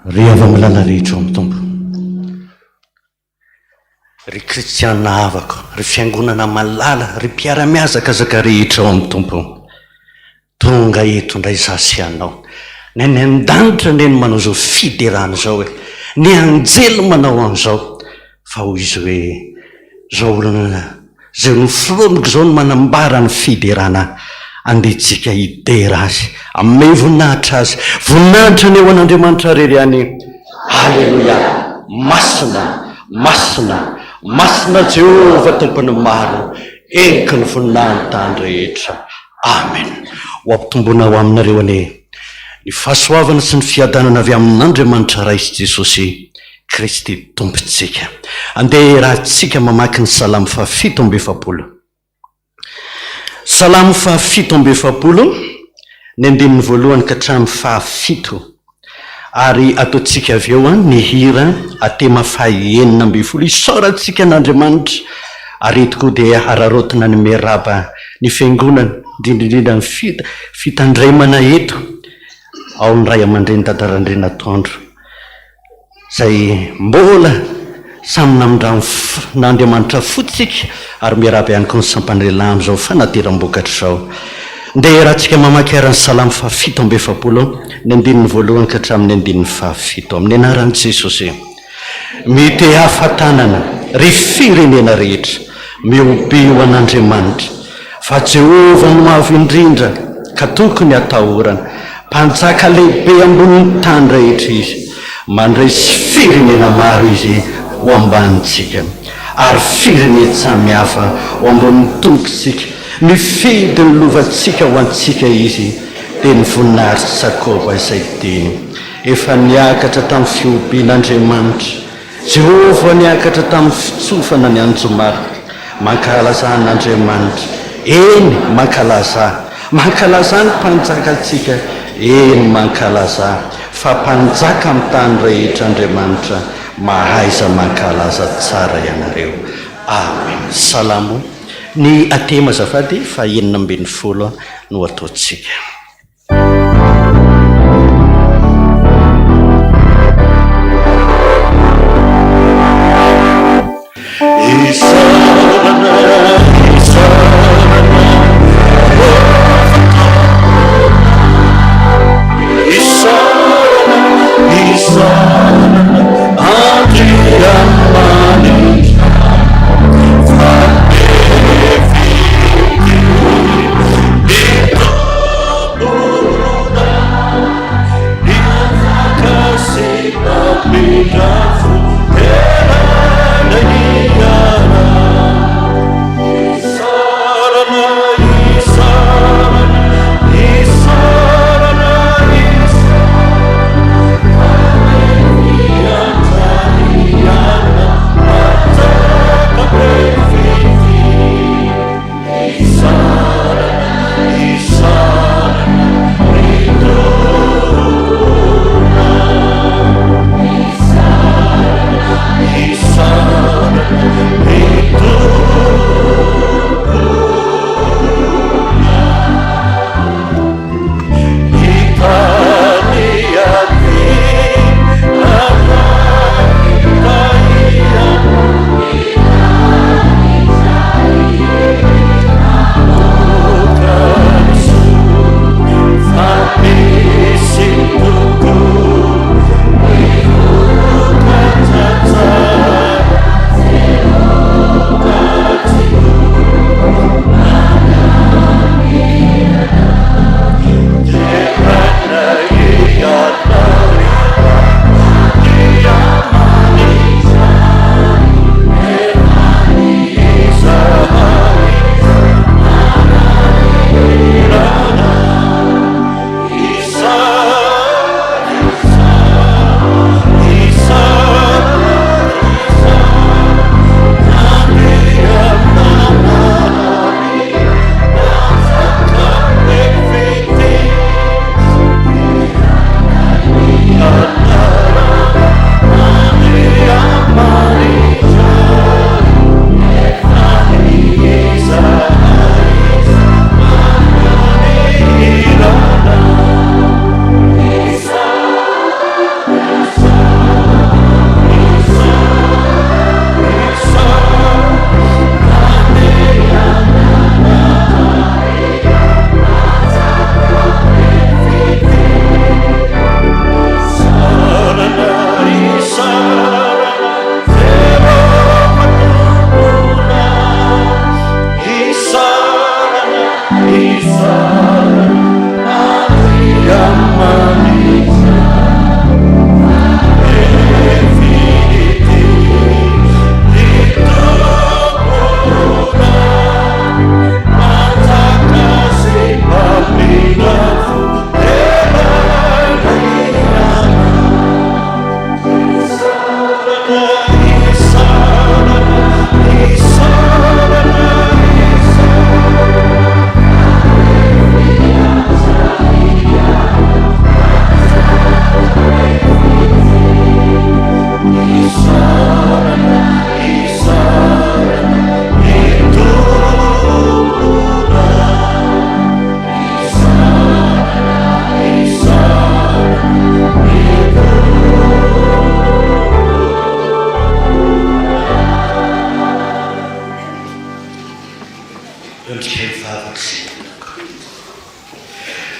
ry avy milala rehetra amin'ny tompo, ry kristiana avako, ry fiangonana malala, ry mpiara-miazakazaka rehetra ao amin'ny tompo, tonga eto indray zasy anao, ny any an-danitra ny eny manao zao fiderana zao hoe ny anjely manao an'izao, fa hoy izy hoe zao olona zay noforoniko zao no manambara ny fiderana, andetsika hidera azy ame voninahitra azy, voninahitra ny eo an'Andriamanitra rery any. Halleloia! Masina, masina, masina Jehova tompony maro, enky ny voninahiny tany rehetra. Amen. Ho ampitomboana ho aminareo any ny fahasoavana sy ny fiadanana avy amin'Andriamanitra Ray Jesosy Kristy tompontsika. Andeha rahantsika mamaky ny salamo 7:7. Salamo 7:7 ny andininy voalohany ka hatramin'ny 7, ary ataontsika avy eo ny hira atema 9:12 isaorantsika an'Andriamanitra, ary eto koa dia ararotina ny miaraba ny fiangonana indrindrindrindra ny fitandremana eto ao ny ray aman-dreny dadarandrena Toandro, zay mbola samy namindrano n'Andriamanitra fotsika, ary miaraba ihany koa ny sampana amin'izao fanateram-bokatry zao. Ndeha rahantsika mamaky arany salamo 7:7 ny andininy voalohany ka hatramin'ny andininy 7 amin'ny anaran'i Jesosy. Mety hafatanana ry firenena rehetra, miobio an'Andriamanitra, fa Jehova no avy indrindra ka tokony atahorana, mpanjaka lehibe ambonin'ny tany rehetra izy, mandresy firenena maro izy ho ambanitsika, ary firenena samihafa ho ambonin'ny tongosika, mifidy ny lovantsika ho antsika izy, dia ny voninahitra Jakoba izay teny. Efa niakatra tamin'ny fiompian'Andriamanitra, Jehova niakatra tamin'ny fitsofana ny anjomaro, mankalaza an'Andriamanitra, eny mankalaza ny mpanjakantsika, eny mankalaza, fa mpanjaka amin'ny tany rehetra Andriamanitra, mahaiza mankalaza tsara ianareo. Amen. Salamo ny atema zafady 9:10 no ataontsika.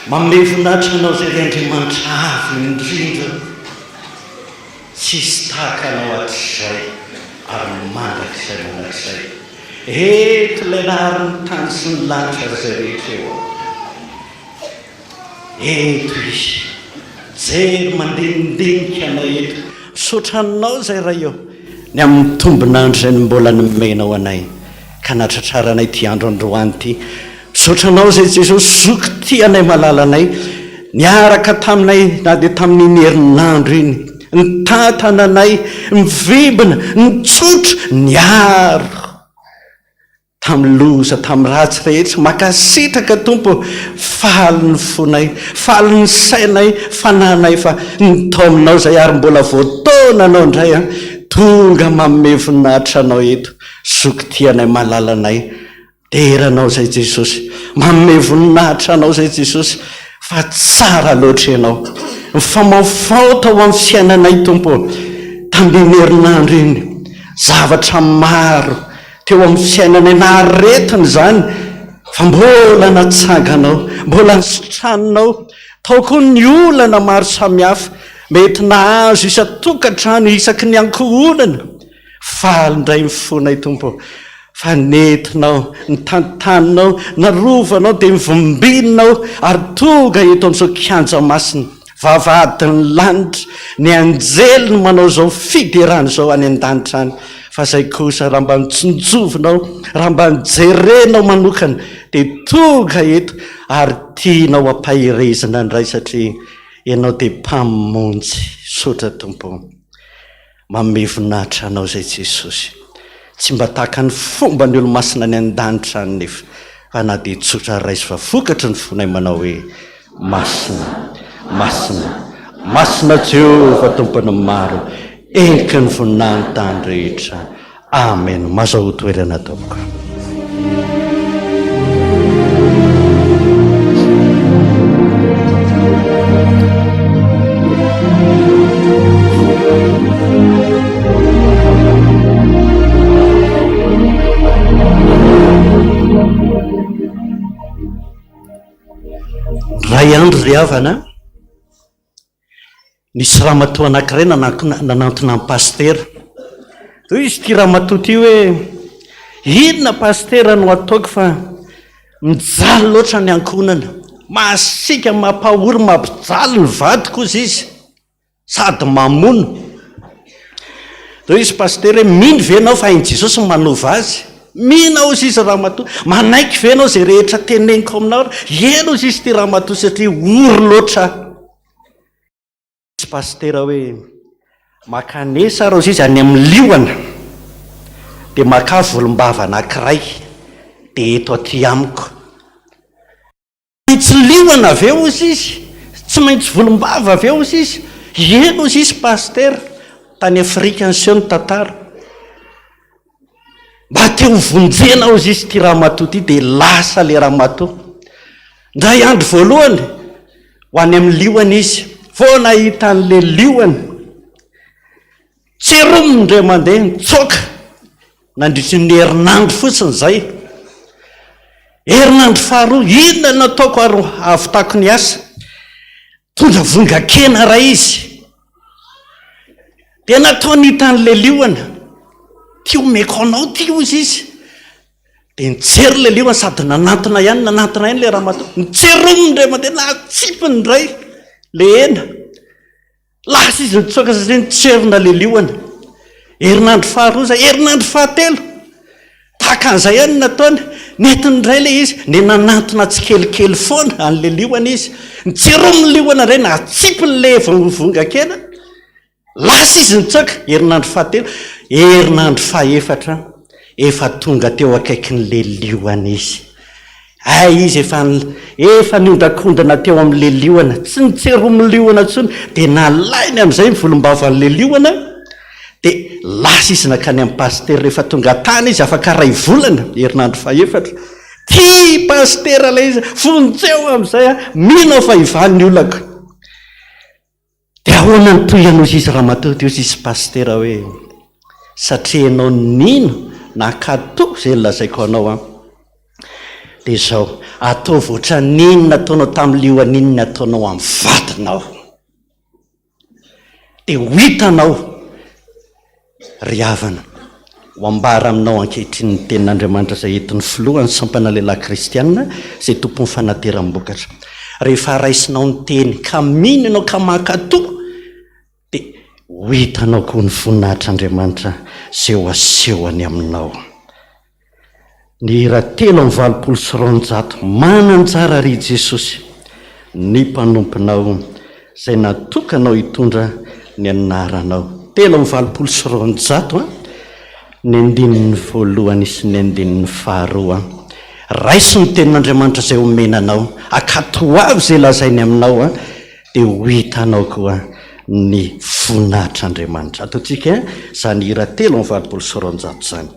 manome voninahitra anao zay Andriamanitra avy indrindra, tsisy tahaka anao atr'izay ary mandrakizay manakizay. Eto ilay naharyny tany sy ny lanitra zay rehetra eo. Eto izy jery mandinidinika anao eto, misotranao zay raha eo ny amin'ny tombonandro zay ny mbola nomenao anay ka natratraranay ty andro androany ty. Misotranao zay Jesosy, zoky ty anay malalanay, niaraka taminay na dia tamin'iny herinandro iny, ny tantananay mivibina, nitsotra, niaro tamin'ny loza, tamin'ny ratsy rehetra. Makasitraka Tompo, faly ny fonay, faly ny sainay, fananay fa nitao aminao zay ary mbola voataona anao indray a. Tonga manome voninahitra anao eto, zoky ty anay malalanay, deranao zay Jesosy, manome voninahitra anao zay Jesosy, fa tsara loatra ianao, mifamaofao tao amin'ny fiainanay Tompo. Tamin'iny herinandro iny zavatra maro teo amin'ny fiainanay naharetiny zany, fa mbola natsanganao, mbola nisotranonao, tao koa ny olana maro samihafa mety nahazo isa-tokantrano isaky ny ankohonana. Faly indray mifonay Tompo, fa nentinao, nitantaninao, narovanao dia mivombinao ary tonga eto amin'izao kianja masina, vavadiny lanitra, ny anjely manao zao fiderana zao any an-danitra any. Fa zay kosa raha mba nitsinjovinao, raha mba nijerenao manokana dia tonga eto ary tianao ampahirezana indray, satria ianao dia mpamonjy. Sotra Tompo, manome voninahitra anao zay Jesosy, tsy mba tahaka ny fomba ny olo-masina ny an-danitra any nefa, fa na dia tsotra raisy fa vokatry ny fonay manao hoe masina, masina, masina Jehovah Tompony maro, enika ny voninahiny tany rehetra. Amen. Mazao toerana Tompo. Ray andro ry havana, nisy ramatoa anankiray nanantona amin'ny pastera. Toy izy ty ramatoa ty hoe, inona pastera no ataoko fa mijaly loatra ny ankonana, masika mampahory mampijaly ny vadiko izy izy sady mamono. Toy izy pastera hoe, mino venao fa hain Jesosy manova azy? Mino ao izy ramatoa, manaiky venao zay rehetra teneniko aminao? Eno izy ty ramatoa satria ory loatra. Izy pastera hoe, makanesa rao izy any amin'ny liona dia maka volombava anankiray dia eto aty amiko. Tsy liona avy eo izy izy, tsy maintsy volombava avy eo izy izy. Eno izy pastera, tany Afrika anseho ny tantara. Mba teo vonjena ao izy ty ramatoa ty dia lasa le ramatoa. Ndray andro voalohany ho any amin'ny liona izy, vao nahita an'le liona, tseromony indray mandeha, nitsoka, nandritry ny herinandro fotsiny zay. Herinandro faharoa, inona nataoko ary ahavitako ny asa? Tondra vongakena raha izy. Dia natao nita an'le liona, ty omeko anao ty ozy izy. Dia nijery le liona sady nanantona ihany le ramatoa. Nitseromony indray mandeha, natsipiny indray le hena. Lasa izy nitsoka satria nitserina le liona. Herinandro faharoa zay, herinandro fahatelo, tahaka an'izay ihany nataony. Netiny indray le izy, ne nanantona tsikelikely foana an'le liona izy. Nitserominy liona indray, natsipiny le vongakena. Lasa izy nitsoka. Herinandro fahatelo. Herinandro fahaefatra, efa tonga teo akaikin'le liona izy. Ay izy efa niondrakondana teo amin'le liona, tsy nitseromin'ny liona intsony, dia nalainy amin'izay mivolombava an'le liona. Dia lasa izy nakany amin'ny pastera. Rehefa tonga tany izy afaka ray volana, herinandro fahaefatra. Ty pastera ilay izy, vonjeo amin'izay, mino fa ivan'ny olako. Dia ahoana nytoyanao izy ramatoa teo izy pastera hoe, satria ianao nino na kato zay lazaiko anao dia zao ataovy oatra ninona ataonao tamin'ny lioaninona ataonao amin'ny vatinao dia ho hitanao ry havana ho ambara aminao ankehitriny ny tenin'Andriamanitra izay entin'ny filohany sampana lehilahy kristianina izay tompony fanateram-bokatra. Rehefa raisinao ny teny ka minanao ka makatoa dia ho hitanao koa ny voninahitr'Andriamanitra izay ho asehony aminao. Ny hira 3:valopolo mananjara ry Jesosy ny mpanomponao izay natokanao hitondra ny anaranao. 3:valopolo ny andininy voalohany sy ny andininy faharoa. Raisy ny tenin'Andriamanitra izay omenanao, akato avy izay lazainy aminao dia ho hitanao koa ny voninahitr'Andriamanitra. Ataontsika izany hira 3:valopolo izany.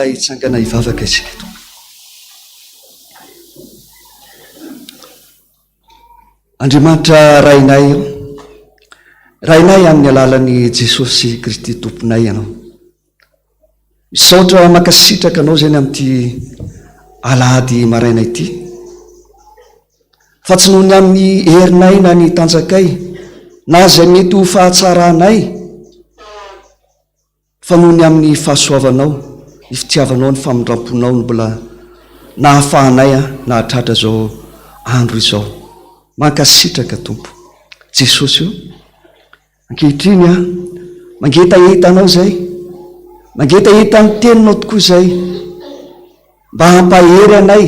Hitsangana hivavaka isika eto. Andriamanitra rainay amin'ny alalan'i Jesosy Kristy tomponay ianao. Misaotra makasitraka anao zany amin'ity alahady maraina ity. Fa tsy noho ny amin'ny herinay na ny tanjakay na izay mety ho fahatsaranay, fa noho ny amin'ny fahasoavanao, ny fitiavanao, ny famindramponao no mbola nahafahanay nahatratra zao andro izao. Mankasitraka Tompo Jesosy io ankehitriny mangeta anao zay, mangeta ny teninao tokoa zay, mba hampahery anay,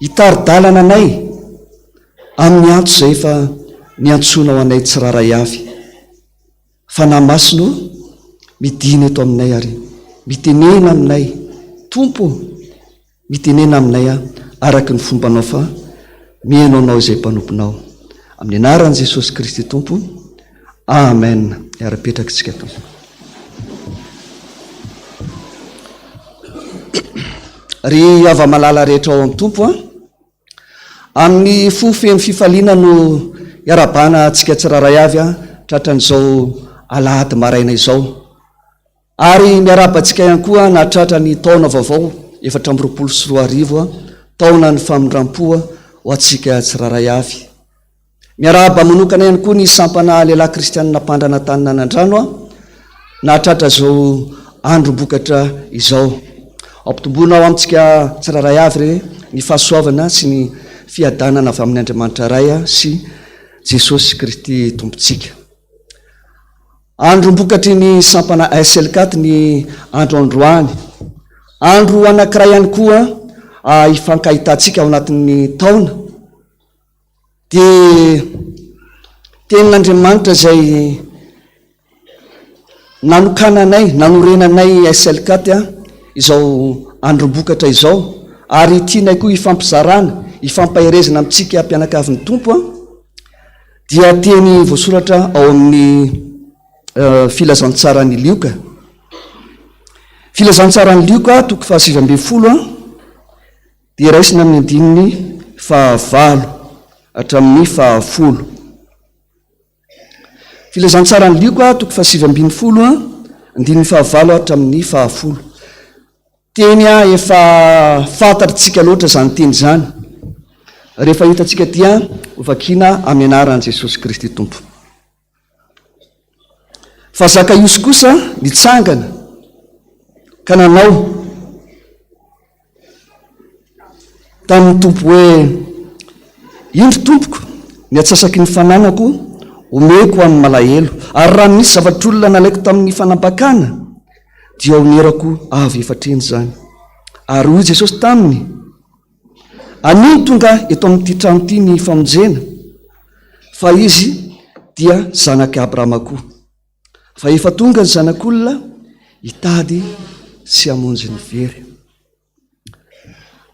hitaridalana anay amin'ny antso zay efa niantsonao anay tsiraray avy. Fa namasino midina eto aminay ary mitenena aminay Tompo, mitenena aminay araka ny fombanao fa mihaino anao izay mpanomponao. Amin'ny anaran'i Jesosy Kristy Tompo, amen. Ara-petraka tsika Tompo. Ry ava-malala rehetra ao amin'ny Tompo amin'ny fofeny fifaliana no iarabana antsika tsiraray avy tratran'izao alahady maraina izao. Ary miarabantsika ihany koa nahatratra ny taona vaovao 2024 taona ny famindram-poa ho antsika tsiraray avy. Miaraba manokana ihany koa ny sampana lehilahy kristianina Ampandrana Taninanadrano nahatratra zao andro-bokatra izao. Ampitomboana ao amintsika tsiraray avy re ny fahasoavana sy ny fiadanana avy amin'ny Andriamanitra ray sy Jesosy Kristy tompontsika. Andro-bokatry ny sampana SLKAT ny andro androany. Andro anankiray ihany koa ifankahitantsika ao anatin'ny taona. Dia tenin'Andriamanitra izay nanokananay nanorenanay SLKAT izao androm-bokatra izao ary tianay koa ifampizarana ifampaherezana amintsika mpianakavin'ny tompo dia teny voasoratra ao amin'ny filazantsarany lioka filazantsarany lioka toko 720 dia raisina amin'ny andininy 9 hatramin'ny 10 filazantsarany lioka toko 720 andininy 9 hatramin'ny 10 teny efa fantatritsika loatra zany teny zany rehefa hitatsika dia ovakina amin'ny anaran'i Jesosy Kristy tompo fa Zakaiosy kosa nitsangana ka nanao tamin'ny tompo hoe indro tompoko ny atsasaky ny fananako omeko amin'ny malahelo ary raha misy zavatr'olona nalaiko tamin'ny fanambakana dia onerako avy efatreny zany ary hoy Jesosy taminy aniny tonga eto amin'ity trano ity ny famonjena fa izy dia zanaky Abrahama koa fa efa tonga ny zanak'olona hitady sy hamonjy ny very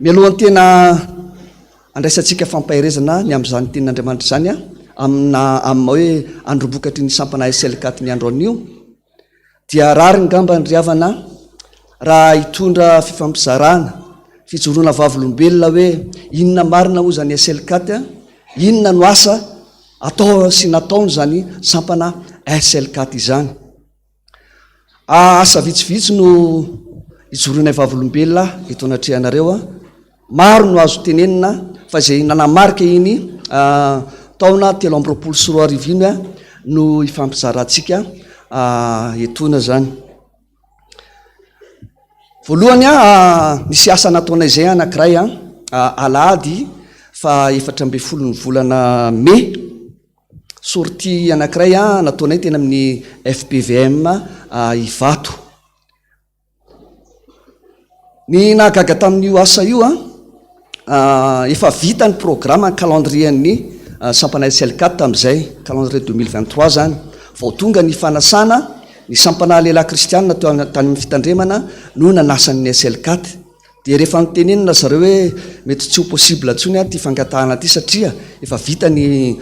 mialohan'ny tena andraisantsika fampaherezana ny amin'izany tenin'Andriamanitra zany amina hoe androm-bokatry ny sampana SLKAT ny andro anio dia rary ngamba ny riavana raha hitondra fifampizarana fijoroana vavolombelona hoe inona marina ho zany SLKAT inona no asa atao sy nataony zany sampana SLKAT izany asa vitsivitsy no hijoroana vavolombelona eto anatrehanareo maro no azo tenenina fa zay nanamarika iny taona 324 no ifampizarantsika etona zany voalohany nisy asa nataonay zay anankiray alahady fa 14 ny volana Mai sorti anankiray nataonay tena amin'ny FPVM Ivato ny nahagaga tamin'io asa io efa vita ny programme calendrier-ny sampana SLKAT tamin'izay calendrier 2023 zany vao tonga ny fanasana ny sampana lehilahy kristianina teo tany amin'ny fitandremana no nanasan'ny SLKAT dia rehefa nitenenina zareo hoe mety tsy ho possible ntsony ty fangatahana ty satria efa vita ny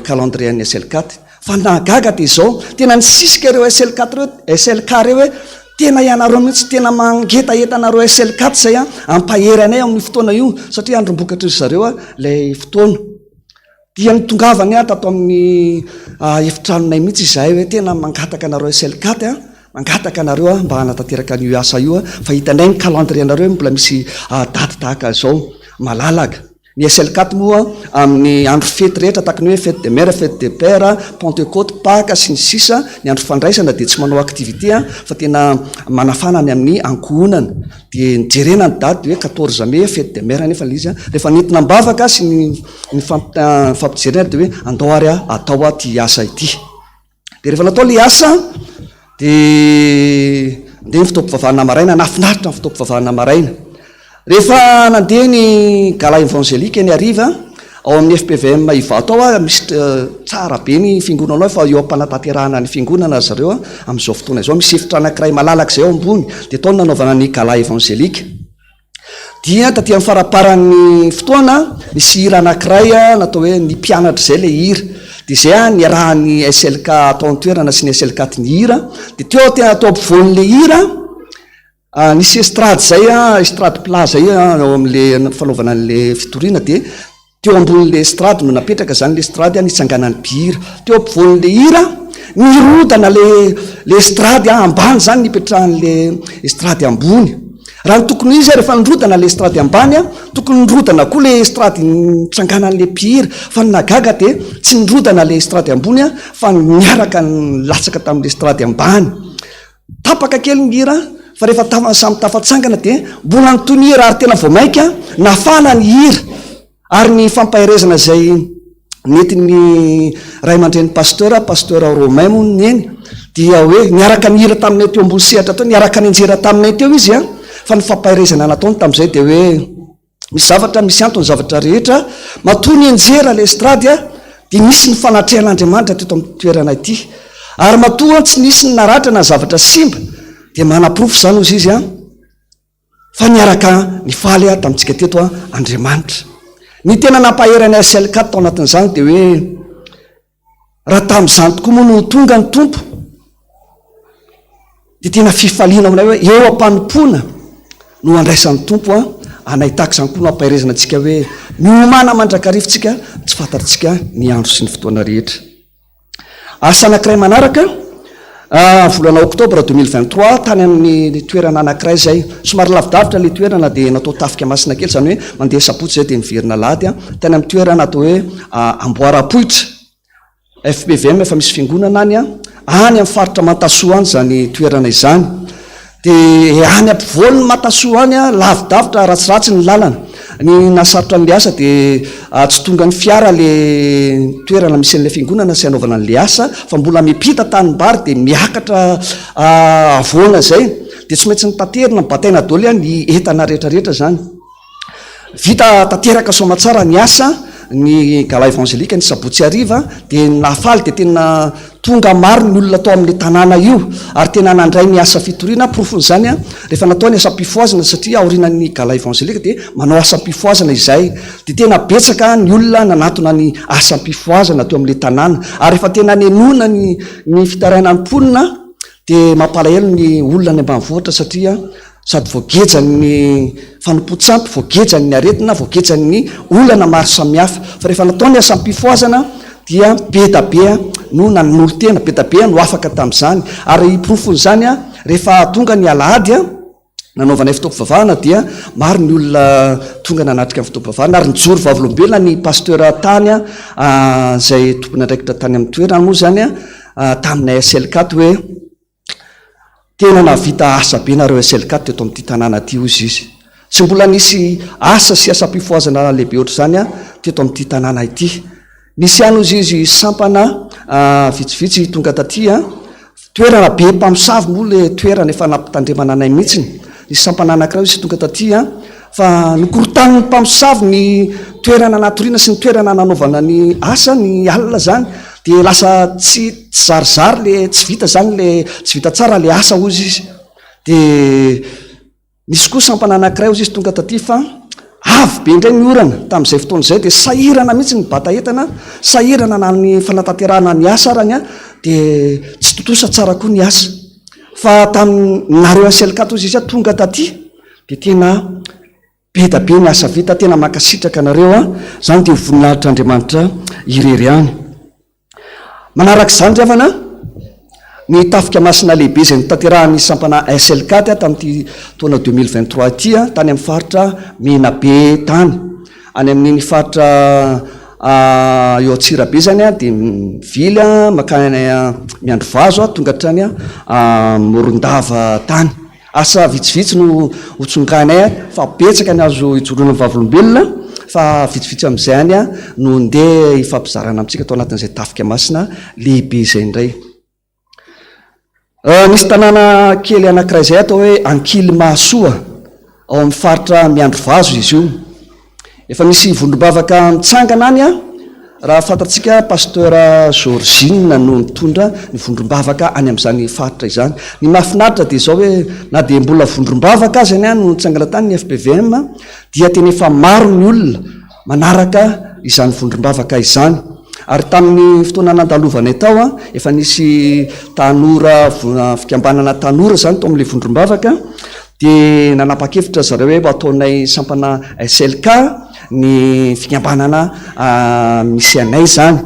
calendrier-ny SLKAT fa nahagaga dia zao tena nisisika ireo SLK reo hoe tena ianareo mihitsy tena mangetaetanareo SLKAT zay ampahery anay amin'ny fotoana io satria androm-bokatra izy zareo lay fotoana dia nitongavany tato amin'ny efitranonay mihitsy izahay hoe tena mangataka anareo SLKAT mangataka anareo mba hanatanteraka an'io asa io fa hitanay ny calendrier anareo mbola misy daty tahaka zao malalaka ny SLKAT moa amin'ny andro fety rehetra tahakany hoe fête de mère fête de père Pentecôte Pâques sy ny sisa ny andro fandraisana dia tsy manao activité fa tena manafanany amin'ny ankohonana dia nijerena ny daty hoe 14 mai fête de mère nefa izy rehefa nentina mbavaka sy ny fampijerena dia hoe andao ary atao ty asa ity dia rehefa natao le asa dia ndeha ny fotoam-pivavahana maraina nafinaritra ny fotoam-pivavahana maraina rehefa nandeha ny gala évangélika ny ariva ao amin'ny FPVM Ivato ao misy tsara be ny fiangonana fa eo am-panatanterahana ny fiangonana zareo amin'izao fotoana izao misy efitra anankiray malalaka zay ao ambony dia tao nanaovana ny gala évangélika dia taty amin'ny faraparan'ny fotoana nisy hira anankiray natao hoe ny mpianatra zay le hira dia zay ny arahan'ny SLK atao an-toerana sy ny SLKAT ny hira dia teo tena atao ampovoan'le hira nisy estrady zay estrady plaza io ao amin'le fanaovana an'le fitoriana dia teo ambon'le estrady no napetraka zany le estrady nitsanganan'ny mpihira teo ampovoan'le hira nirodana le estrady ambany zany nipetrahan'le estrady ambony raha ny tokony izy rehefa nirodana le estrady ambany tokony nirodana koa le estrady nitsanganan'le mpihira fa nagaga dia tsy nirodana le estrady ambony fa miaraka nilatsaka tamin'le estrady ambany tapaka kely ny hira fa rehefa samy tafatsangana dia mbola nytony hira ary tena voamaika nafana ny hira ary ny fampaherezana zay nety ny ray aman-dreny pasteur Romain moa ny eny dia hoe niaraka ny hira taminay teo ambony sehatra teo niaraka ny anjera taminay teo izy fa ny fampaherezana nataony tamin'izay dia hoe misy zavatra misy antony zavatra rehetra matony anjera le estrady dia misy ny fanatrehan'Andriamanitra teto amin'ny toerana ity ary matoa tsy nisy ny naratra na zavatra simba dia manaprofo zany ozy izy a fa niaraka ny faly a tamintsika teto a Andriamanitra. Ny tena nampaherany SLKAT tao anatin'izany dia hoe raha tamin'izany tokoa moa no tonga ny tompo dia tena fifaliana aminay hoe eo am-panompoana no andraisan'ny tompo a anahitaka izany koa no ampaherezana antsika hoe miomana mandrakarivotsika tsy fantatritsika ny andro sy ny fotoana rehetra. Asa anankiray manaraka volana oktobra 2023 tany amin'ny toerana anankiray zay somary lavidavitra le toerana dia natao tafika masina kely, zany hoe mandeha sapotsy zay dia miverina lahady a tany amin'ny toerana atao hoe Amboarapoitra FPVM efa misy fiangonana any any amin'ny faritra Matasoa any zany toerana izany. Dia any ampivolony Matasoa any a lavidavitra ratsiratsy ny lalana. Ny nasarotra an'le asa dia tsy tonga ny fiara le toerana misy an'ilay fiangonana sy anaovana an'le asa fa mbola mipita tanimbary dia miakatra avoana zay dia tsy maintsy ny tanterina bataina daholo a ny entana rehetrarehetra zany. Vita tanteraka soamatsara ny asa ny gala evangelika ny sabotsy ariva dia nafaly dia tena tonga maro ny olona tao amin'ny tanàna io ary tena nandray ny asa fitoriana profon'izany a rehefa natao ny asam-pifoazana satria aorinan'ny gala evangelika dia manao asam-pifoazana izay dia tena betsaka ny olona nanatona ny asam-pifoazana teo amin'le tanàna ary rehefa tena nenona ny fitarainan'ny mponina dia mampalahelo ny olona ny ambanivohitra satria sady voagejany fanompo-tsampy, voagejany ny aretina, voagejany ny olana maro samihafa fa rehefa natao ny asam-pifoazana dia be da be no nanolo tena, be da be no afaka tamin'izany ary profon'izany a rehefa tonga ny alahady a nanaovanay fotoam-pivavahana dia maro ny olona tonga nanatrika amin'ny fotoam-pivavahana ary nijoro vavolombelona ny pasteur tany a zay tompony andraikitra tany amin'ny toerana moa zany a taminay SLKAT hoe tena navita asa be nareo SLKAT teto amin'ity tanàna ty ozy izy. Tsy mbola nisy asa sy asa-pifoazana lehibe ohatr' izany a teto amin'ity tanàna ity. Nisy any ozy izy sampana vitsivitsy tonga taty a toerana be mpamosavy moa le toerana efa nampitandremana anay mihitsiny. Nisy sampana anankiray izy tonga taty a fa nikorotan'ny mpamosavy ny toerana natoriana sy ny toerana nanaovana ny asa ny alina zany dia lasa tsy zarizary le tsy vita zany le tsy vita tsara le asa ozy izy. Dia nisy koa sampana anankiray ozy izy tonga taty fa avy be indray ny orana tamin'izay fotoana izay dia sahirana mihitsy ny bata entana, sahirana na ny fanataterahana ny asa arany a dia tsy totosa tsara koa ny asa fa taminareo SLKAT ozy izy a tonga taty dia tena be da be ny asa vita, tena makasitraka nareo a zany dia voninahitr'Andriamanitra irery any. Manarak'izany riavana ny tafika masina lehibe izay nitanterahan'ny sampana SLKAT tamin'ity taona 2023 ity a tany amin'ny faritra Menabe tany any amin'ny faritra eo Atsirabe zany a dia mivily a makany miandro vazo a tonga hatrany a Morondava tany. Asa vitsivitsy no hotsonganay a fa betsaka ny azo ijoroana vavolombelona fa vitsivitsy amin'izay any a no ndeha hifampizarana amintsika tao anatin'izay tafika masina lehibe izay indray. Nisy tanàna kely anankiray izay atao hoe Ankilimasoa ao amin'ny faritra miandro vazo izy io. Efa misy vondrom-bavaka mitsangana any a raha fantatsika pasteur Georgine no mitondra ny vondrom-bavaka any amin'izany faritra izany. Ny mahafinaritra dia izao hoe na dia mbola vondrom-bavaka azy any no nitsangana tany ny FPVM dia tena efa maro ny olona manaraka izany vondrom-bavaka izany. Ary tamin'ny fotoana nandalovanay tao a efa nisy tanora fikambanana tanora zany tao amin'ilay vondrom-bavaka dia nanapa-kevitra zareo hoe ataonay sampana SLKAT ny fikambanana misy anay zany.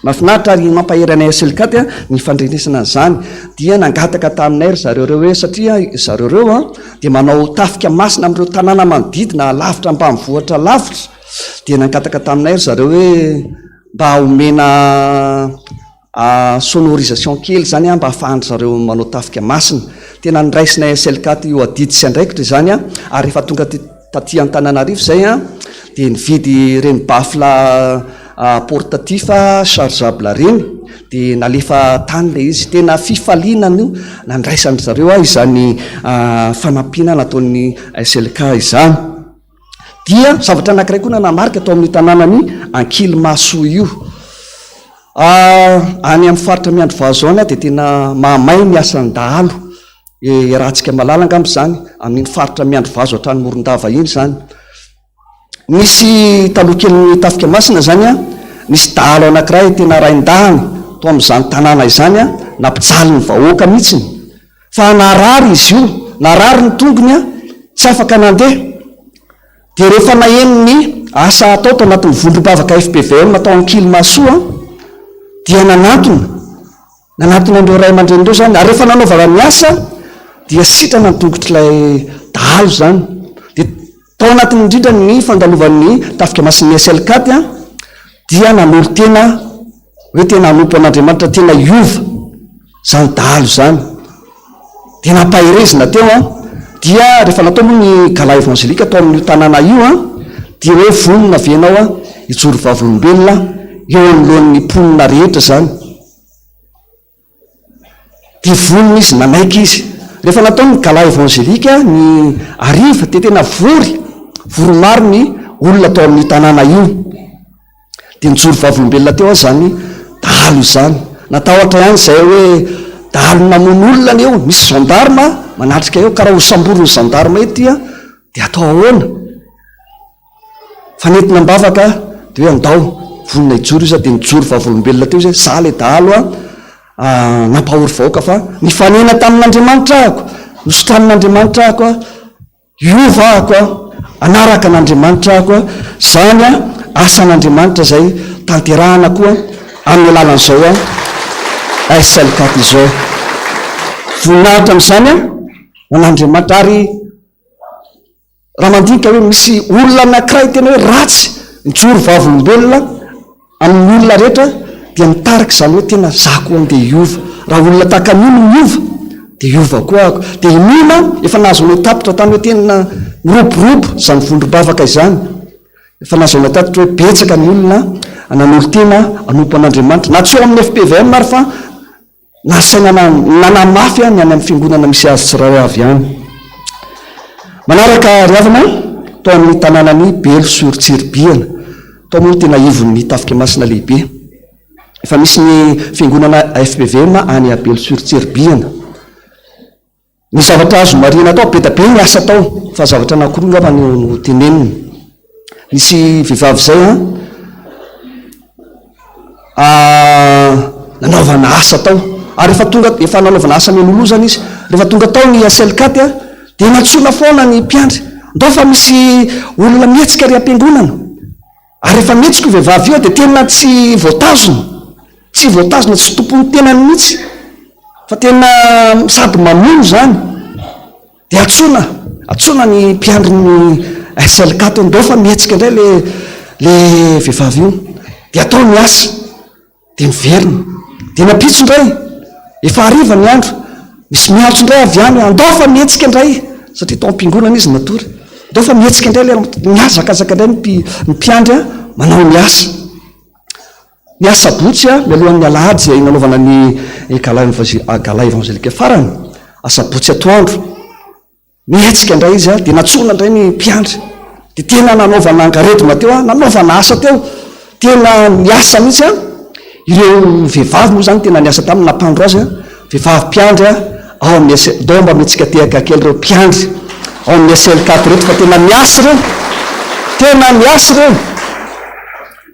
Mahafinaritra ary mampahery SLKAT ny fandrenesana zany dia nangataka taminay ry zareo reo hoe satria zareo reo a dia manao tafika masina amin'ireo tanàna manodidina lavitra ambanivohitra lavitra dia nangataka taminay ry zareo hoe mba omena sonorisation kely zany a mba ahafahandry zareo manao tafika masina. Tena niraisinay SLKAT io adidy sy andraikitra zany a ary rehefa tonga taty Antananarivo zay a dia nividy reny bafla portatif chargeable reny dia nalefa tany le izy. Tena fifaliana no nandraisany zareo a izany fanampiana nataon'ny SLKAT izany. Dia zavatra anankiray koa namarika atao amin'ny tanànany Ankilimasoa io. Any amin'ny faritra miandro vazoany dia tena mahamay miasany dahalo rahantsika malalanga amby zany amin'ny faritra miandro vazo hatrany morondava iny zany. Misy taloha kely tafika masina zany nisy dahalo anankiray tena raindahany to amin'izany tanàna izany nampijaly ny vahoaka mihitsiny fa narary izy io, narary ny tongony tsy afaka nandeha. Dia rehefa naheno ny asa atao tao anatin'ny vondrom-bavaka FPVM atao ankily masoa dia nanatona andreo ray aman-drenindreo zany. Ary rehefa nanaovana ny asa dia sitrana ny tongotr'ilay dahalo zany. Dia tao anatiny indrindra ny fandalovan'ny tafika masin'ny SLKAT dia nanolo tena hoe tena hanompo an'Andriamanitra tena iova zany dahalo zany. Dia nampahirezina teo dia rehefa natao moa ny gala evangelika tao amin'ny tanàna io dia hoe vonona vienao ijoro vavolombelona eo anolohan'ny mponina rehetra zany. Dia vonona izy, nanaiky izy. Rehefa natao ny gala evangelika ny ariva dia tena voromaro ny olona tao amin'ny tanàna io. Dia nijoro vavolombelona teo zany dahalo zany. Natahotra ihany izay hoe dahalo namono olona eo, misy gendarme manatrika eo karaha ho samborony gendarme ety dia atao ahoana? Fanetina mbavaka dia hoe andao vonona ijoro izy dia nijoro vavolombelona teo izy sahala dahalo nampahory vahoaka fa nifanena tamin'Andriamanitra ahako, nosotramin'Andriamanitra ahako, iova ahako, anaraka an'Andriamanitra ahako, zany asan'Andriamanitra zay tanterahana koa amin'ny alalan'izao SLKAT izao. Voninahitra amin'izany an'Andriamanitra. Ary raha mandinika hoe misy olona anankiray tena hoe ratsy nijoro vavolombelona amin'ny olona rehetra dia mitarika izany hoe tena zako andeha iova. Raha olona tahaka an'io miova dia iova koa ako. Dia inona efa nahazo tapitra tany hoe tena miroborobo izany vondrom-bavaka izany. Efa nahazo tapitra hoe betsaka ny olona nanolo tena hanompo an'Andriamanitra na tsy eo amin'ny FPVM ary fa nasaina nanamafy ny any amin'ny fiangonana misy azy tsirairay avy ihany. Manaraka riavana tao amin'ny tanànany Belo-sur-Tsirbiana tao moa tena ivon'ny tafika masina lehibe. Efa misy ny fiangonana FPVM any a Belo-sur-Tsirbiana. Ny zavatra azo marina atao be be ny asa tao fa zavatra anankiroa ngamba no teneniny. Misy vehivavy zay nanaovana asa tao ary efa nanaovana asa menolo zany izy. Rehefa tonga tao ny SLKAT dia natsoina foana ny mpiandry, ndao fa misy olona mihetsika ry am-piangonana. Ary rehefa mihetsika vehivavy io dia tena tsy voatazona tsy tompony tenany mihitsy fa tena sady mamono zany. Dia atsoina ny mpiandry ny SLKAT ndao fa mihetsika indray le vehivavy io dia atao ny asa dia miverina dia napitso indray efa hariva ny andro misy miantso indray avy any andao fa mihetsika indray satria tao am-piangonana izy matory andao fa mihetsika indray miazakazaka indray ny mpiandry manao ny asa. Ny asa sabotsy mialohan'ny alahady zay nanaovana ny gala evangelika farany asabotsy atoandro mihetsika indray izy dia natsona indray ny mpiandry dia tena nanaovana angaredona teo nanaovana asa teo tena miasa mihitsy ireo vehivavy moa zany tena niasa taminy nampandro azy vehivavy mpiandry ao amin'ny ndao mba mihetsika tehaka kely ireo mpiandry ao amin'ny SLKAT reto fa tena miasa ireo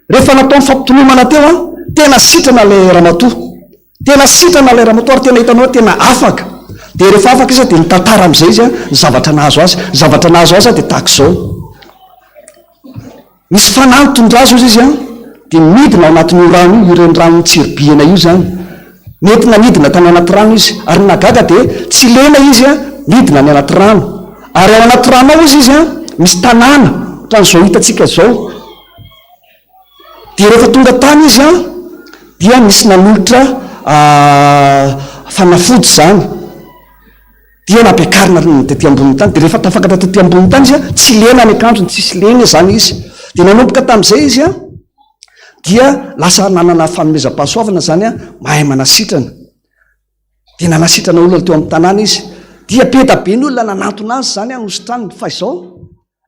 rehefa natao mifampitonomana teo tena sitrana lay ramatoa ary tena hitanao tena afaka. Dia rehefa afaka izy dia nitantara amin'izay izy ny zavatra nahazo azy dia tahaka izao. Misy fanantondra azo izy dia midina ao anatin'io rano io ireny ranony Tsirbiana io zany. Mety nanidina tany anaty rano izy ary nagaga dia tsy lena izy midina ny anaty rano. Ary ao anaty rano ao izy misy tanàna ohatran'izao hitantsika zao. Dia rehefa tonga tany izy dia misy nanolotra fanafody zany dia nampiakarina tetỳ ambony tany. Dia rehefa tafakatra tetỳ ambony tany izy tsy lena ny akanjony, tsisy lena zany izy. Dia nanomboka tamin'izay izy dia lasa nanana fanomezam-pahasoavana zany mahay manasitrana. Dia nanasitrana olona teo amin'ny tanàna izy dia be ny olona nanantona azy zany nosotrany fa izao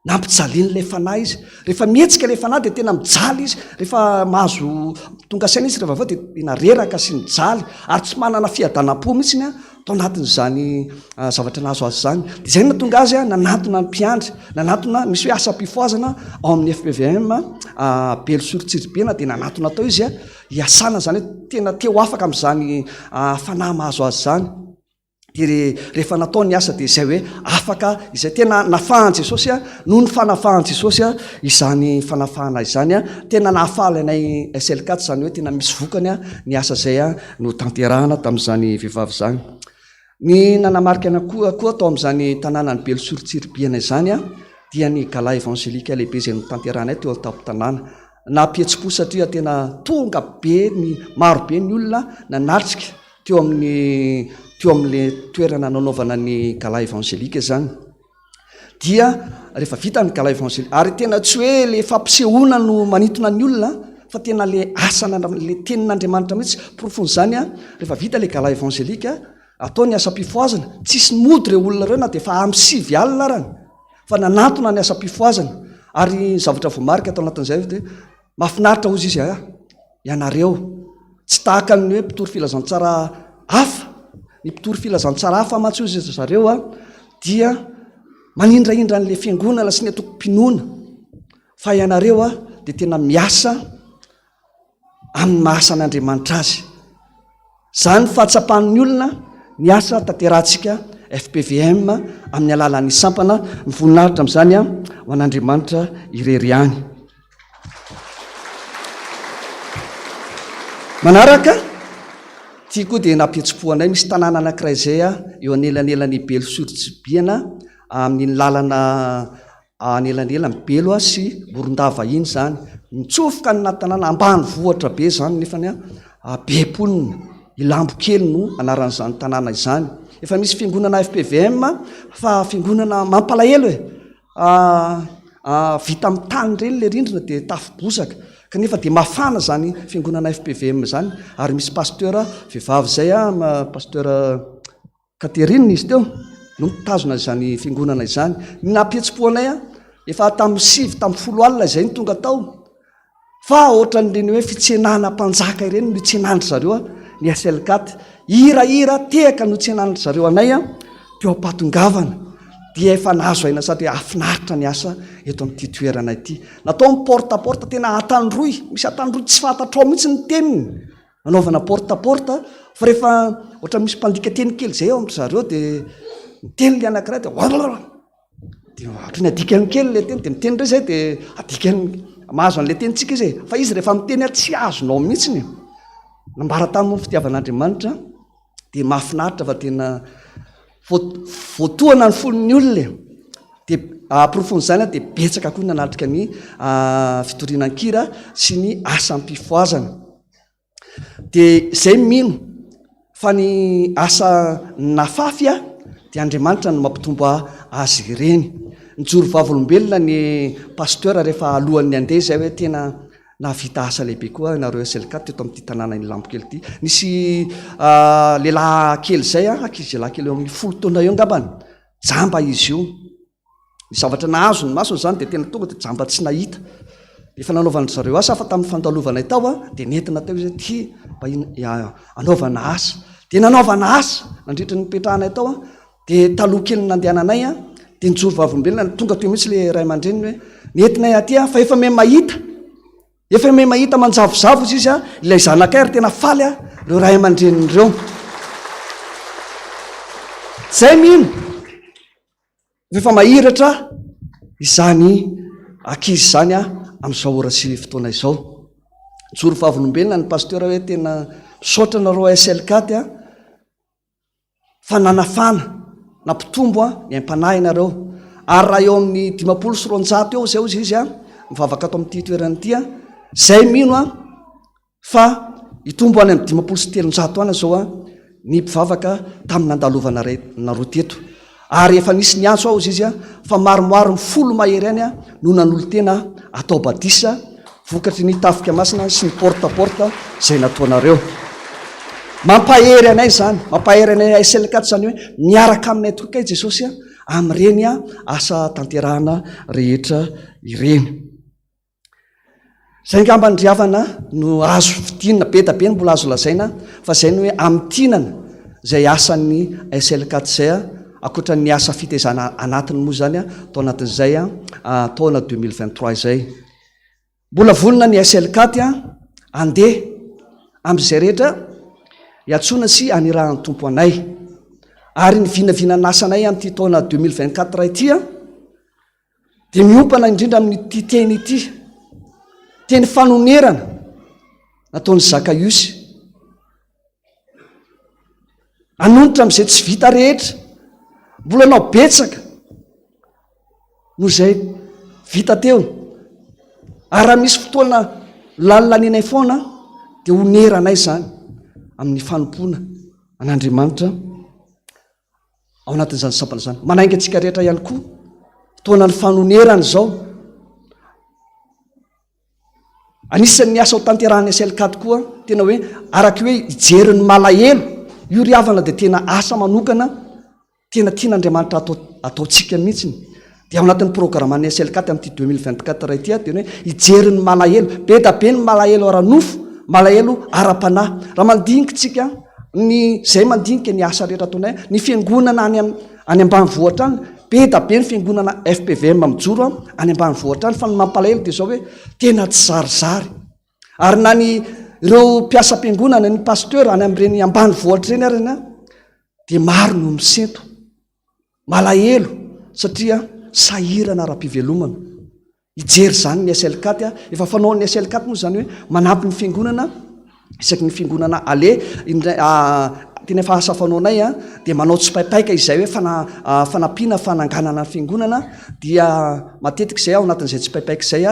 nampijalian'lay fanahy izy. Rehefa mihetsika lay fanahy dia tena mijaly izy. Rehefa mahazo tonga saina izy rehefa avao dia tena reraka sy mijaly ary tsy manana fiadanam-po mihitsiny tao anatin'izany zavatra nahazo azy zany. Dia izay no tonga azy nanatona ny mpiandry, nanatona misy hoe asa-pifoazana ao amin'ny FPVM Belo Soritsiribena dia nanatona tao izy hiasana zany hoe tena teo afaka amin'izany fanahy mahazo azy zany. Dia rehefa natao ny asa dia izay hoe afaka izay tena nafahan Jesosy noho ny fanafahan Jesosy izany fanafahana izany tena nahafaly anay SLKAT zany hoe tena misy vokany ny asa izay no tanterahana tamin'izany vehivavy zany. Ny nanamarika koa tao amin'izany tanàna ny Belo Soritsiribena izany dia ny gala evangelika lehibe izay no tanterahanay teo an-tampon-tanàna. Nampihetsi-po satria tena tonga be ny marobe ny olona nanatrika teo amin'le toerana nanaovana ny gala evangelika zany. Dia rehefa vita ny gala evangelika ary tena tsy hoe le fampisehoana no manintona ny olona fa tena le asana le tenin'Andriamanitra mihitsy profony zany rehefa vita le gala evangelika atao ny asa-pifoazana tsisy mody ireo olona ireo na dia fa amin'ny 7 alina rany fa nanatona ny asa-pifoazana ary zavatra voamarika atao anatin'izay dia mahafinaritra ozy izy ianareo tsy tahaka ny hoe mpitory filazantsara hafa ny mpitory filazantsara hafa mantsy ozy zareo dia manindraindra n'le fiangonana sy ny atoko-pinoana fa ianareo dia tena miasa amin'ny mahasan'Andriamanitra azy. Zany fahatsapan'ny olona ny asa tanterahantsika FPVM amin'ny alalan'ny sampana mivoninahitra amin'izany ho an'Andriamanitra irery ihany. Manaraka tia koa dia nampihetsi-poanay misy tanàna anankiray izay eo anelanelan'ny Belo Soritsiribena amin'ny lalana anelanelany Belo sy Morondava iny zany. Mitsofoka ny tanàna ambanivohitra be zany nefany bemponina ilambo kely no anaran'izany tanàna izany. Efa misy fiangonana FPVM fa fiangonana mampalahelo vita amin'ny tany ireny le rindrina dia tafo-bozaka kanefa dia mafana zany fiangonana FPVM zany ary misy pasteur vehivavy zay pasteur Katerine izy teo no mitazona izany fiangonana izany. Ny nampihetsi-poanay efa tamin'ny 10 alina izay ny tonga tao fa ohatran'ireny hoe fitsenana mpanjaka ireny no itsenandry zareo ny SLKAT hirahira tehaka no itsenandry zareo anay teo am-patongavana dia efa nahazo aina satria afinaritra ny asa eto amin'ity toerana ity. Natao ny porte-à-porte tena atandroy, misy atandroy tsy fantatrao mihitsy ny teniny nanaovana porte-à-porte fa rehefa ohatra misy mpandika teny kely zay eo amin'ny zareo dia miteny le anankiray dia ohatrany adikany kely le teny dia miteny ray zay dia adikany mahazo an'le tenitsika izy fa izy rehefa miteny tsy azonao mihitsiny. Nambara tamin'ny fitiavan'Andriamanitra dia mahafinaritra fa tena voatoana ny folon'ny olona dia aprofon'izany dia betsaka koa nanatrika ny fitorinan-kira sy ny asam-pifoazana. Dia izay mino fa ny asa nafafy dia Andriamanitra no mampitombo azy ireny. Nijoro vavolombelona ny pasteur rehefa alohan'ny andeha izay hoe tena navita asa lehibe koa nareo SLKAT teto amin'ity tanàna ny lampo kely ity. Nisy lehilahy kely zay ankizy lahy kely eo amin'ny 10 taona eo angambany jamba izy io. Ny zavatra nahazo ny masony zany dia tena tonga dia jamba tsy nahita. Efa nanaovana zareo asa fa tamin'ny fandalovana tao dia nentina tao izy ty mba anaovana asa. Dia nanaovana asa nandritra ny petrahanay tao dia taloha kely nandehananay dia nijoro vavolombelona tonga teo mihitsy le ray aman-dreniny hoe nentinay aty fa efa me mahita manjavozavo izy ilay zanakay ary tena faly reo ray aman-dreniny ireo. Zay mino rehefa mahiratra izany ankizy zany amin'izao ora sy fotoana izao. Nijoro vavolombelona ny pasteur hoe tena misaotra nareo SLKAT fa nanafana nampitombo ny aim-panahy nareo ary raha eo amin'ny 50 sy 200 eo zay izy mivavaka ato amin'ity toerana ity zay mino fa hitombo any amin'ny 50 sy 300 any zao ny mpivavaka tamin'ny nandalovana naroa teto ary efa nisy ny antso ao izy fa maromaro ny folo mahery any no nanolo tena atao batisa vokatry ny tafika masina sy ny porte-à-porte zay nataonareo. Mampahery anay zany, mampahery anay SLKAT zany hoe miaraka aminay tokoa Jesosy amin'ireny asa tanterahana rehetra ireny. Zay ngamba ny riavana no azo fitinana be da be ny mbola azo lazaina fa zay ny hoe amitinana zay asan'ny SLKAT zay akoatra ny asa fitezana anatiny moa zany tao anatin'izay taona 2023 zay. Mbola vonona ny SLKAT andeha am'izay rehetra iatsona sy anirahany tompo anay ary ny vinavinana asanay am'ty taona 2024 ity dia miompana indrindra amin'ity teny ity, teny fanonerana nataony Zakaiosy, anonitra am'izay tsy vita rehetra, mbola nao betsaka no zay vita teo, ary raha misy fotoana lalaninay foana dia honeranay zany amin'ny fanompoana an'Andriamanitra ao anatin'izany sampana zany. Manainga antsika rehetra ihany koa fotoana ny fanonerana zao. Anisan'ny asa ho tanterahany SLKAT koa tena hoe araky hoe ijerin'ny malahelo, io riavana dia tena asa manokana tena tian'Andriamanitra ataontsika mihitsiny. Dia ao anatin'ny programan'ny SLKAT amin'ity 2024 ity dia hoe ijerin'ny malahelo, be da be ny malahelo ara-nofo, malahelo ara-panahy. Raha mandinika tsika zay mandinika ny asa rehetra ataonay, ny fiangonana any ambanivohitra any, be da be ny fiangonana FPVM mijoro any ambanivohitra any, fa ny mampalahelo dia zao hoe tena tsy zarizary. Ary na ny ireo mpiasa am-piangonana, ny pasteur any amin'ireny ambanivohitra ireny ary dia maro no misento malahelo satria sahirana ara-pivelomana. Ijery zany ny SLKAT efa fanao ny SLKAT moa zany hoe manampy ny fiangonana isaky ny fiangonana ale tena efa asa fanaonay dia manao tsipaipaika izay hoe fanampiana fananganana ny fiangonana, dia matetika izay ao anatin'izay tsipaipaika izay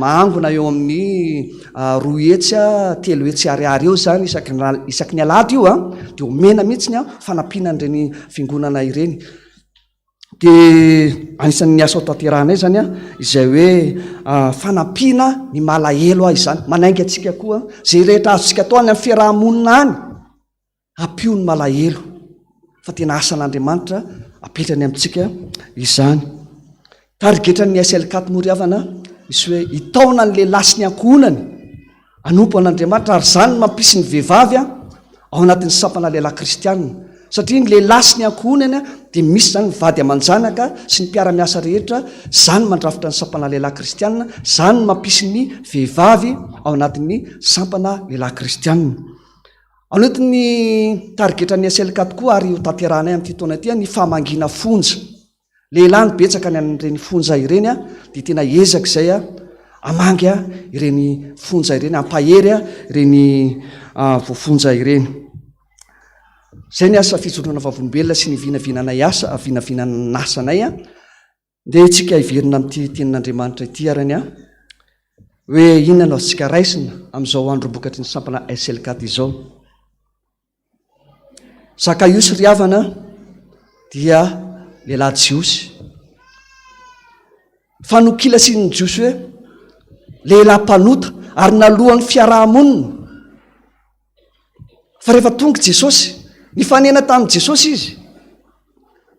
mahangona eo amin'ny 2 hetsy 3 hetsy ariary eo zany isaky ny alahatra io dia omena mihitsiny fanampiana an'ireny fiangonana ireny. Dia anisan'ny asa tanterahanay zany izay hoe fanampiana ny malahelo izany. Manainga antsika koa zay rehetra azontsika atao any amin'ny fiarahamonina any ampio ny malahelo, fa tena asan'Andriamanitra apetrany amintsika izany. Tarigetran'ny SLKAT moa riavana isy hoe hitaona ny lehilahy sy ny ankohonany anompo an'Andriamanitra, ary zany mampisy ny vehivavy ao anatin'ny sampana lehilahy kristianina. Satria ny lehilahy sy ny ankohonany dia misy zany ny vady aman-janaka sy ny mpiara-miasa rehetra, zany mandrafitra ny sampana lehilahy kristianina, zany mampisy ny vehivavy ao anatin'ny sampana lehilahy kristianina. Anatin'ny tarigetran'ny SLKAT koa ary ho tanterahanay amin'ity taona ity ny famangina fonja. Lehilahy ny betsaka ny an'ireny fonja ireny dia tena ezaka izay amangy ireny fonja ireny, ampahery ireny voafonja ireny. Zay ny asa fijoroana vavolombelona sy ny vinavinanay asa, vinavinana asanay dia tsika hiverina amin'ity tenin'Andriamanitra ity arany hoe inona no azontsika raisina amin'izao andro-bokatry ny sampana SLKAT izao. Zakaiosy riavana dia lehilahy jiosy, fanokila sy ny jiosy hoe lehilahy mpanota ary nalohan'ny fiarahamonina. Fa rehefa tonga Jesosy, nifanena tamin'i Jesosy izy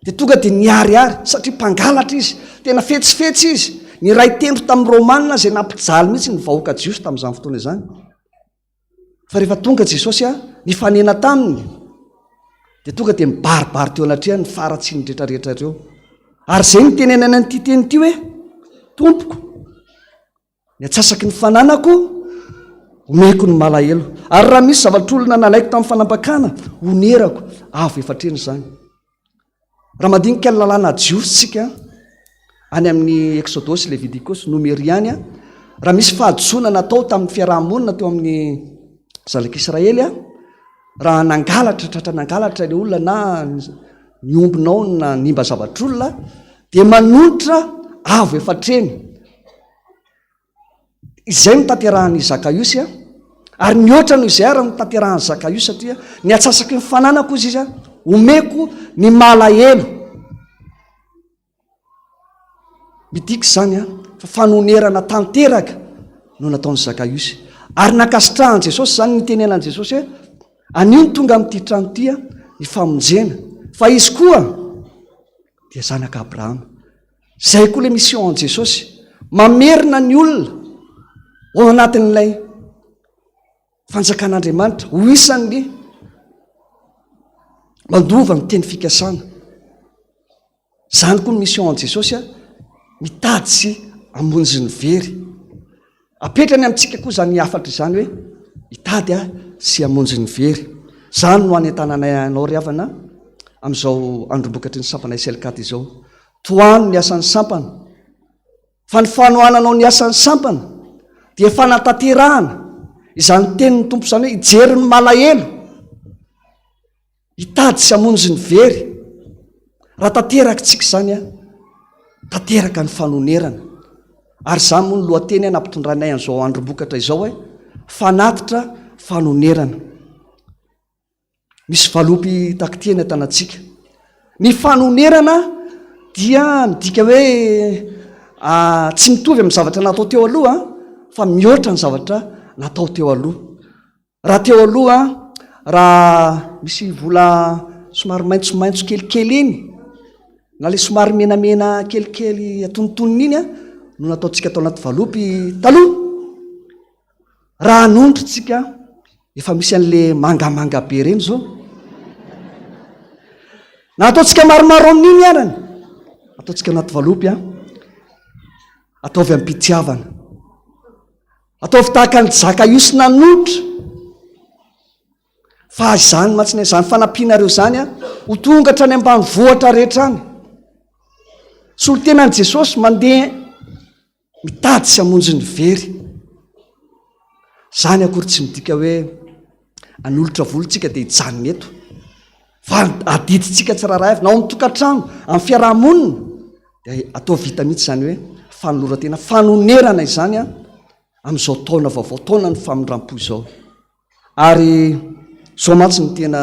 dia tonga dia niariary satria mpangalatra izy, tena fetsifetsy izy, ny ray tendro tamin'ny Romanina zay nampijaly mihitsy ny vahoaka jiosy tamin'izany fotoana izany. Fa rehefa tonga Jesosy nifanena taminy dia tonga dia mibaribary teo anatria ny faratsy ny rehetrarehetra ireo. Ary zay ny tenenana nyity teny ity hoe tompoko, ny atsasaky ny fananako omeko ny malahelo, ary raha misy zavatr'olona nalaiko tamin'ny fanambakana honerako avo efatreny zany. Raha mandinika ny lalàna jiositsika any amin'ny Exodosy, Levitikosy, Nomery any raha misy fahadisoana natao tamin'ny fiarahamonina teo amin'ny zanak'Israely raha nangalatra, tratra nangalatra ilay olona na niombonao na nimba zavatr'olona dia manontra avo efatreny. Izay no tanterahany Zakaiosy ary mihoatra no izay ary no tanterahany Zakaiosy satria ny atsasaky ny fananako izy izy omeko ny malahelo. Midika zany fa fanonerana tanteraka no nataony Zakaiosy, ary nakasitrahan Jesosy zany ny tenenan Jesosy hoe anio ny tonga amin'ity trano ity ny famonjena, fa izy koa dia zanaka Abrahama. Zay koa le mission an Jesosy, mamerina ny olona ao anatin'ilay fanjakan'Andriamanitra ho isan'ny mandova ny teny fikasana. Zany koa ny mission an Jesosy, mitady sy amonjy ny very. Apetrany amintsika koa zany hafatra izany hoe hitady sy amonjy ny very. Zany no anentananay anao ry havana amin'izao androm-bokatry ny sampana SLKAT izao. Toano ny asan'ny sampana, fa ny fanohananao ny asan'ny sampana dia fanatanterahana izany tenin'ny tompo izany hoe hijery ny malahelo, hitady sy amonjy ny very. Raha tanteraka tsika izany tanteraka ny fanonerana. Ary zany moa ny lohateny nampitondranay an'izao androm-bokatra izao hoe fanatitra fanonerana. Misy valopy takitiana tanantsika. Ny fanonerana dia midika hoe tsy mitovy amin'ny zavatra natao teo aloha fa mihoatra ny zavatra natao teo aloha. Raha teo aloha raha misy vola somary maitsomaitso kelikely iny na le somary menamena kelikely atonontonony iny no nataontsika tao anaty valopy taloha. Raha anontrotsika efa misy an'le mangamanga be reny zao. Na ataontsika maromaro amin'iny arany, ataontsika anaty valopy ataovy am-pitiavana, ataovy tahaka ny zaka iosina notra. Fa izany matsiny izany fanampianareo zany ho tonga hatrany ambany vohatra rehetra any. Solon-tenan'i Jesosy mandeha mitady sy amonjy ny very. Zany akory tsy midika hoe anolotra volontsika dia hijanona eto, fa adiditsika tsirairay avy na ao amin'ny tokantrano, amin'ny fiarahamonina dia atao vita mihitsy zany hoe fanoloran-tena, fanonerana izany amin'izao taona vaovao, taona ny famindram-po izao. Ary zao mantsy ny tena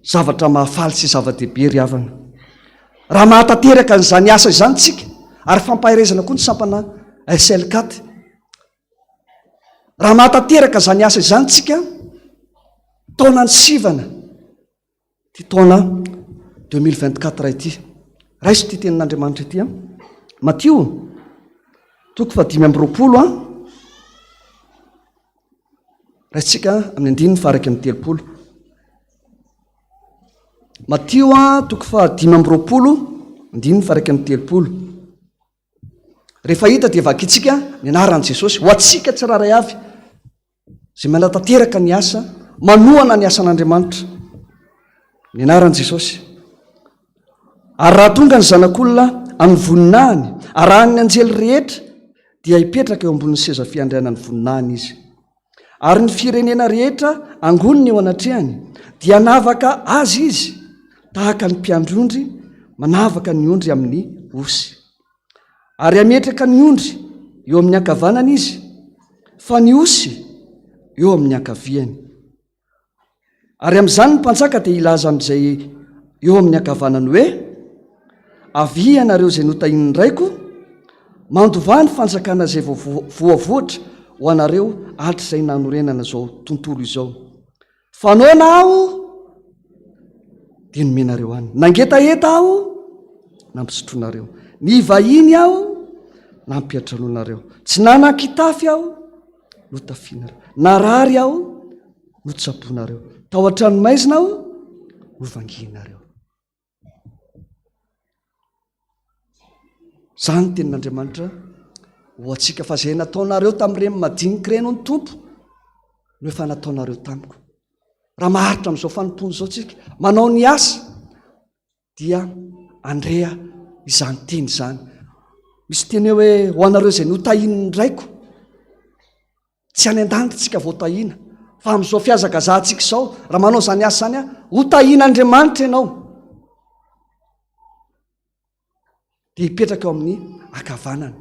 zavatra mahafaly sy zava-dehibe ry havana. Raha mahatanteraka n'izany asa izany tsika, ary fampaherezana koa ny sampana SLKAT. Raha mahatanteraka izany asa izany tsika, taona ny sivana ty taona 2024 ity. Raiso ty tenin'Andriamanitra ity Matio 5:20 raisitsika amin'ny 9:30. Matio 5:20, 9:30. Rehefa hita dia vakitsika ny anaran'i Jesosy ho atsika tsiraray avy zay manatanteraka ny asa, manohana ny asan'Andriamanitra, ny anaran'i Jesosy. Ary raha tonga ny zanak'olona amin'ny voninahiny, arahan'ny anjely rehetra dia hipetraka eo ambonin'ny seza fiandrianan'ny voninahiny izy. Ary ny firenena rehetra angoniny eo anatrehany dia navaka azy izy tahaka ny mpiandry ondry manavaka ny ondry amin'ny osy. Ary ametraka ny ondry eo amin'ny ankavanany izy, fa ny osy eo amin'ny ankaviany. Ary amin'izany ny mpanjaka dia ilaza amin'izay eo amin'ny ankavanany hoe: avy ianareo izay notahin'ny raiko, mandovà ny fanjakana izay voavoatra ho anareo hatr'izay nanorenana izao tontolo izao. Fanaona aho dia nomenareo any, nangetaheta aho nampisotroanareo, nivahiny aho nampiatranonareo, tsy nanan-kitafy aho notafianareo, narary aho notsaponareo, tao an-tranomaizina aho novanginareo. Zany tenin'Andriamanitra ho atsika, fa zay nataonareo tamin'ireny madinika ireny ny tompo no efa nataonareo tamiko. Raha maharitra amin'izao fanompony izao tsika, manao ny asa dia andrea izany teny izany. Misy teny hoe ho anareo izay notahin'ny raiko, tsy any an-danitra tsika voatahina, fa amin'izao fiazakazahantsika izao, raha manao izany asa izany ho tahin'Andriamanitra ianao, dia hipetraka eo amin'ny ankavanana.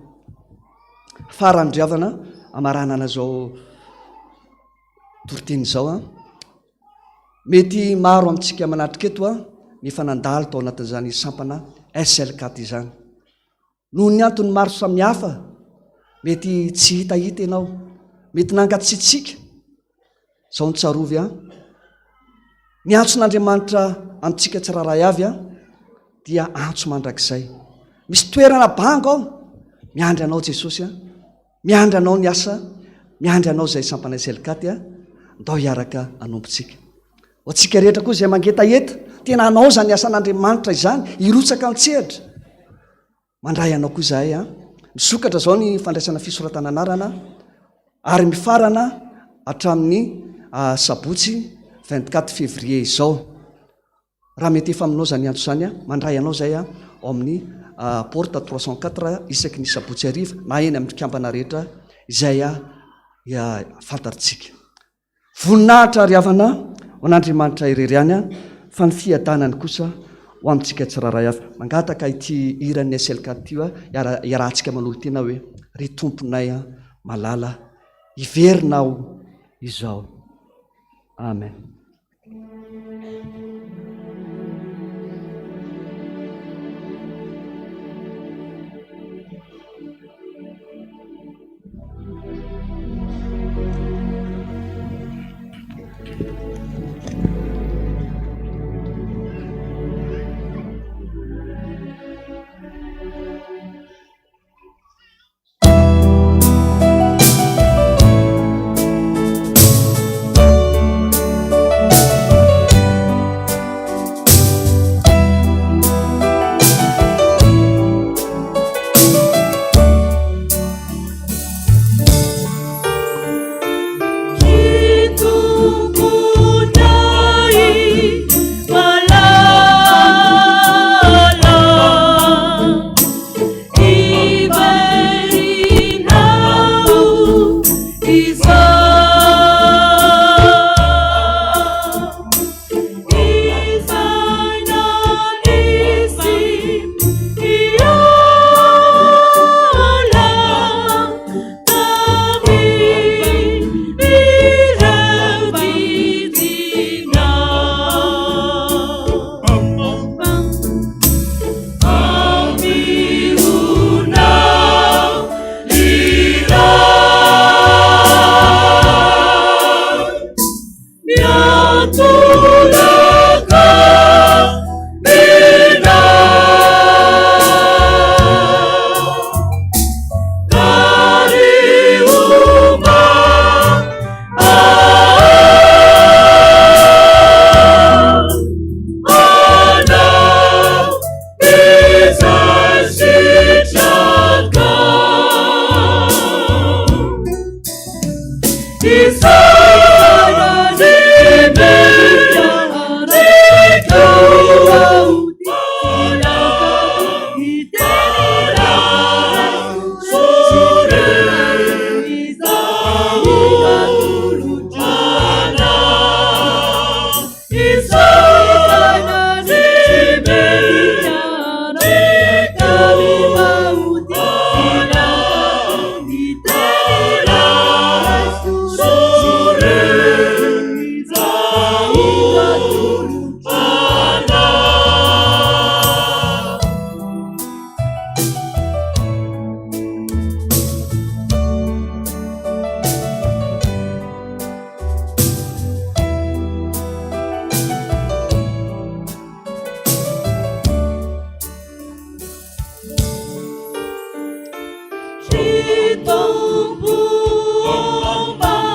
Farandriavana amaranana zao toriteny izao mety maro amintsika manatrika eto ny fanandalo tao anatin'izany sampana SLKAT izany. Noho ny antony maro samihafa, mety tsy hitahita ianao, mety nangatsitsika zao ny tsarovy ny antson'Andriamanitra amintsika tsiraray avy dia antso mandrakizay. Misy toerana banga ao, miandry anao Jesosy a, miandry anao ny asa, miandry anao zay sampana SLKAT a, ndao hiaraka anompotsika. Ho atsika rehetra koa zay mangetaeta, tena anao zany asan'Andriamanitra izany, irotsaka antsehatra. Mandray anao koa zahay a, misokatra zao ny fandraisana fisoratana anarana, ary mifarana hatramin'ny sabotsy 24 février izao. Raha mety efa aminao zany antso zany a, mandray anao zay a ao amin'ny porte 304 isaky ny sabotsy ariva, na eny amin'ny kambana rehetra izay fantaritsika. Voninahitra ry havana ho an'Andriamanitra irery ihany a, fa ny fiadanany kosa ho amintsika tsiraray avy. Mangataka ity iran'ny SLKAT io a, iarahantsika manolo tena hoe ry tomponay a malala, iverinao izao. Amen. Bam,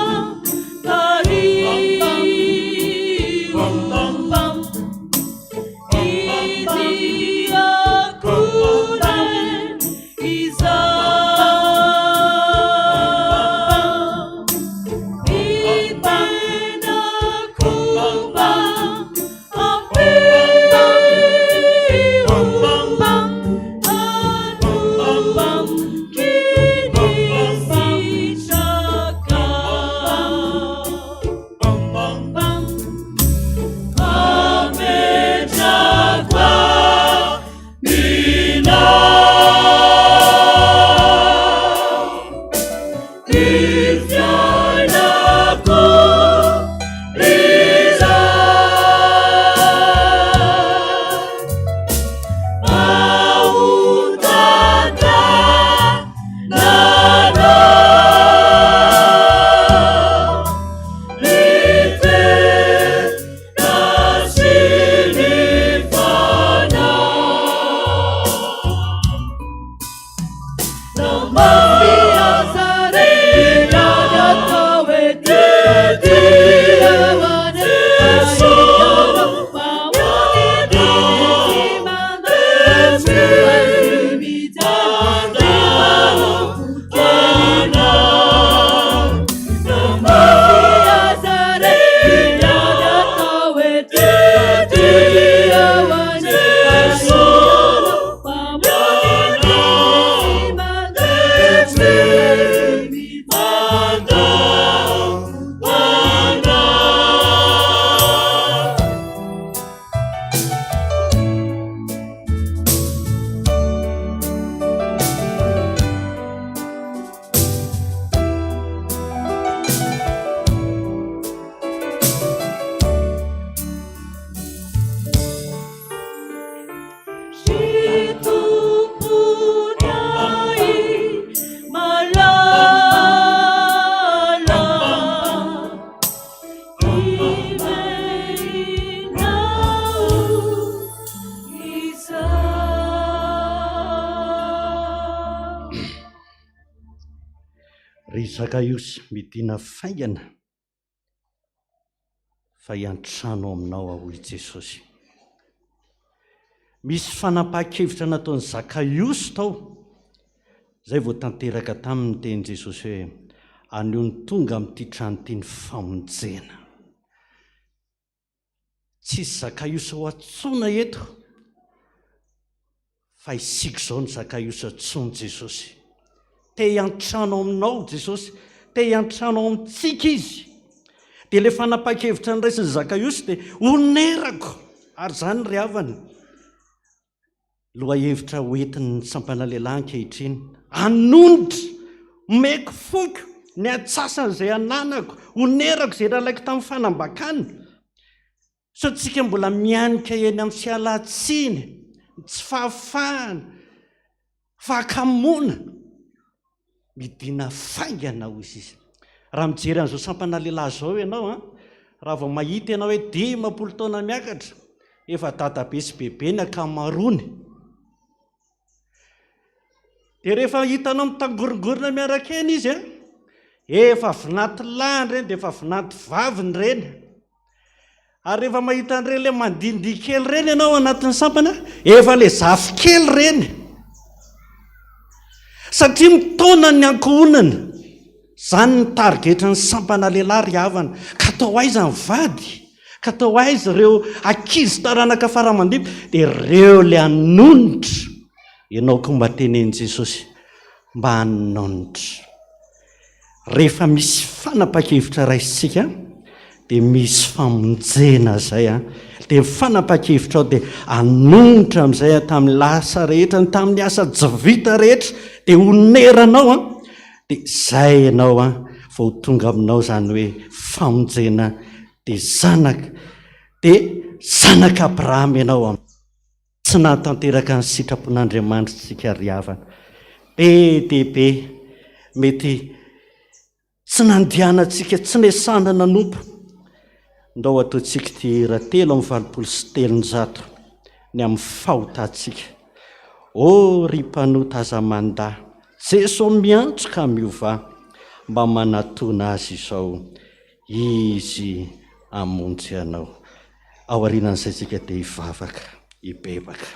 ry zakaiosy midina faingana fa hiantrano aminao aho i Jesosy. Misy fanapahan-kevitra nataon'ny zakaiosy tao, zay vao tanteraka tamin'ny teny Jesosy hoe anio ny tonga amin'ity trano ity ny famonjena. Tsisy zakaiosy ho atsoina eto, fa isiko zao ny zakaiosy atsoiny Jesosy. Te hiantrano aminao Jesosy, te hiantrano amintsika izy. Dia ilay fanapahan-kevitra niraisiny zakaiosy dia onerako, ary zany ry havana loha hevitra hoentin'ny sampana lehilahy ankehitriny, anondra, omeko foko ny atsasany izay ananako, onerako izay nalaiko tamin'ny fanambakana. So tsika mbola mianika eny amin'ny fialan-tsiny, tsy fahafahana, fahakamoana, midina faingana hozy izy. Raha mijery an'izao sampana lehilahy zao ianao, raha vao mahita ianao hoe 10 taona miakatra, efa dadabe sy bebe ny ankamaroany. Dia rehefa hitanao mitangorongorona miaraka eny izy, efa vinaty lahiny ireny, dia efa vinaty vaviny ireny. Ary rehefa mahita an'ireny ilay mandindihy kely ireny ianao anatin'ny sampana, efa ilay zafy kely ireny. Satria mitaona ny ankohonana, zany ny tarigetra ny sampana lehilahy ry havana. Ka atao aiza ny vady, ka atao aiza ireo ankizy taranaka faramandiby, dia ireo ilay anonitra. Ianao koa mba tenen'i Jesosy mba hanonitra. Rehefa misy fanapahan-kevitra raisitsika, dia misy famonjena zay, dia fanapahan-kevitra ao dia hanonitra amin'izay tamin'ny lasa rehetra, tamin'ny asa jovita rehetra, dia oneranao, dia zay ianao vao tonga aminao zany hoe famonjena, dia zanaka Abrahama ianao. Tsy nahatanteraka ny sitrapon'Andriamanitra tsika ry havana. Be dia be, mety tsy nandihanantsika, tsy nesana nanompo. Ndao ataontsika ty hira 3:valopolo ny amin'ny fahotantsika. O ry mpanota aza manda, Jesosy miantso ka miova, mba manatona azy izao, izy hamonjy anao. Ao aorianan'izay tsika dia hivavaka, hibebaka.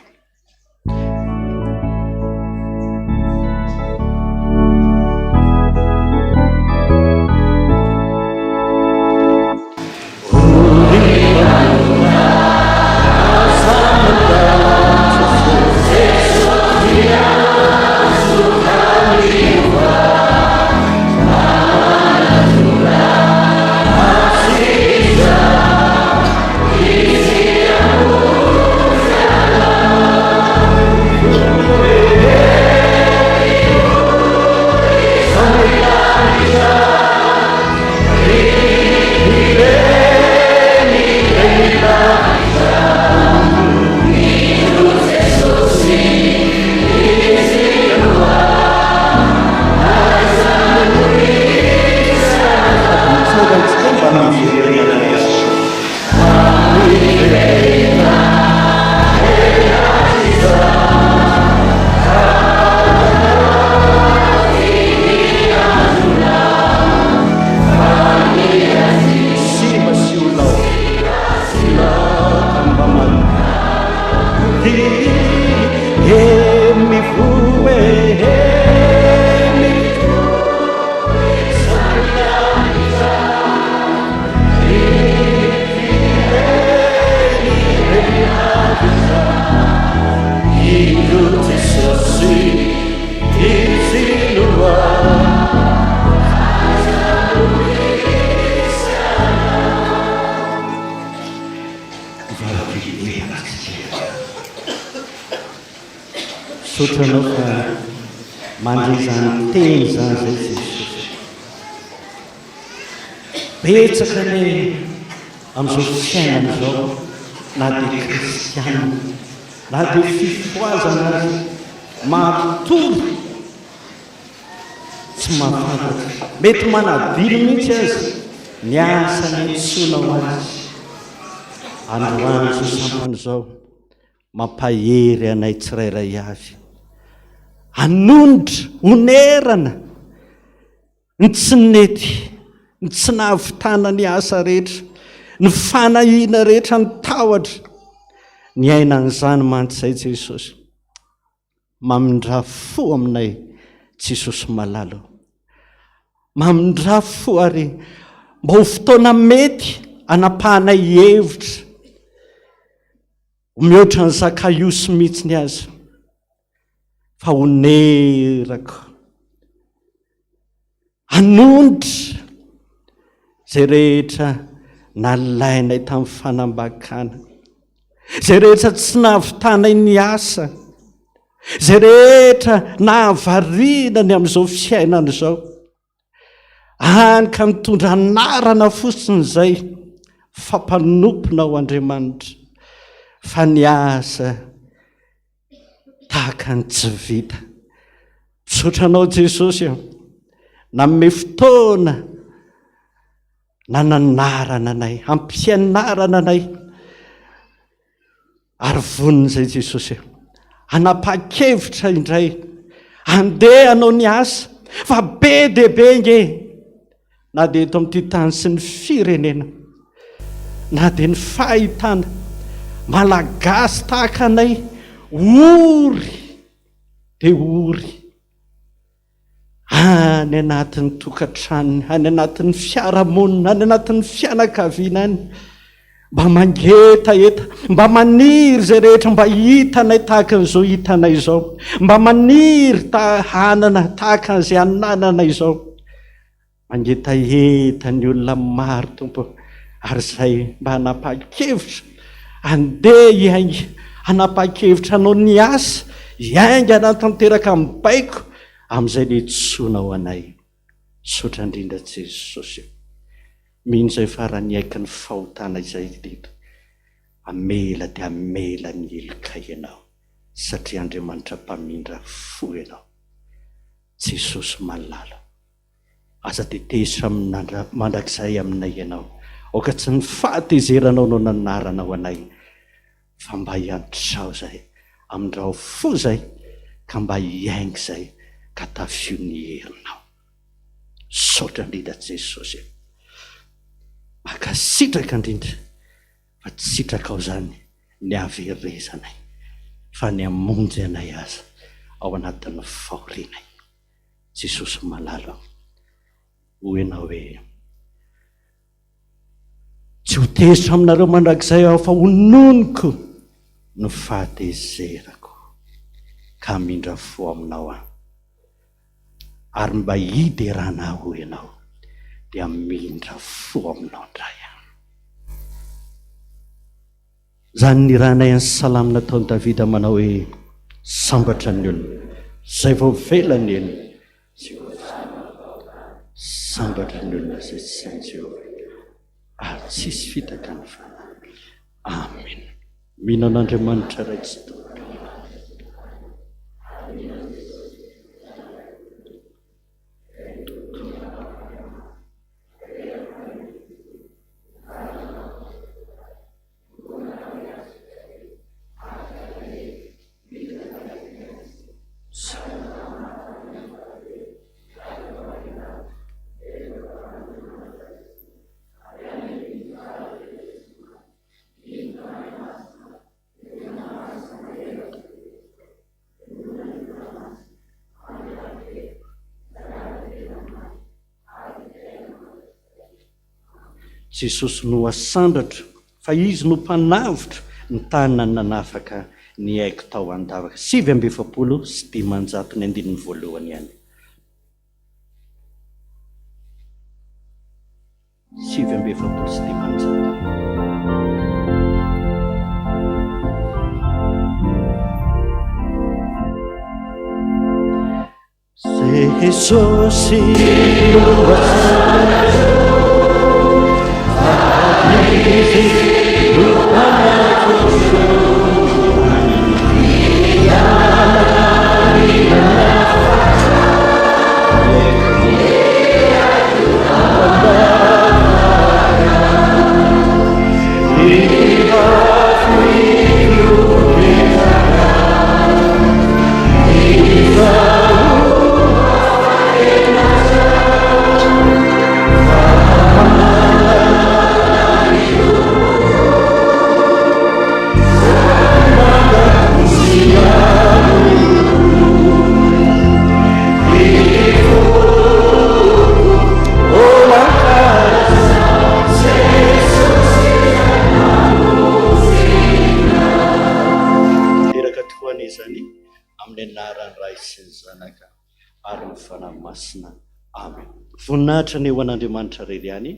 Sotranao fa mandray zany teny zany zay Jesosy. Betsaka ny amin'izao fiainana izao, na dia kristiana, na dia fifoazana matory, tsy mahafantatra, mety manadilo mihitsy azy ny asa ny entsoina ho azy. Androany izao sampana izao, mampahery anay tsirairay avy, hanondra, onerana, ny tsy nety, ny tsy nahavitana ny asa rehetra, ny fanahiana rehetra ny tahotra, ny ainan'izany mantsy izay Jesosy. Mamindra fo aminay Jesosy malalo. Mamindra fo ary mba ho fotoana mety anapahanay hevitra mihoatra ny zakaiosy mihitsy ny azy, fa honerako hanondra zay rehetra nalainay tamin'ny fanambakana, zay rehetra tsy nahavitanay ny asa, zay rehetra nahavariana ny amin'izao fiainana izao, hany ka mitondra anarana fotsiny izay fampanompona ho Andriamanitra, fa ny asa tahaka ny tsy vita. Misaotranao Jesosy aho, nanome fotoana nananarana anay, ampianarana anay, ary vonin'izay Jesosy aho, hanapa-kevitra indray, andeha hanao ny asa, fa be dia be nge, na dia eto amin'ity tany sy ny firenena, na dia ny fahitana malagasy tahaka anay, ory dia ory any anatin'ny tokantranony, any anatin'ny fiarahamonina, any anatin'ny fianakaviana any, mba mangetaeta, mba maniry zay rehetra mba hitanay tahaka an'izao hitanay izao, mba maniry hanana tahaka an'izay ananana izao, mangetaeta ny olona maro Tompo, ary izay mba hanapa-kevitra andeha hiainga, hanapa-kevitra hanao ny asa, hiainga anatanteraka amin'ny baiko amin'izay nitsoina ho anay. Misaotra indrindra Jesosy, mino izay farany aiky ny fahotana izay dito, amela dia amela ny eloka ianao, satria Andriamanitra mpamindra fo ianao. Jesosy malala, aza tetesitra mandrakizay aminay ianao, aoka tsy ny fahatezeranao no nanarana ho anay, fa mba hiantrao zay, amindrao fo zay, ka mba hiainga zay, ka tafio ny herinao. Saotra indrindra Jesosy, maka sitraka indrindra, fa tsy sitraka ao zany ny haverezanay, fa ny hamonjy anay aza ao anatin'ny fahorinay. Jesosy malalo, ho ianao hoe tsy ho tezitra aminareo mandrakizay aho, fa hononiko no fahatezerako, ka mindra fo aminao aho, ary mba hiderana ho ianao dia mindra fo aminao indray aho. Zany ny ranay ny salamy nataon'i Davida manao hoe sambatra ny olona zay vao velany eny, sambatra ny olona zay tsy sainy Jehovah, ary tsisy fitakany fa. Amen. Mino an'Andriamanitra ray tsy tompoko. Jesosy no asandatra, fa izy no mpanavitra ny tany nanafaka ny haiko tao andavaka. 7:20 sy 500 ny andininy voalohany ihany. 7:20 sy 500. Jesosy no asandatra, amen. Voninahitra ny eo an'Andriamanitra rery ihany.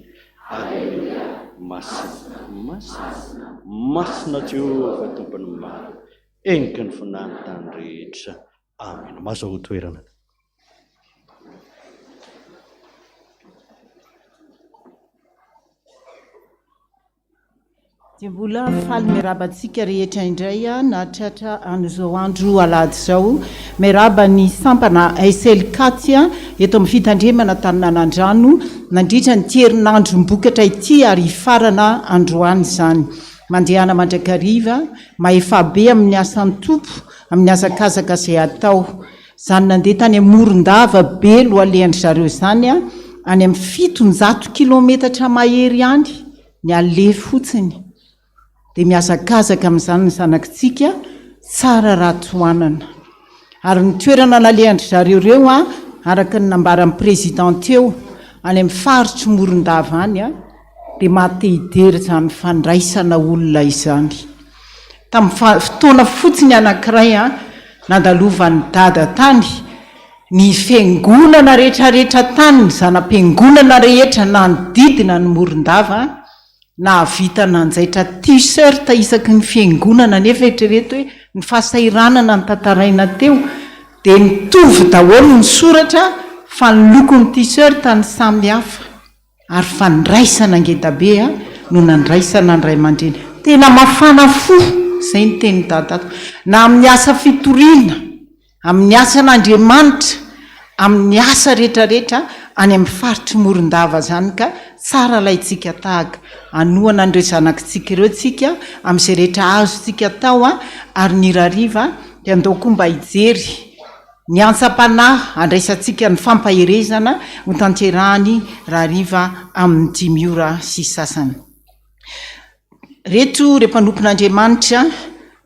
Alleluia. Masina Jehovah tompony maro, enika ny voninahiny tany rehetra. Amen. Mazo ho toerana. dia mbola faly miarabantsika rehetra indray natratra an'izao andro alady izao. Miaraba ny sampana SLKAT eto amin'ny fitandremana Taninanadrano nandritra ny herinandrom-bokatra ity ary farana androany izany. Mandehana mandrakariva maefabe amin'ny asan'ny tompo, amin'ny azakazaka izay atao. Izany nandeha tany Morondava be loalehandry zareo izany any amin'ny 700 kilometatra mahery ihany ny ale fotsiny. Dia miazakazaka amin'izany ny zanakitsika tsara ratoanana. Ary ny toerana nalehandry zareo ireo araka ny nambaran'ny président teo any amin'ny faritry Morondava any dia matehidery izany fandraisana olona izany. Tamin'ny fotoana fotsiny anankiray nandalovan'ny dada tany ny fiangonana rehetrarehetra tany, ny zanam-piangonana rehetra nanodidina ny Morondava na vita nanjaitra t-shirt isaky ny fiangonana nefa eritrereto hoe ny fahasairanana ny tantaraina teo dia nitovy daholo ny soratra fa ny lokon'ny t-shirt ny samy hafa ary fandraisana ngetabe no nandraisana ny ray aman-dreny. Tena mafana fo izay ny teny dadato na amin'ny asa fitoriana, amin'ny asan'Andriamanitra, amin'ny asa rehetrarehetra any amin'ny faritry Morondava zany ka tsara laitsika tahaka anoana an'ireo zanakitsika ireo tsika amin'izay rehetra azotsika tao ary ny rariva dia andao koa mba hijery ny antsapanahy andraisantsika ny fampaherezana ho tanterahany rariva amin'ny 5 ora sy sasany. Reto re mpanompon'Andriamanitra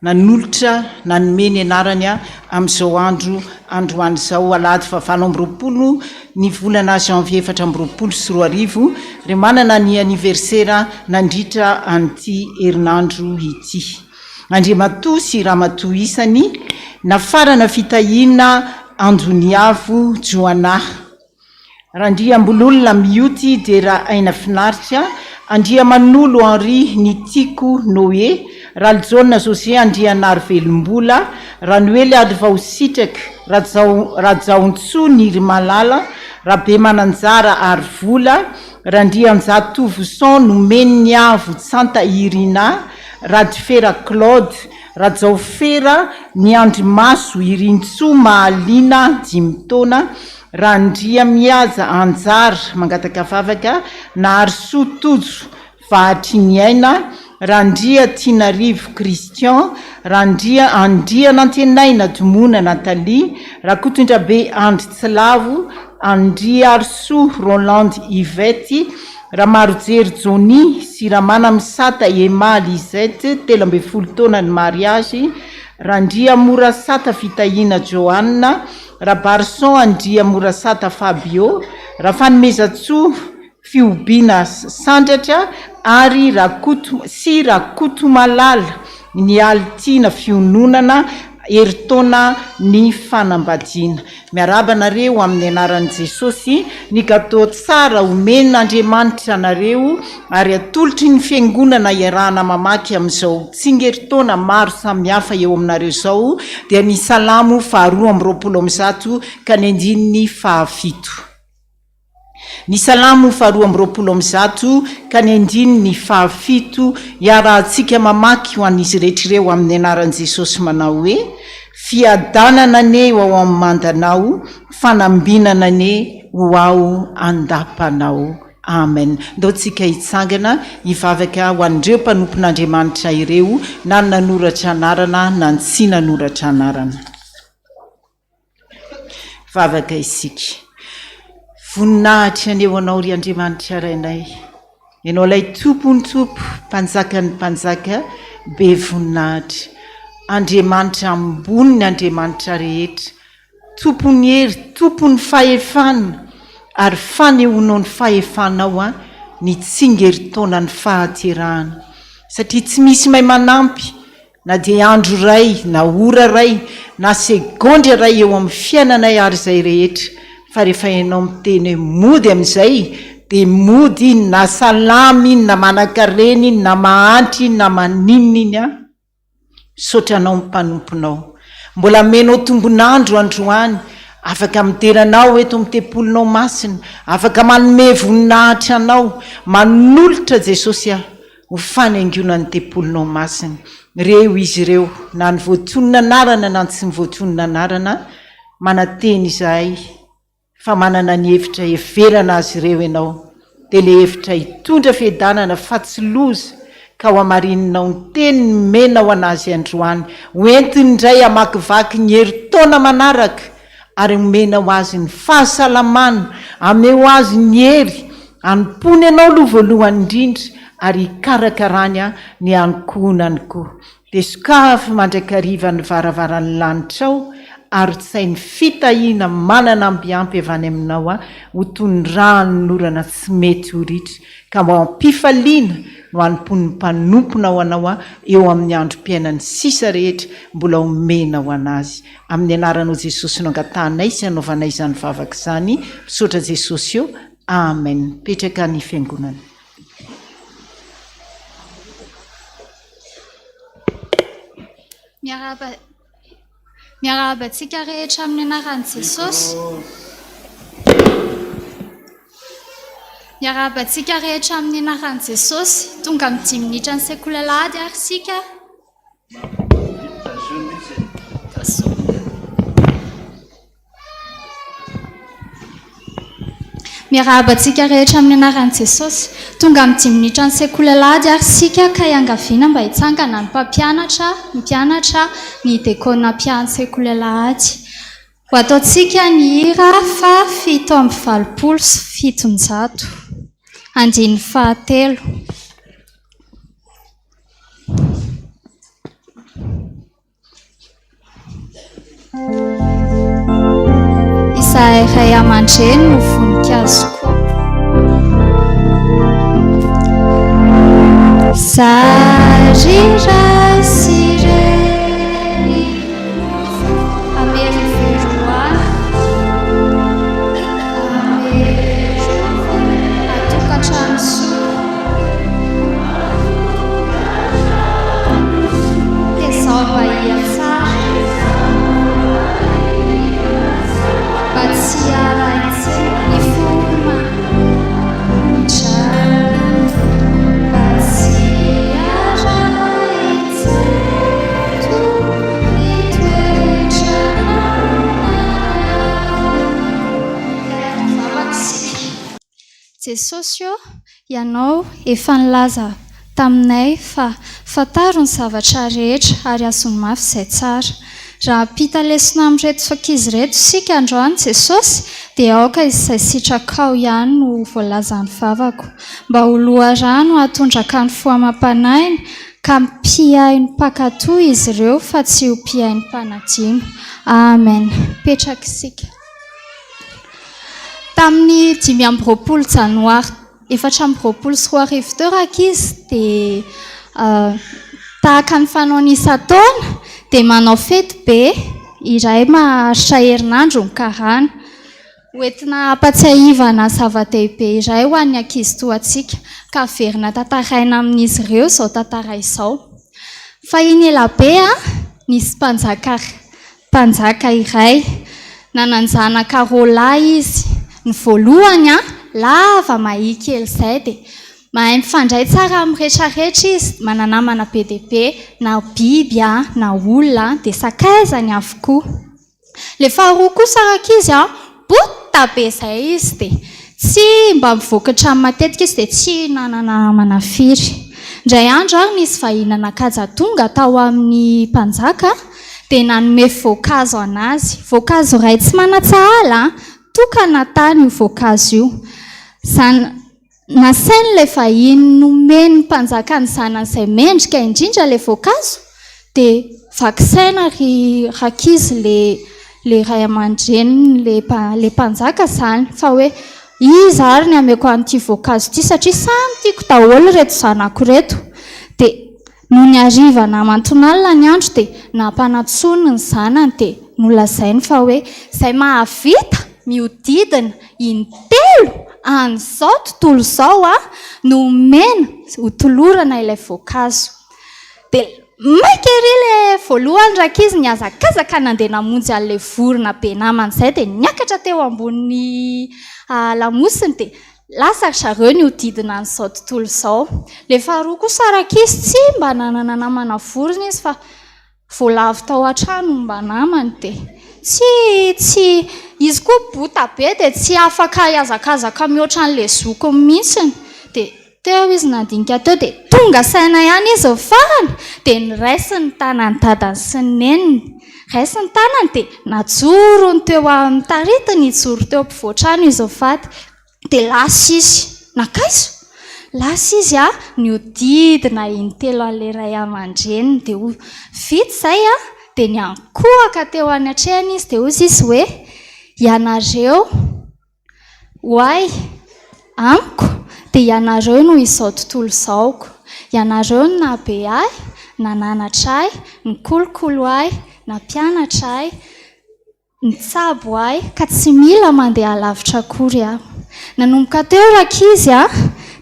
nanolotra nanomeny anarany amin'izao androany izao alady fa 20 ny volana janvier 2024 re manana ny anniversaire nandritra an'ity herinandro ity. Andriamatoa sy ramatoa isany nafarana fitahiana Andoniavo Joana. Randria ambololona mioty dia raha aina finaritra andria manolo Henri Nitiko Noé, Raljaona José andria Narvelombola, Ranoely Advao Sitraka, Rajaontsoa Niry Malala, Rabe Mananjara Arvola, Randria Anjatovoson Nomeny Avo Santa Irina, Radifera Claude, Rajaofera Niandrimaso Irintsoa Mahalina 5 taona, Randria Miaja Anjara mangataka vavaka Naharsoa Tojo Vahatriniaina, Randria Tinarivo Christian, Randria Andria Nantenaina Domona Nathalie, Rakotondrabe Andry Tsilavo, Andria Arsoa Roland Ivety, Ramarojery Joni sy Ramana Misata Ema Lisette 13 taona ny mariage, Randria Morasata Fitahiana Joanna, Rabarson Andria Morasata Fabio, Rafanomezatsoa Fiobina Sandratra ary Rakoto Malala ny Altina Fiononana eritaona ny fanambadiana. Miaraba nareo amin'ny anaran'i Jesosy, ny gatao tsara omen'Andriamanitra nareo ary atolotry ny fiangonana iarahana mamaky amin'izao tsingeritaona maro samihafa eo aminareo izao dia ny salamo 2:20 ka ny andininy 7. Ny salamo 2:20 ka ny andininy 7 iarahantsika mamaky ho an'izy rehetrareo amin'ny anaran'i Jesosy manao hoe: fiadanana ne ho ao amin'ny mandanao, fanambinana ne ho ao andapanao. Amen. Ndao tsika hitsangana hivavaka ho an'ireo mpanompon'Andriamanitra ireo na nanoratra anarana na tsy nanoratra anarana. Vavaka isika. Voninahitra ny eo anao ry Andriamanitra rainay, ianao ilay tompony tompo, mpanjakany mpanjaka, be voninahitra. Andriamanitra ambony ny Andriamanitra rehetra, tompony hery, tompony fahefana, ary fanehoanao ny fahefanao ny tsingeritaona ny fahaterahana. Satria tsy misy may manampy, na dia andro ray, na ora ray, na segondra ray eo amin'ny fiainanay ary izay rehetra, fa rehefa ianao miteny hoe mody amin'izay dia mody iny na salamy iny na manan-karena iny na mahantry iny na maninona iny a misaotra anao mimpanomponao. Mbola menao tombonandro androany, afaka miteranao eto mitepolonao masina, afaka manome voninahitra anao, manolotra Jesosy a ho fanaingona ny tepolonao masina. Reo izy ireo na ny voatonona anarana na tsy ny voatonona anarana manateny izahay fa manana ny hevitra heverana azy ireo ianao, dia le hevitra hitondra fiadanana fa tsy loza ka ho amarinanao ny teny menao anazy androany, hoentiny indray amakivaky ny heri-taona manaraka ary menao azy ny fahasalamana, ameo azy ny hery anompony ianao aloha voalohany indrindra ary hikarakarany ny ankonany koa. Dia sokafy mandrakariva ny varavaran'ny lanitrao ary tsy sainy fitahiana manana ambiampy avy any aminao ho tondrany norana tsy mety ho ritra ka mba ampifaliana no anompony mpanomponao anao eo amin'ny androm-piainany sisa rehetra mbola omenao anazy. Amin'ny anaranao Jesosy no angatanay sy anaovanay izany vavaka izany, misaotra Jesosy eo. Amen. Petraka ny fiangonana. Miarabantsika rehetra amin'ny anaran'i Jesosy. Miarabantsika rehetra amin'ny anaran'i Jesosy. Tonga amin'ny 10 minitra ny sekoly alahady ary sika. Miarabantsika rehetra amin'ny anaran'i Jesosy. Tonga amin'ny 10 minitra ny sekoly alahady ary sika ka iangaviana mba hitsangana ny mpampianatra, ny mpianatra, ny dekona mpianatra sekoly alahady. Ho ataontsika ny hira fa 720 sy 700. Andiny fahatelo. Izahay iray aman-dreny no voninkazo koa. Sarira sireny amery-veroana atokantrano soa dia izao bahia tsara mba tsy araitsy ny foma Jesosy io, ianao efa nilaza taminay fa fantaro ny zavatra rehetra ary azony mafy izay tsara. Raha ampita lesona amin'ireto ankizy reto sika androany Jesosy, dia aoka izay sitraka ihany no voalazan'ny vavako. Mba ho loharano hatondraka ny foamam-panainy ka mpihainy mpakatoa izy ireo fa tsy ho mpihainy mpanadino. Amen. Petraka isika. Tamin'ny 5 janoary 420 teo ankizy dia tahaka ny fanaony isan-taona dia manao fety be iray maharitra herinandro mikarana. Hoentina hampatsiahivana zava-dehibe iray ho an'ny ankizy toantsika ka verina tantaraina amin'izy ireo izao tantara izao. Fahiny elabe nisy mpanjaka iray nananjanaka roalahy izy. Ny voalohany lava mahia kely izay dia mahay mifandray tsara amin'ny rehetrarehetra izy, mananamana be dia be na biby na olona dia sakaizany avokoa. Le faharoa kosa ankizy bota be izay izy dia tsy mba mivokatra matetika izy dia tsy nananamana firy. Indray andro ary nisy vahinana kaja tonga tao amin'ny mpanjaka dia nanome voankazo anazy. Voankazo iray tsy manatsahala tokana tany io voankazo io. Nasainy ilay vahiny nomeny mpanjaka ny zanany mendrika indrindra ilay voankazo dia vaksaina ry rakizy le ray aman-dreny le mpanjaka izany fa hoe iza ary ny ameko an'ity voankazo ity satria samy tiako daholo reto zanako reto. Dia no ny ariva namantonalina ny andro dia nampanantsony ny zanany dia nolazainy fa hoe izay mahavita miodidina intelo an'izao tontolo izao a no mena hotolorana ilay voankazo. Dia maika ery ilay voalohany rakizy niazakazaka nandeha namonjy an'ilay vorona be namana izay dia niakatra teo ambony lamosiny dia lasa zareo ny hodidina an'izao tontolo izao. Ilay faharoa kosa rakizy tsy mba nanana namana vorona izy fa voalavo tao an-trano mba namany dia tsy izy koa bota be dia tsy afaka hiazakazaka mihoatra an'ilay zokony mihitsiny dia teo izy nandinika teo dia tonga saina ihany izy farany dia niraisy ny tanany dadany sy ny neniny. Raisy ny tanany dia najoro ny teo amin'ny taritiny hijoro teo ampovoan-trano izy faty dia lasa izy nakaiso. Lasa izy niodidina intelo an'ilay ray aman-dreniny dia vita izay dia niankohaka teo any atrehany izy dia hozy izy hoe ianareo hoay amiko dia ianareo no izao tontolo izaoko. Ianareo no nabe ahy, nananatra ahy, nikolokolo ahy, nampianatra ahy, nitsabo ahy ka tsy mila mandeha lavitra akory aho. Nanomboka teo rakizy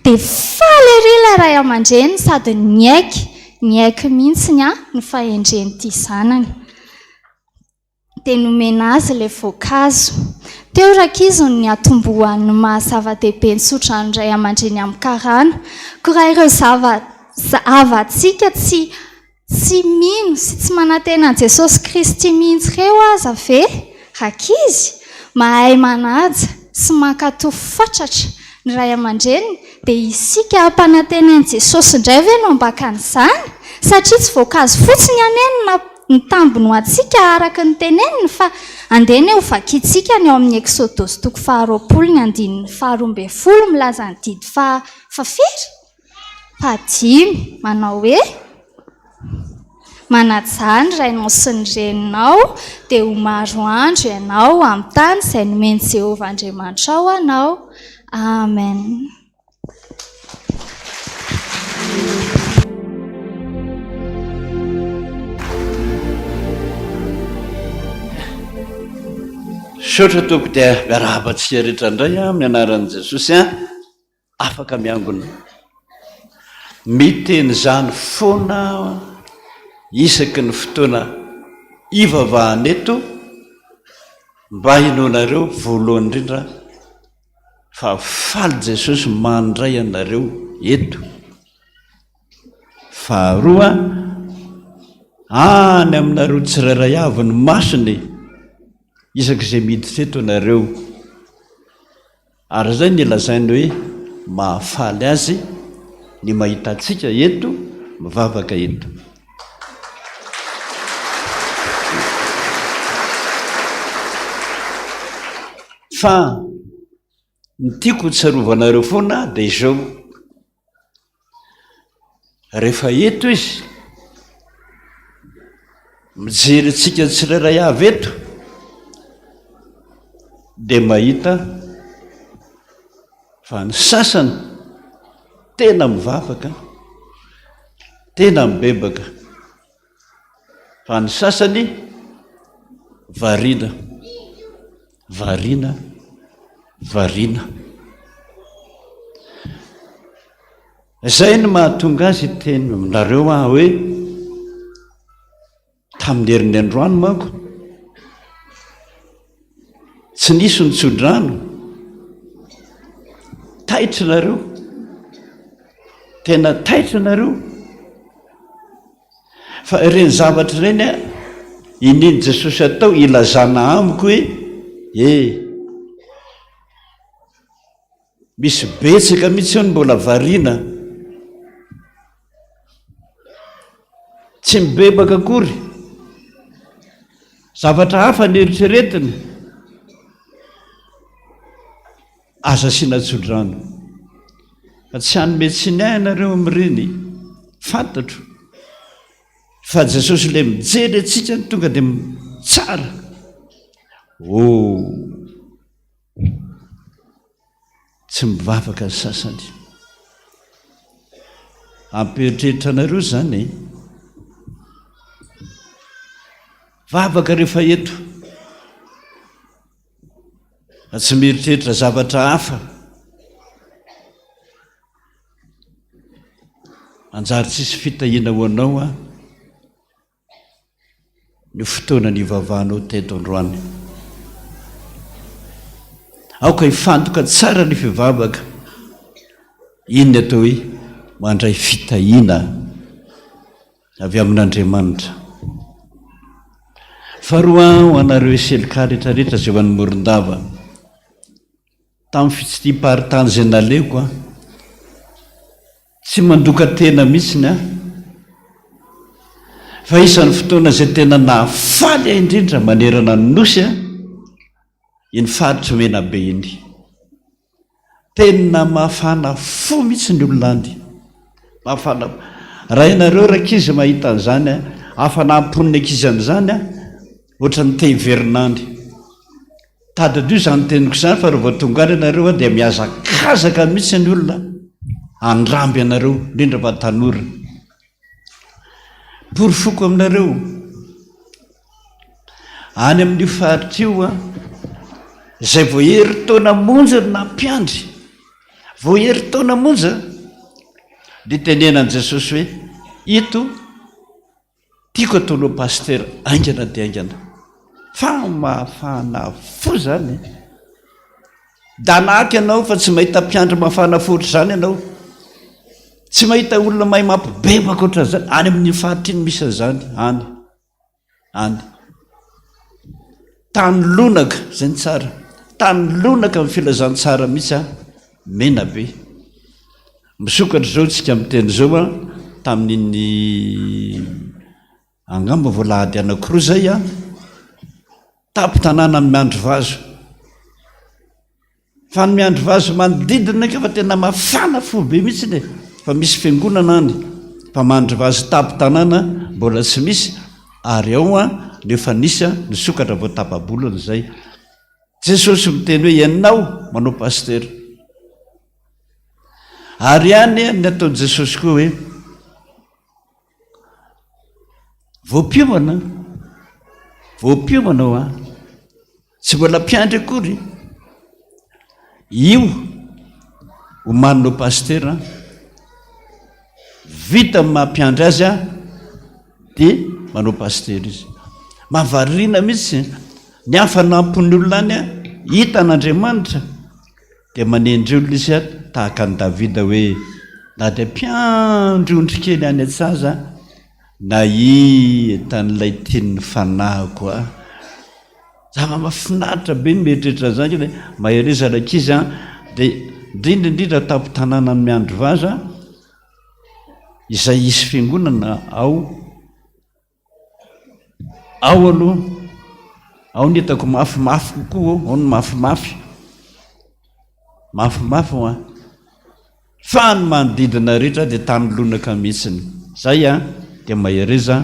dia faly ery ilay ray aman-dreny sady niaiky mihitsiny ny fahendren'ity zanany dia nomena azy ilay voankazo. Teo rakizy ny atombohan'ny mahazava-dehibe nitsotra ny ray aman-dreny amin'ny karana. Koa raha ireo zava-tsika tsy mino sy tsy manantena an'i Jesosy Kristy mihitsy ireo aza ve rakizy mahay manaja sy mankatoy fatratra ny ray aman-dreny dia isika ampanantena an'i Jesosy indray ve no ambakan'izany satria tsy voankazo fotsiny anenina ny tambony ho antsika araka ny teneniny fa andena ho vakitsika ny ao amin'ny Exodosy 2:12 milaza ny didy fafiry fahadimy manao hoe manajany rainao sy ny reninao dia ho maro andro ianao amin'ny tany izay nomeny Jehovah Andriamanitra ao anao. Amen. Sotra toko dia miarahabantsika rehetra indray amin'ny anaran'i Jesosy afaka miangona miteny izany foana isaky ny fotoana ivavahana eto mba hinoanareo voalohany indrindra fa faly Jesosy mandray anareo eto. Faharoa any aminareo tsirairay avy ny masony isak'izay miditra eto anareo ary zay nilazainy hoe mahafaly azy ny mahita antsika eto mivavaka eto. Fa ny tiako tsarovanareo foana dia izao rehefa eto izy mijery antsika tsirairay avy eto dia mahita fa ny sasany tena mivavaka, tena mibebaka, fa ny sasany variana. Izay no mahatonga azy teny aminareo hoe tamin'ny herin'ny androany manko tsy nisy ny tsodrano, taitra nareo, tena taitra nareo, fa ireny zavatra ireny ininy Jesosy atao ilazana amiko hoe misy betsaka mihitsy eo ny mbola variana, tsy mibebaka akory, zavatra hafa ny eritreretina, aza asiana tsodrano. Fa tsy hanome tsiny ahy ianareo amin'ireny, fantatro fa Jesosy ilay mijery antsika tonga dia tsara. Tsy mivavaka ny sasany. Amperitreritra anareo zany vavaka rehefa eto tsy mieritreritra zavatra hafa anjary tsisy fitahiana ho anao a ny fotoana ny ivavahanao teto androany. aoka hifantoka tsara ny fivavaka inony atao hoe mandray fitahiana avy amin'Andriamanitra. Faharoa ho anareo SLKAT rehetrarehetra zay ho an'ny Morondava, tamin'ny fitsidim-paharitany zay naleko a tsy mandoka tena mihitsiny a fa isan'ny fotoana zay tena nahafaly ahy indrindra manerana ny nosy a iny faritry mena be iny, tena mafana fo mihitsy ny olonandy, mafana. Raha ianareo rakizy mahita an'izany a afa namponiny ankizy an'izany a ohatra ny tehiverinandry tadadio zany teniko izany fa rehefa tonga any ianareo a dia miazakazaka mihitsy ny olona andramby ianareo indrindra fa tanora porofoko aminareo any amin'ny faritra io a zay voahery taona monja na mpiandry voahery taona monja dia tenenan Jesosy hoe ito tiako ataonao pasteur aingana dia aingana, fa mafana fo zany danaky ianao fa tsy mahita mpiandry mafana fotra zany ianao, tsy mahita olona mahay mampibebaka oatra zany any amin'ny faritra iny misy zany any tany lonaka zay ny tsara, tany lonaka amin'ny filazantsara mihitsy a mena be. Misokatra zao tsika amin'ny teny zao a tamin'iny angamba voalahady anankiroa zay a tapo-tanàna amin'ny miandro vazo, fa ny miandro vazo manodidina ka fa tena mafana fo be mihitsy iny fa misy fiangonana any fa mandro vazo tapo-tanàna mbola tsy misy, ary ao a nefa nisy a nisokatra vao tapabolana zay. Jesosy miteny hoe ianao manao pasteur, ary ihany ny ataon'i Jesosy koa hoe voampiomanao a tsy mbola mpiandry akory, io homaninao pasteur a vita mampiandry azy a dia manao pasteur izy. Mahavariana mihitsy ny hafanampony olona any a hita an'Andriamanitra dia manendry olona izy a tahaka ny Davida hoe na dia mpiandry ondry kely any antsaza na hitan'ilay tiany fanahiko a. Zava-mahafinaritra be ny mieritreritra zany hoe mahereza rakizy a dia indrindra tapo-tanàna ny miandro vaza izay isy fiangonana ao aloha ao ny hitako mafimafy kokoa, ao ny mafimafy ho a fa ny manodidina rehetra dia tany lonaka mihitsiny zay a dia mahereza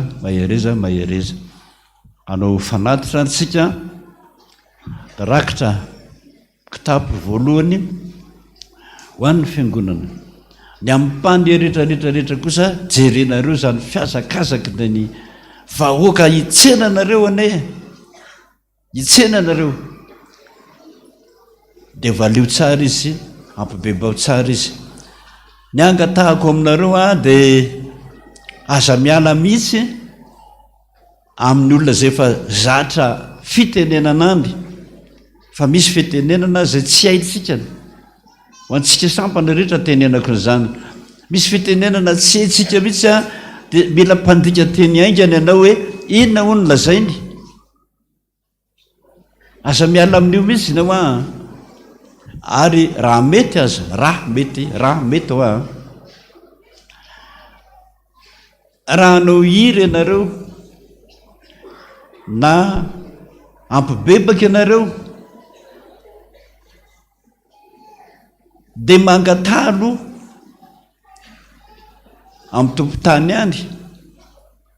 anao fanatitra tsika rakitra kitapo voalohany ho an'ny fiangonana. Ny ampany rehetrarehetra kosa jerenareo zany fiazakazaka ny vahoaka hitsenanareo anay, hitsenanareo dia valio tsara izy, ampibebao tsara izy. Ny angatahako aminareo a dia aza miala mihitsy amin'ny olona zay efa zatra fitenenan'andy, fa misy fitenenana zay tsy haitsika ho antsika sampana rehetra tenenako n'izany. Misy fitenenana tsy haitsika mihitsy a dia mila mpandika teny aingany ianao hoe inona ho ny lazainy, aza miala amin'io mihitsy ianao a. Ary raha mety aza raha mety ho a raha anao hiry ianareo na ampibebaka ianareo dia mangatalo amin'ny tompon-tany any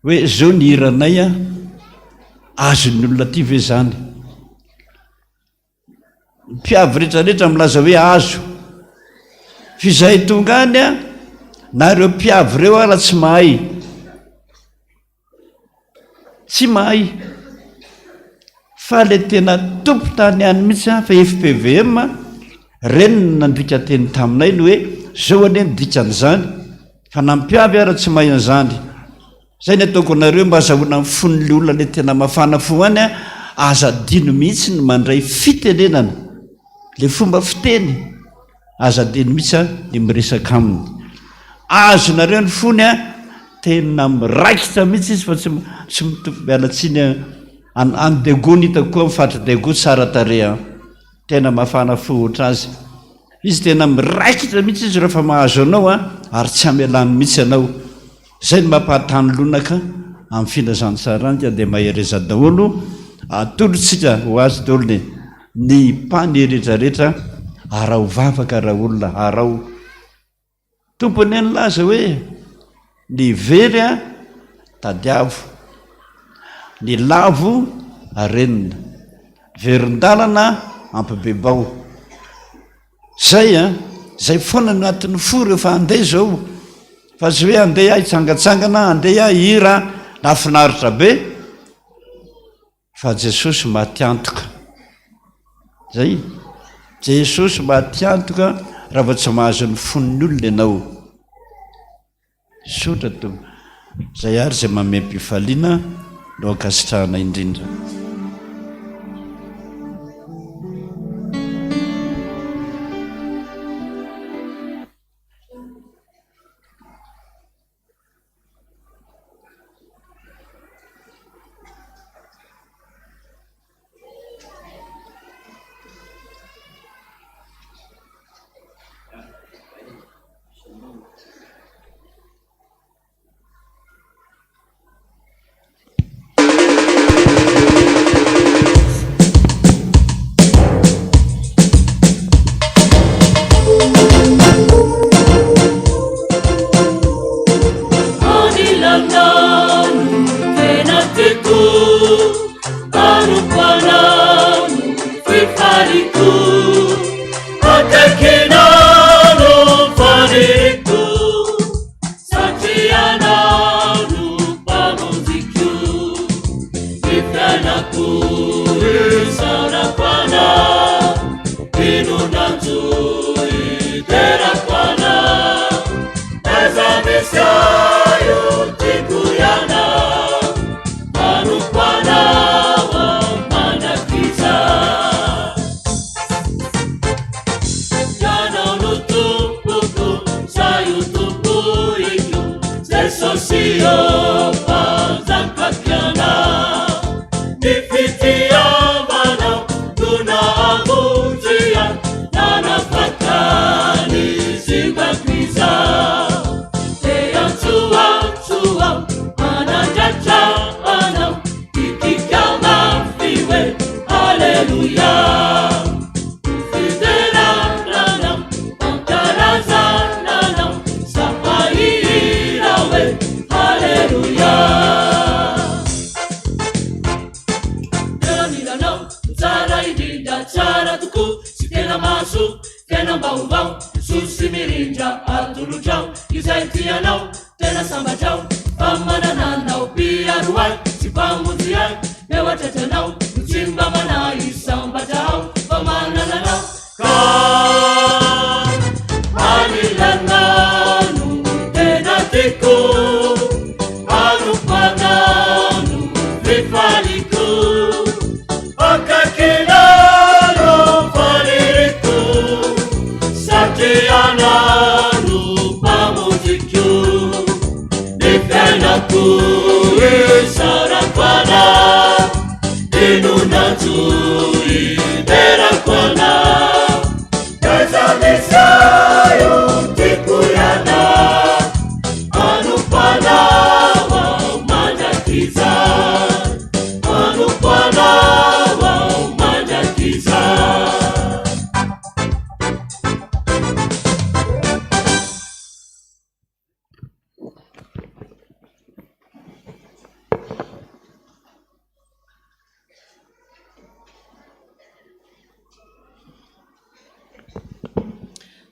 hoe zao ny hiranay a azon'ny olona ty ve zany. Mpiavy rehetrarehetra milaza hoe azo fizay tonga any a na ireo mpiavy ireo ala tsy mahay fa le tena tompo tany any mihitsy fa FPVM reniny nandrika teny taminay ny hoe zao ane nidikan'izany fa nampiavy ara tsy mahay an'izany zay ny ataoko anareo mba azahoana amin'ny fon'ny olona le tena mafana fo any aza dino mihitsy ny mandray fitenenana le fomba fiteny aza dino mihitsy ny miresaka aminy azo nareo ny fony tena miraikitra mihitsy izy fa tsy mitompo mialatsiny any dego nitako koa mifatry dego tsara tarea tena mafana fo ohatra azy izy tena miraikitra mihitsy izy rehefa mahazo anao ary tsy amelany mihitsy anao zay ny mampahatany lonaka amin'ny filazany sarandika dia mahereza daholo atolotsika ho azy daolony ny mpany rehetrarehetra arao vavaka raha olona arao tompony eny laza hoe ny very tadiavo ny lavo arenina verindalana ampibebao zay foana natin'ny fo rehefa andeha zao fa tsy hoe andeha hitsangatsangana andeha hira nafinaritra be fa Jesosy matiantoka zay Jesosy matiantoka raha va tsy mahazo ny fon'ny olona ianao sotra to zay ary zay mamem-pifaliana no ankasitrahana indrindra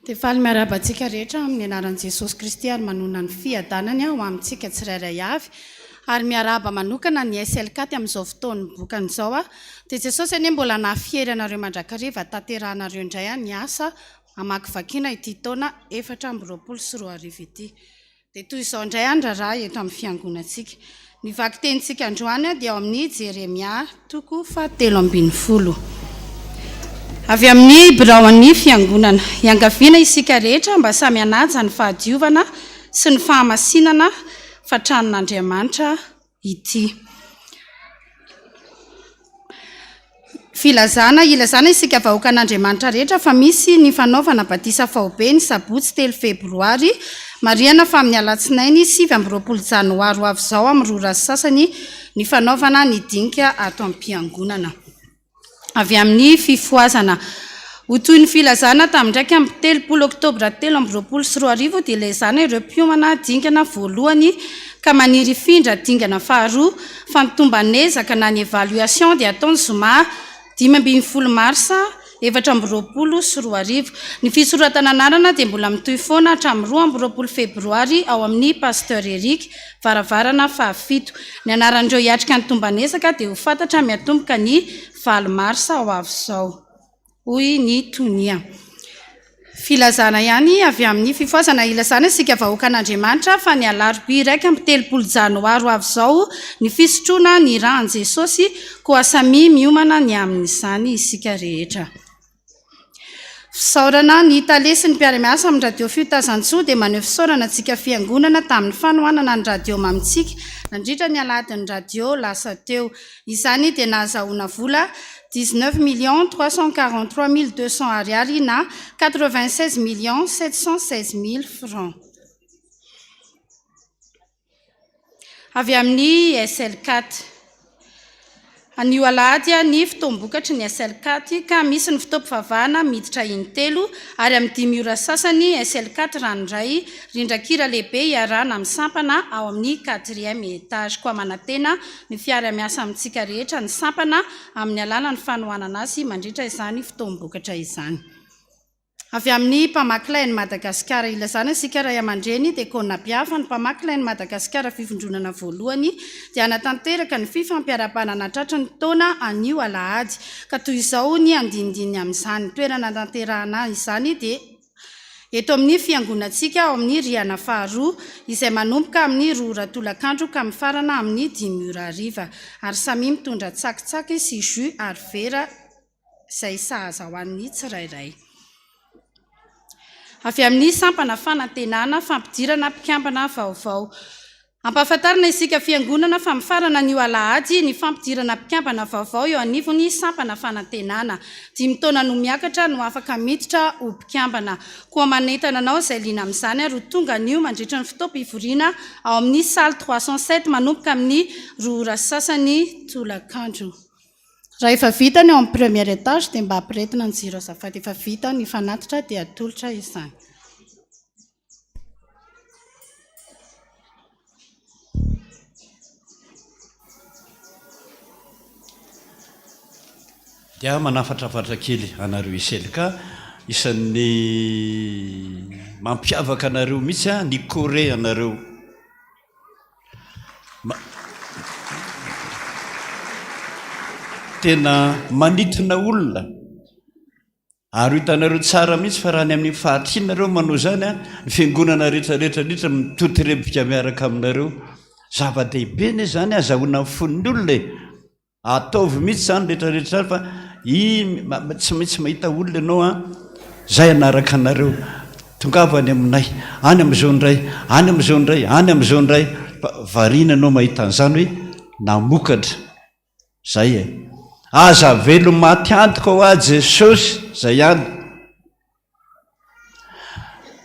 dia faly miarabantsika rehetra amin'ny anaran'i Jesosy Kristy ary manona ny fiadanany ho amintsika tsirairay avy ary miaraba manokana ny SLKAT amin'izao fotoany bokan'izao a dia jesosy anie mbola nahafiery anareo mandrakariva tanterahanareo indray a ny asa amakivakiana ity taona 2024 ity. Dia toy izao indray andraraha eto amin'ny fiangonantsika. Ny vaky tenintsika androany a dia ao amin'ny Jeremia 3:10. Avy amin'ny biraon'ny fiangonana iangaviana isika rehetra mba samy hanaja ny fahadiovana sy ny fahamasinana fatranon'Andriamanitra ity. Ilazana isika vahoakan'Andriamanitra rehetra fa misy ny fanaovana batisa fahobeny sabotsy 3 febroary mariana fa amin'ny alatsinainy 7 janoary avy izao amin'ny rora sasany ny fanaovana ny dinika ato am-piangonana. Avy amin'ny fifoazana ho toy ny filazana tamin'ndraiky amin'ny 30 oktobra 2024 dia ilazana ireo mpiomana dingana voalohany ka maniry findra dingana faharoa fantombanezaka na ny évaluation dia ataony zoma 15 marsa 2024. Ny fisoratana anarana dia mbola mitoy foana hatramin'ny 20 febroary ao amin'ny pasteur Eric varavarana fahafito. Ny anaran'ireo hiatrika ny tombanezaka dia ho fantatra miatomboka ny 20 marsa ao avy izao. Hoy ny tonia. Filazana ihany avy amin'ny fifoazana ilazana isika vahoakan'Andriamanitra fa ny alarobia 3 janoary avy izao ny fisotroana ny rà an Jesosy ko asami miomana ny amin'izany isika rehetra. Fisaorana ny tale sy ny mpiara-miasa amin'ny radio Fiotazantsoa dia maneho fisaorana antsika fiangonana tamin'ny fanohanana ny radio mamitsika nandritra ny aladin'ny radio lasa teo. Izany dia nahazahoana vola 19 343 200 ariary na 96 716 000 francs. Avy amin'ny SLKAT. Anio alahady ny fotoam-bokatry ny SLKAT ka misy ny fotoam-pivavahana miditra in-telo ary amin'ny 5 ora sasany SLKAT ranoray rindrakira lehibe iarana amin'ny sampana ao amin'ny 4e étage koa manantena ny fiara-miasa amintsika rehetra ny sampana amin'ny alàna ny fanohanana azy mandritra izany fotoam-bokatra izany. Avy amin'ny mpamakilainy Madagasikara ilazana isika ray aman-dreny dia konabiava ny mpamakilainy Madagasikara fivondronana voalohany dia anatanteraka ny fifampiarabanana tratra ny taona anio alahady ka toy izao ny andinidiny amin'izany toerana tanterahana izany dia eto amin'ny fiangonantsika ao amin'ny riana faharoa izay manomboka amin'ny 2 ora tolakandro ka mifarana amin'ny 5 ora hariva ary samy mitondra tsakitsaky sy jus ary vera izay sahaza ho an'ny tsirairay. Avy amin'ny sampana fanatenana fampidirana mpikambana vaovao. Ampahafantarina isika fiangonana fa mifarana anio alahady ny fampidirana mpikambana vaovao eo anivony sampana fanatenana. 5 taona no miakatra no afaka miditra ho mpikambana. Koa manentana anao izay liana amin'izany ary tonga anio mandritra ny fotoam-pivoriana ao amin'ny salle 307 manomboka amin'ny 2 ora sasany tolakandro. Raha efa vita ny ao amin'ny premier étage dia mba ampiretina ny jiro azafady efa vita ny fanatitra dia atolotra izany. Dia manafatrafatra kely anareo SLKAT isan'ny mampiavaka anareo mihitsy ny Corée anareo. Tena manitona olona ary hitanareo tsara mihitsy fa raha ny amin'ny fahatrianareo manao zany ny fiangonana rehetrarehetra mitotirebika miaraka aminareo zava-dehibe ne zany azahoana fon'ny olona ataovy mihitsy zany rehetrarehetra fa tsy maintsy mahita olona ianao zay anaraka anareo tongavany aminay any amin'izao ndray any amin'izao ndray any amin'izao ndray variana anao mahita an'izany hoe namokatra zay aza velo maty antoka ho a Jesosy zay ihany.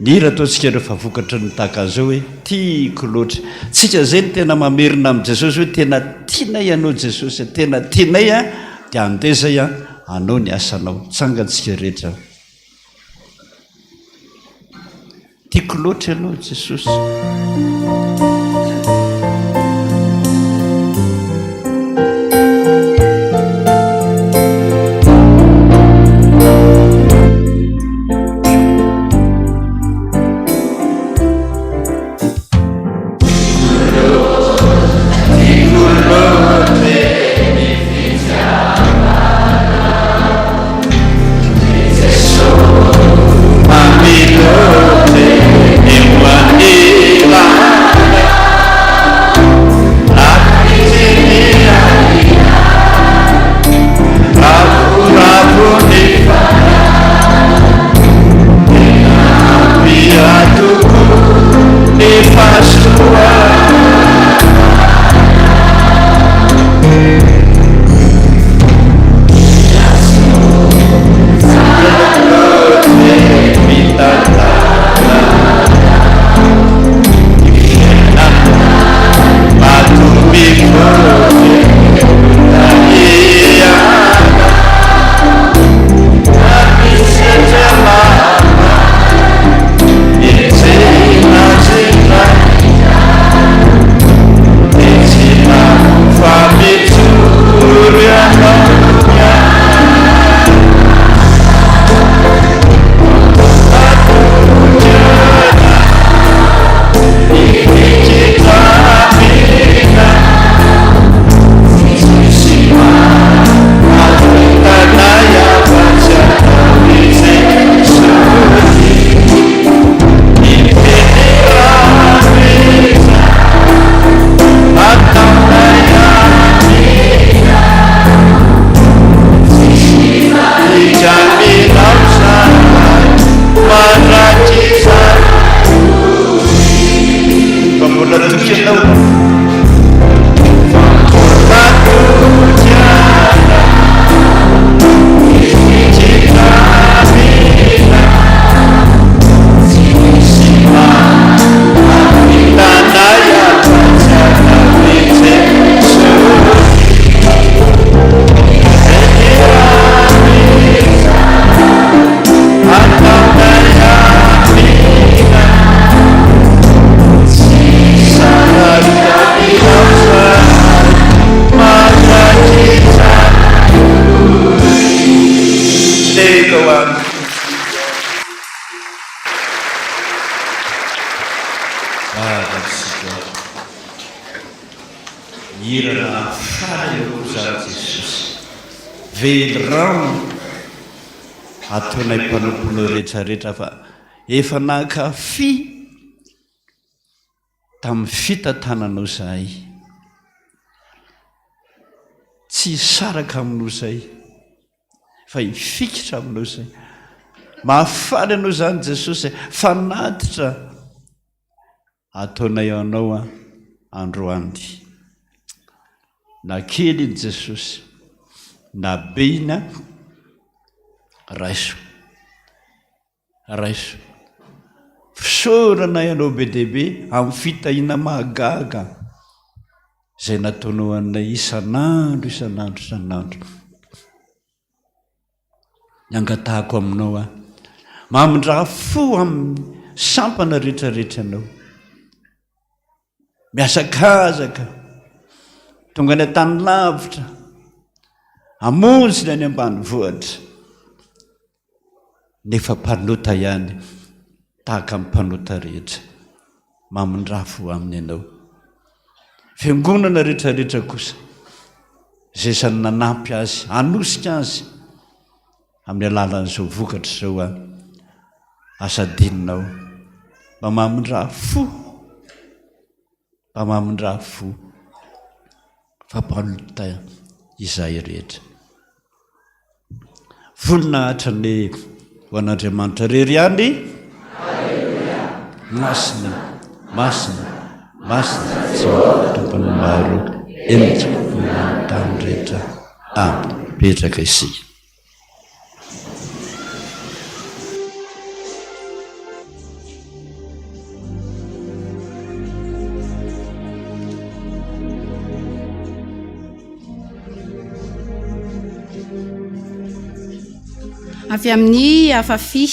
Nira ataontsika rehefa vokatra ny tahaka an'izao hoe tiako loatra. Tsika zay ny tena mamerina amin'i Jesosy hoe tena tianay anao Jesosy, tena tianay dia andezay anao ny asanao. Tsangantsika rehetra. Tiako loatra ianao Jesosy. Vavatsika irana farako zany Jesosy velirano ataonay mpanompono rehetrarehetra fa efa nankafy tamin'ny fitantananao zahay, tsy saraka aminao zay fa hifikitra aminao zay. Mahafaly anao zany Jesosy, fanatitra ataonay anao androany. Na kely iny Jesosy, na be iny raiso fisaoranay anao be dehibe amin'ny fitahina mahagaga zay nataonao anay isan'andro. Niangatahako aminao mamindraha fo amin'ny sampana rehetrarehetra anao, miasakazaka tonga ny tany lavitra, amonjy ny ambanivohitra, nefa mpanota ihany tahaka amin'ny mpanota rehetra. Mamindraha fo aminy ianao. Fiangonana rehetrarehetra kosa zay sany nanampy azy, anosika azy amin'ny alalan'izao vokatra izao asadinonao, mba mamindraha fo fampanota izay rehetra. Voninahitra ny ho an'Andriamanitra rery ihany. Masina tsy tompony maro enitra tany rehetra. Petraka isika. Avy amin'ny afafi,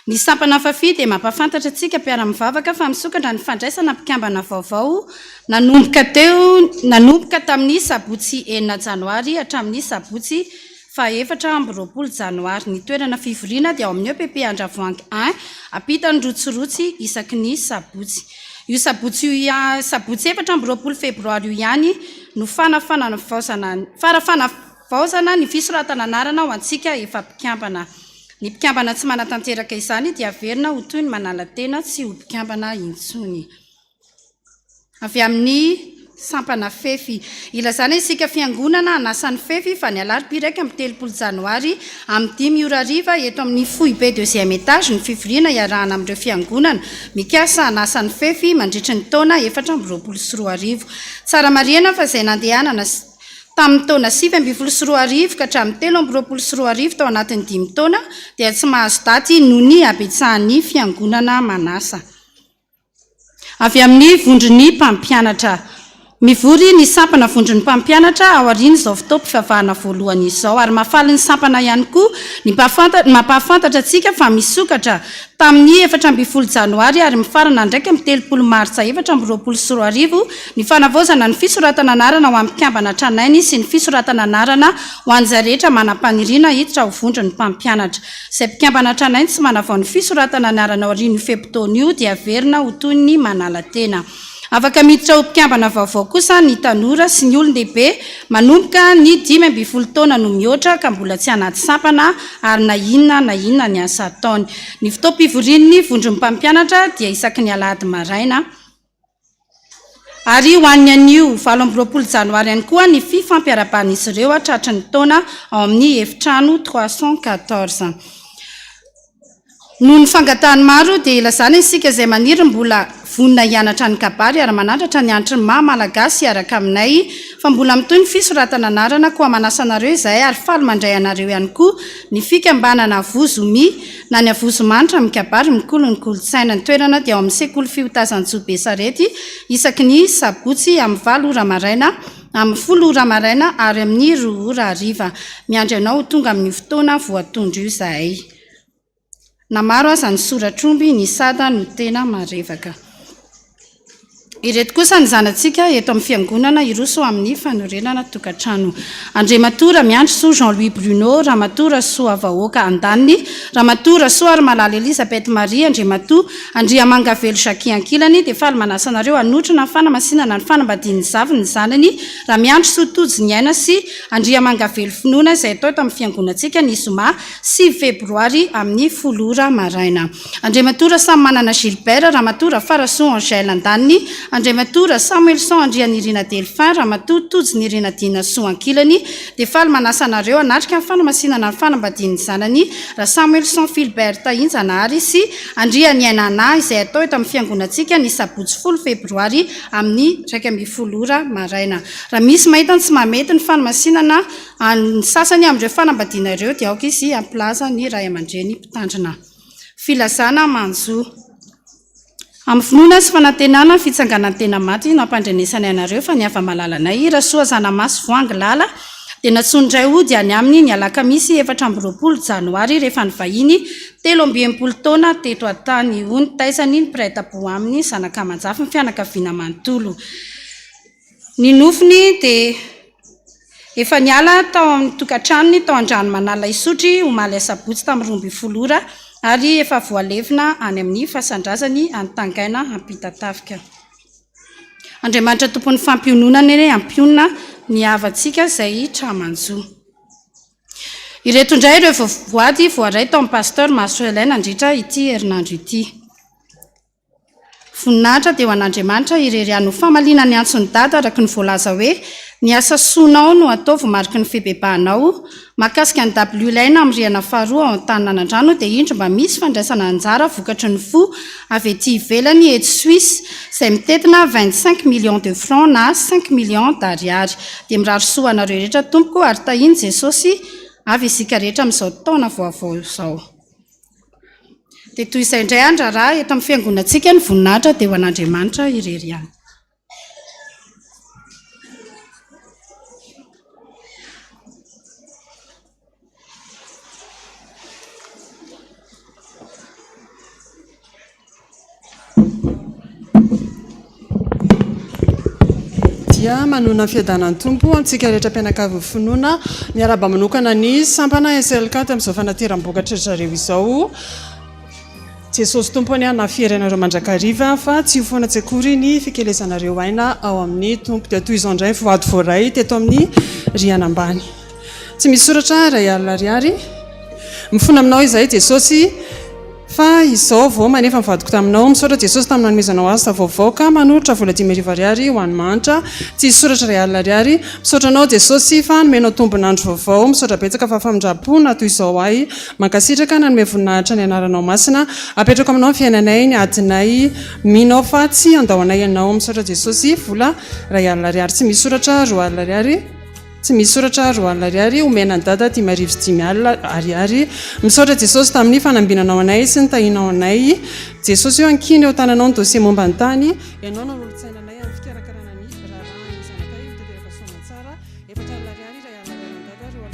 ny sampana afafi dia mampafantatra antsika mpiara-mivavaka fa misokatra ny fandraisana mpikambana vaovao nanomboka tamin'ny sabotsy 9 janoary hatramin'ny sabotsy 4 janoary. Ny toerana fivoriana dia ao amin'ny EPP Andravoahangy 1 ampitany rotsorotsy isaky ny sabotsy. Io sabotsy 4 febroary io ihany no farafana ny fisoratana anarana ho antsika efa mpikambana. Ny mpikambana tsy manatanteraka izany dia averina ho toy ny manala tena tsy ho mpikambana intsony. Avy amin'ny sampana fefy, ilazana isika fiangonana anasan'ny fefy fa ny alarobia 30 janoary amin'ny 10:00 eto amin'ny foibe 2e étage ny fivoriana iarahana amin'ireo fiangonana mikasa anasan'ny fefy mandritra ny taona 2024. Tsara mariana fa izay nandehanana tamin'ny taona 2024 ka hatramin'ny 2024 tao anatin'ny 5 taona dia tsy mahazo daty noho ny abetsahan'ny fiangonana manasa. Avy amin'ny vondrony mpampianatra, mivory ny sampana vondrony mpampianatra ao aoriana izao fotoam-pivavahana voalohany izao, ary mahafaly ny sampana ihany koa ny mampahafantatra antsika fa misokatra tamin'ny 14 janoary ary mifarana ndraiky amin'ny 30 martsa 2024 ny fanavaozana ny fisoratana anarana ho amin'ny mpikambana tranainy sy ny fisoratana anarana ho an'zarehetra manam-paniriana hiditra ho vondrony mpampianatra. Izay mpikambana tranainy tsy manavao ny fisoratana anarana ao aorian'io feptaon'io dia averina ho toy ny manala tena. Afaka miditra ho mpikambana vaovao kosa ny tanora sy ny olon-dehibe manomboka ny 15 taona no mihoatra ka mbola tsy anaty sampana ary na inona ny asa ataony. Ny fotoam-pivorian'ny vondrony mpampianatra dia isaky ny alahady maraina. Ary ho an'ny anio 20 janoary ihany koa ny fifampiaraban'izy ireo hatratra ny taona ao amin'ny efitrano 314. Noho ny fangatahany maro dia ilazana isika izay maniry mbola vonina hianatra ny kabary ary manandratra ny antry maha-malagasy araka aminay fa mbola mitoy ny fisoratana anarana koa manasa anareo izahay ary faly mandray anareo ihany koa ny fikambanana vozomi na ny avozomanitra amin'ny kabary mikolo ny kolotsaina. Ny toerana dia ao amin'ny sekoly fiotazan-jobe sarety isaky ny sabotsy amin'ny 7 ora maraina, amin'ny 10 ora maraina ary amin'ny 2 ora hariva. Miandry ianao ho tonga amin'ny fotoana voatondro io izahay. Na maro aza ny soratr'omby ny sada no tena marevaka. ireto kosa ny zanantsika eto amin'ny fiangonana iroso amin'ny fanorenana tokantrano. Andriamatora miandry soa Jean-Louis Bruno, Ramatora soa vahoaka andaniny, Ramatora soa ary malala Elisabeth Marie Andriamato, Andriamanga velo Jackie ankilany, dia faly manasanareo anotrana ny fanamasinana ny fanambadian'ny zavy ny zanany, raha miandry soa tojo ny aina sy Andriamanga velo finoana izay atao eto amin'ny fiangonantsika ny zoma 6 febroary amin'ny 10 ora maraina. Andriamatora samy manana Gilbert, Ramatora Farason Angèle andaniny, Andriamatora Samuelson Andrianirina Delphin, Ramato tojo nirina Dina soa ankilany, dia faly manasanareo anatrika ny fanamasinana ny fanambadian'ny zanany raha Samuelson Philbert Tahinjanahary sy Andrianiainana izay atao eto amin'ny fiangonantsika ny sabotsy 10 febroary amin'ny 1:10 ora maraina. Raha misy mahita ny tsy mamety ny fanamasinana ny sasany amin'ireo fanambadiana ireo dia aoka izy ampilaza ny ray aman-dreny mpitandrina. Filazana manjo. Amin'ny finoana sy fanantenana fitsanganan'ny tena maty nampandrenesana ianareo fa niava malalanay Rasoa Zanamasy Voangy Lala dia natsondray ody any aminy ny alakamisy 24 janoary rehefa ny vahiny 13 taona teto atany ony taizany ny prêtre-po aminy zanak'amanjafy ny fianakaviana manontolo. Ny nofiny dia efa niala tao amin'ny tokantranony tao an-drano manala isotry omaly asabotsy tamin'ny 12 ora ary efa voalevina any amin'ny fasandrazany antangaina ampitatafika. Andriamanitra tompon'ny fampiononana eny ampionona ny havantsika izay tramanjo. Ireto indray ireo voady voaray tao amin'ny pasteur Marcelin nandritra ity herinandro ity. Voninahitra dia ho an'Andriamanitra irerian'ny famalina ny antsony dada araka ny voalaza hoe ny asa soanao no ataovy mariky ny febebahanao. Makasika ny WLN amin'ny rihana faharoa ao an-Taninanadrano dia indro mba misy fandraisana anjara vokatry ny fo avy ety ivelany eto Suisse izay mitetina 25 millions de francs na 5 millions d'ariary. Dia mirary soa anareo rehetra tompoko ary tahiny Jesosy avy isika rehetra amin'izao taona vaovao izao. Dia toy izay indray andra raha eto amin'ny fiangonantsika ny voninahitra dia ho an'Andriamanitra ireriany. Manona ny fiadanan'ny tompo amintsika rehetra mpianakavy finoana miaraba manokana ny sampana SLKAT amin'izao fanateram-bokatry zareo izao. Jesosy tompony na fierenareo mandrakariva fa tsy foana tsekory ny fikelezanareo aina ao amin'ny tompo. Dia toy izao indray voady voaray teto amin'ny rihana ambany. Tsy misy soratra ray alina ariary mifona aminao izay Jesosy fa izao vao manefa mivadiko taminao misaotra Jesosy tamin'ny nanomezanao azy tavaovaoka manolotra vola 10,000 ariary ho any manitra tsy soratra ray alina ariary misaotranao Jesosy fa nomenao tombonandro vaovao misaotra betsaka fa famindrapona toy izao ahy mankasitraka nanome voninahitra ny anaranao masina apetrako aminao ny fiainanay ny adinay minao fa tsy andahoanay ianao misaotra Jesosy vola ray alina ariary tsy misy soratra roa alina ariary tsy misy soratra roa alina ariary omena ny dada 10,000 sy 5 alina ariary misaotra Jesosy tamin'ny fanambinanao anay sy ny tahinao anay Jesosy eo ankiny eo tananao ny dosie momba ny tany ianao nanolotsaina anay amin'ny fikarakarana ny raharaha izanakay mitateraka soana tsara 4 alina ariary ray alina ariary ny dada roa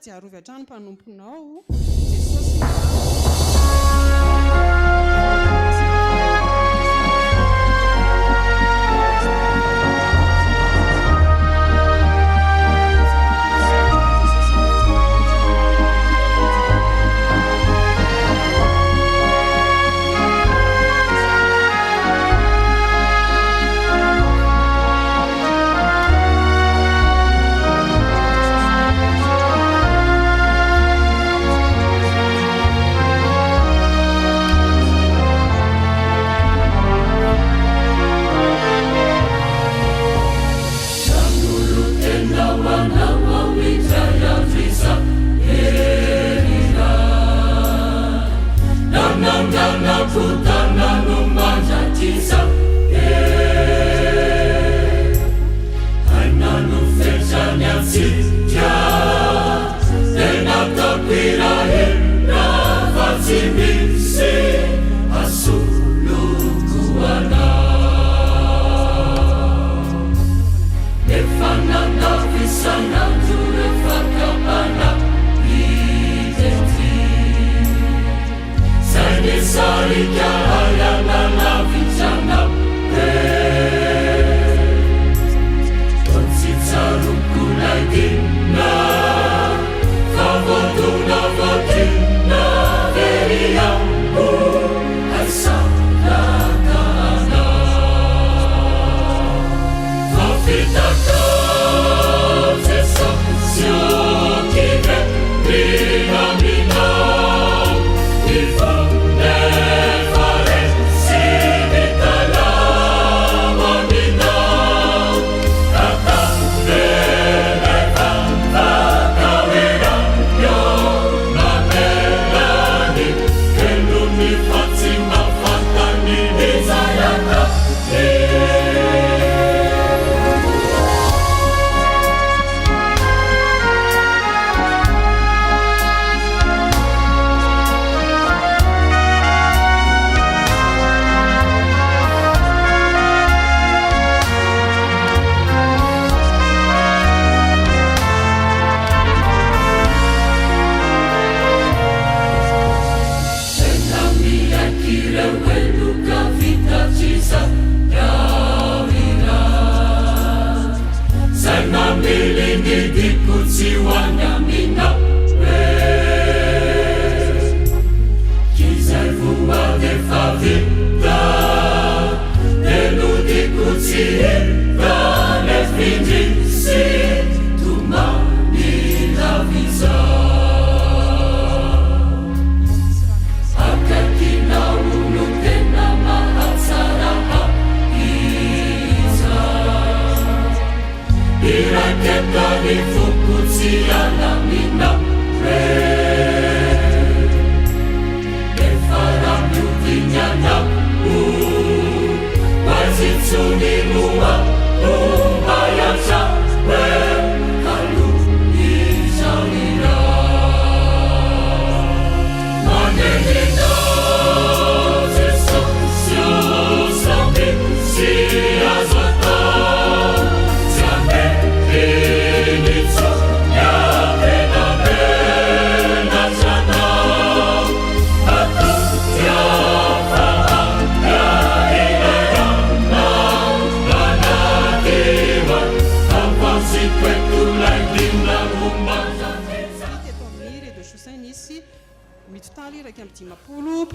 tsy arovy hatrano mpanomponao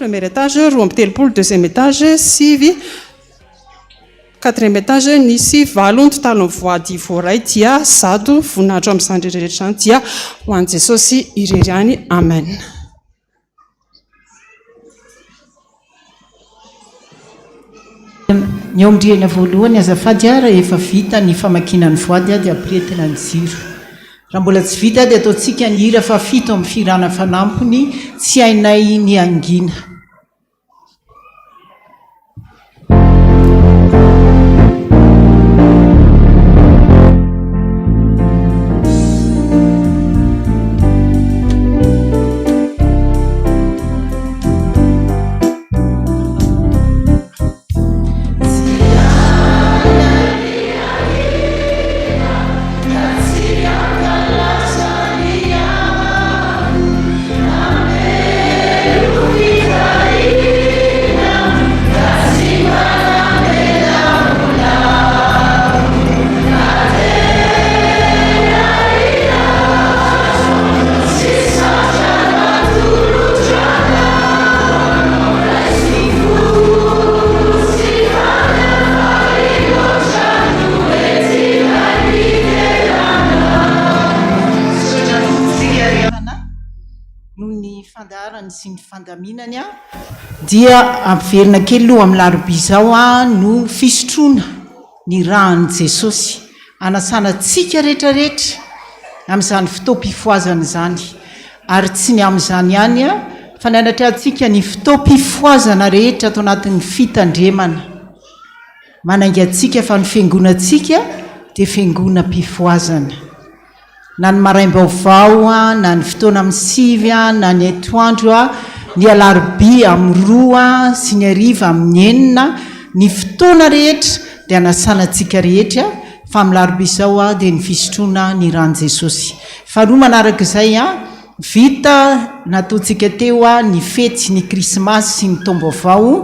premier étage, roa amby telopolo, deuxième étage, sivy, quatrième étage, nisy valo ny totaliny voady voaray dia zato voninahitra amin'izany rehetrarehetra izany dia ho an'i Jesosy irery ihany. Amen. Ny aondriana voalohany azafady raha efa vita ny famakiana ny voady dia ampiretina ny jiro. Raha mbola tsy vita dia ataontsika ny hira fa fito amin'ny firana fanampony tsy hainay ny angina. Yeah. ny fandaharany sy ny fandaminany a dia ampiverina kely loha amin'ny larobi zao a no fisotroana ny rahan'i Jesosy anasana tsika rehetrarehetra amin'izany fotoam-pifoazana zany ary tsy ny amin'izany ihany a fa ny anatrantsika ny fotoam-pifoazana rehetra atao anatin'ny fitandremana manainga antsika fa ny fiangonantsika dia fiangonam-pifoazana na ny maraim-baovao a na ny fotoana amin'ny sivy a na ny atoandro a ny alarobia amin'ny roa sy ny ariva amin'ny enina ny fotoana rehetra dia anasana antsika rehetra fa amin'ny larobia zao a dia ny fisotroana ny ran Jesosy faharoa manaraka izay a vita nataontsika teo a ny fety ny krismasy sy ny taom-baovao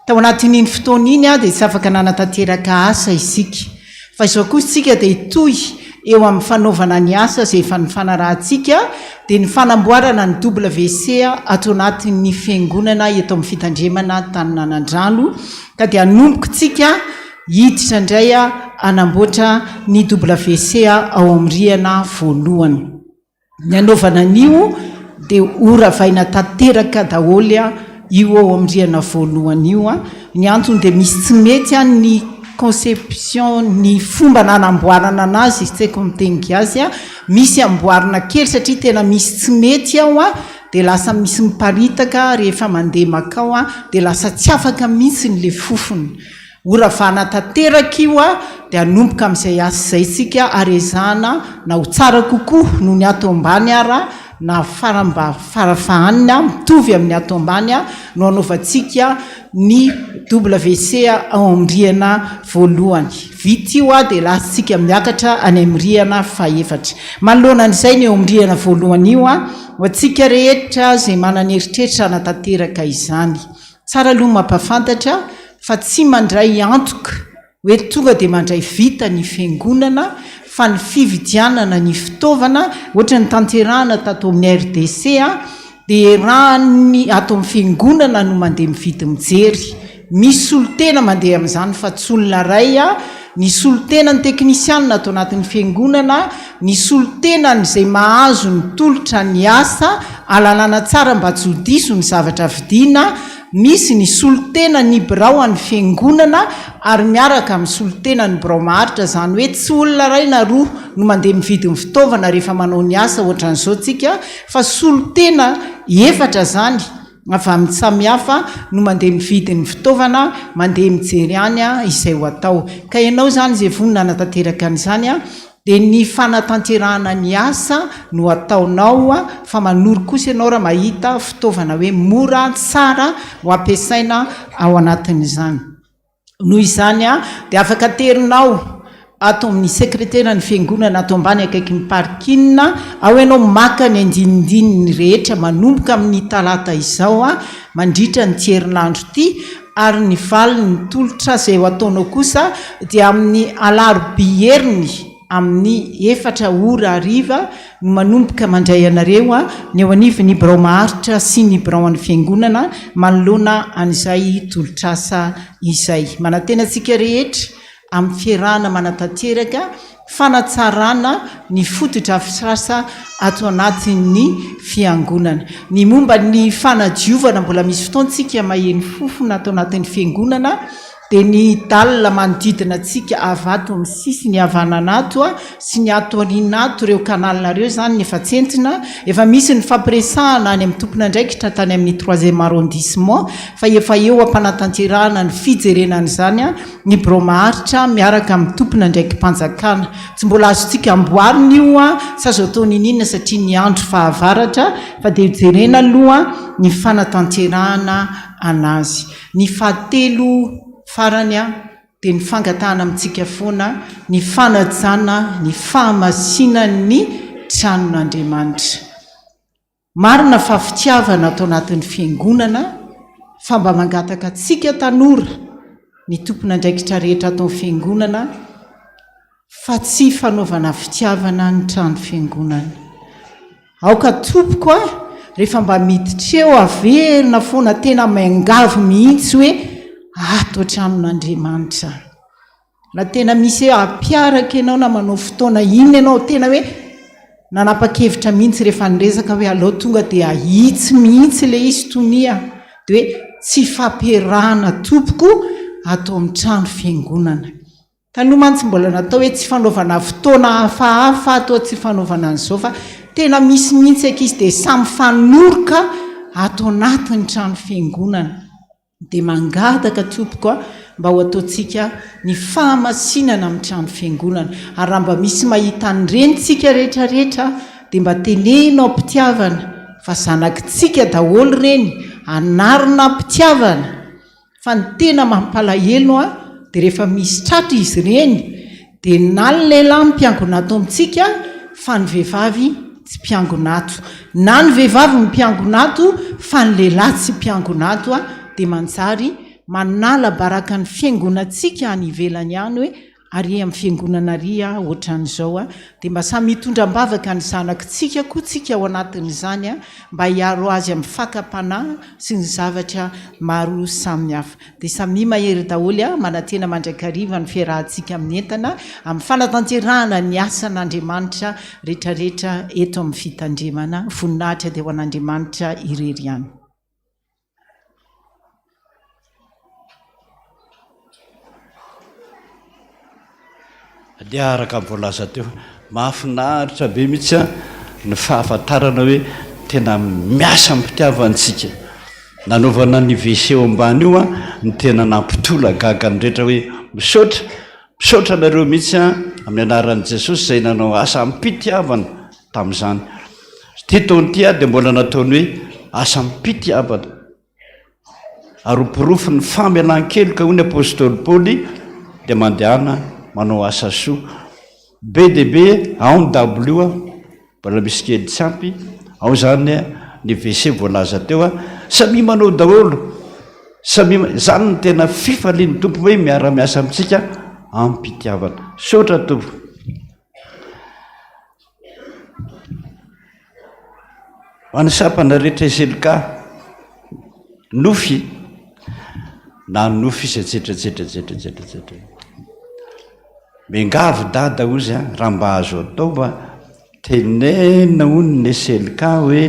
tao anatin'iny fotoana iny a dia tsy afaka nanatanteraka asa isika fa izao kosa tsika dia hitohy eo amin'ny fanaovana ny asa izay efa ny fanarahantsika dia ny fanamboarana ny WC atao anatin'ny fiangonana eto amin'ny fitandremana Taninanadrano ka dia hanomboka tsika hiditra indray a anamboatra ny WC ao amin'ny rihana voalohany ny anaovana an'io dia oravaina tanteraka daholy a io ao amin'ny rihana voalohany io a ny antony dia misy tsy mety a ny conception ny fomba nanamboarana anazy tsy haiko miteny gasy a misy amboarina kely satria tena misy tsy mety ao a dia lasa misy miparitaka rehefa mandeha makao a dia lasa tsy afaka mihitsy n'le fofony oravana tanteraka io a dia hanomboka amin'izay asa izay sika arezana na ho tsara kokoa no ny ato ambany ara na faramba farafahanina mitovy amin'ny ato ambany a no anaovantsika ny WC ao amin'ny rihana voalohany vita io a dia lasitsika miakatra any amin'ny rihana faefatra manoloana an'izay ny eo amin'ny rihana voalohany io a ho antsika rehetra izay manana eritreritra anatanteraka izany tsara aloha mampafantatra fa tsy mandray antoka hoe tonga dia mandray vita ny fiangonana fa ny fividianana ny fitaovana ohatra ny tanterahana tato amin'ny RDC a dia rahany ato amin'ny fiangonana no mandeha mividy mijery misy solotena mandeha amin'izany fa tsy olona ray a ny solotenany teknisianina atao anatin'ny fiangonana ny solotenany izay mahazo ny tolotra ny asa alalana tsara mba tsy ho diso ny zavatra vidiana misy ny solotena ny birao any fiangonana ary miaraka amin'ny solotena ny birao maharitra zany hoe tsy olona ray na roa no mandeha mividy ny fitaovana rehefa manao ny asa ohatran'izao tsika fa solotena efatra zany avy amin'ny samihafa no mandeha mividy ny fitaovana mandeha mijery any a izay ho atao ka ianao zany izay vonina anatanteraka an'izany a dia ny fanatanterahana ny asa no ataonao a fa manoro kosa ianao raha mahita fitaovana hoe mora tsara ho ampiasaina ao anatin'izany noho izany a dia afaka terinao ato amin'ny sekretera ny fiangonana ato ambany akaiky ny parkina ao ianao maka ny andinindininy rehetra manomboka amin'ny talata izao a mandritra ny tierinandro ity ary ny valiny ny tolotra izay ho ataonao kosa dia amin'ny alarobia heriny amin'ny 4 ora ariva no manomboka mandray anareo a ny eo anivy ny birao maharitra sy ny birao an'ny fiangonana manoloana an'izay tolotrasa izay manantena antsika rehetra amin'ny fiarahana manatanteraka fanatsarana ny fotodrafitrasa ato anatin'ny fiangonana ny momba ny fanadiovana mbola misy fotoantsika maheny fofona ato anatin'ny fiangonana dia ny dalina manodidina antsika avato amin'ny sisiny havananato a sy ny ato arinato ireo kanalinareo zany ny efa tsentina efa misy ny fampiresahana any amin'ny tompona ndraikitra tany amin'ny 3e arrondissement fa efa eo ampanatanterahana ny fijerenan'izany a ny birao maharitra miaraka amin'ny tompona ndraiky mpanjakana tsy mbola azontsika amboarina io a sy azo atao ninina satria ny andro fahavaratra fa dia hijerena aloha ny fanatanterahana anazy ny fahatelo farany a dia ny fangatahana amintsika foana ny fanajana ny fahamasinany tranon'Andriamanitra marina fa fitiavana atao anatin'ny fiangonana fa mba mangataka antsika tanora ny tompona ndraikitra rehetra atao amin'ny fiangonana fa tsy fanaovana fitiavana ny trano fiangonana aoka tompoko a rehefa mba miditreo averina foana tena maingavo mihitsy hoe ato tranon'Andriamanitra na tena misy hoe ampiaraka ianao na manao fotoana iny ianao tena hoe nanapa-kevitra mihitsy rehefa nyresaka hoe alao tonga dia ahitsy mihitsy le izy tonia de hoe tsy fampiarahana tompoko atao amin'ny trano fiangonana tanoha mantsy mbola natao hoe tsy fanaovana fotoana hafahafa atao tsy fanaovana an'izao fa tena misy mihitsy akizy de samy fanoroka atao anatin'ny trano fiangonana de mangataka tompokoa mba ho ataontsika ny fahamasinana amin'ny trano fiangonana ary raha mba misy mahita nyrenitsika rehetrarehetra de mba tenenao mpitiavana fa zanakitsika daholo reny anarina mpitiavana fa ny tena mampalahelo de rehefa misy tratra izy reny de na ny lehilahy mpiangonato amintsika fa ny vehivavy tsy mpiangonato na ny vehivavy mpiangonato fa ny lehilahy tsy mpiangonato de manjary manala baraka ny fiangonantsika any ivelany ihany hoe ary amin'ny fiangonana ry ohatran'izao de mba samy mitondram-bavaka ny zanakitsika koa tsika ao anatin'izany mba hiaro azy amin'ny fakapanahy sy ny zavatra maro samihafa de samy mahery daholo manantena mandrakariva ny fiarahantsika amin'ny entana amin'ny fanatanterahana ny asan'Andriamanitra rehetrarehetra eto amin'ny fitandremana voninahitra de ho an'Andriamanitra irery ihany. de araka voalaza teo mahafinaritra be mihitsy ny fahafantarana hoe tena miasa mpitiavantsika nanaovana ny WC ambany io ny tena nampitola gagany rehetra hoe misaotra nareo mihitsy amin'ny anaran'i Jesosy izay nanao asa mpitiavana tamin'izany ty taony ty de mbola nataony hoe asa mpitiavana aroporofo ny famelan-keloka hoy ny apôstôly Paoly de mandehana manao asa soa be de be ao ny W mbola misy kely tsy ampy ao zany ny WC voalaza teo samy manao daholo samy zany ny tena fifalian'ny tompo hoe miara-miasa amintsika ampitiavana sotra tompo. Any sampana rehetra SLKAT nofy na nofy izy etsetretsetretsetretsetretra mengavy dada ozy raha mba azo atao mba tenena hony ny SLKAT hoe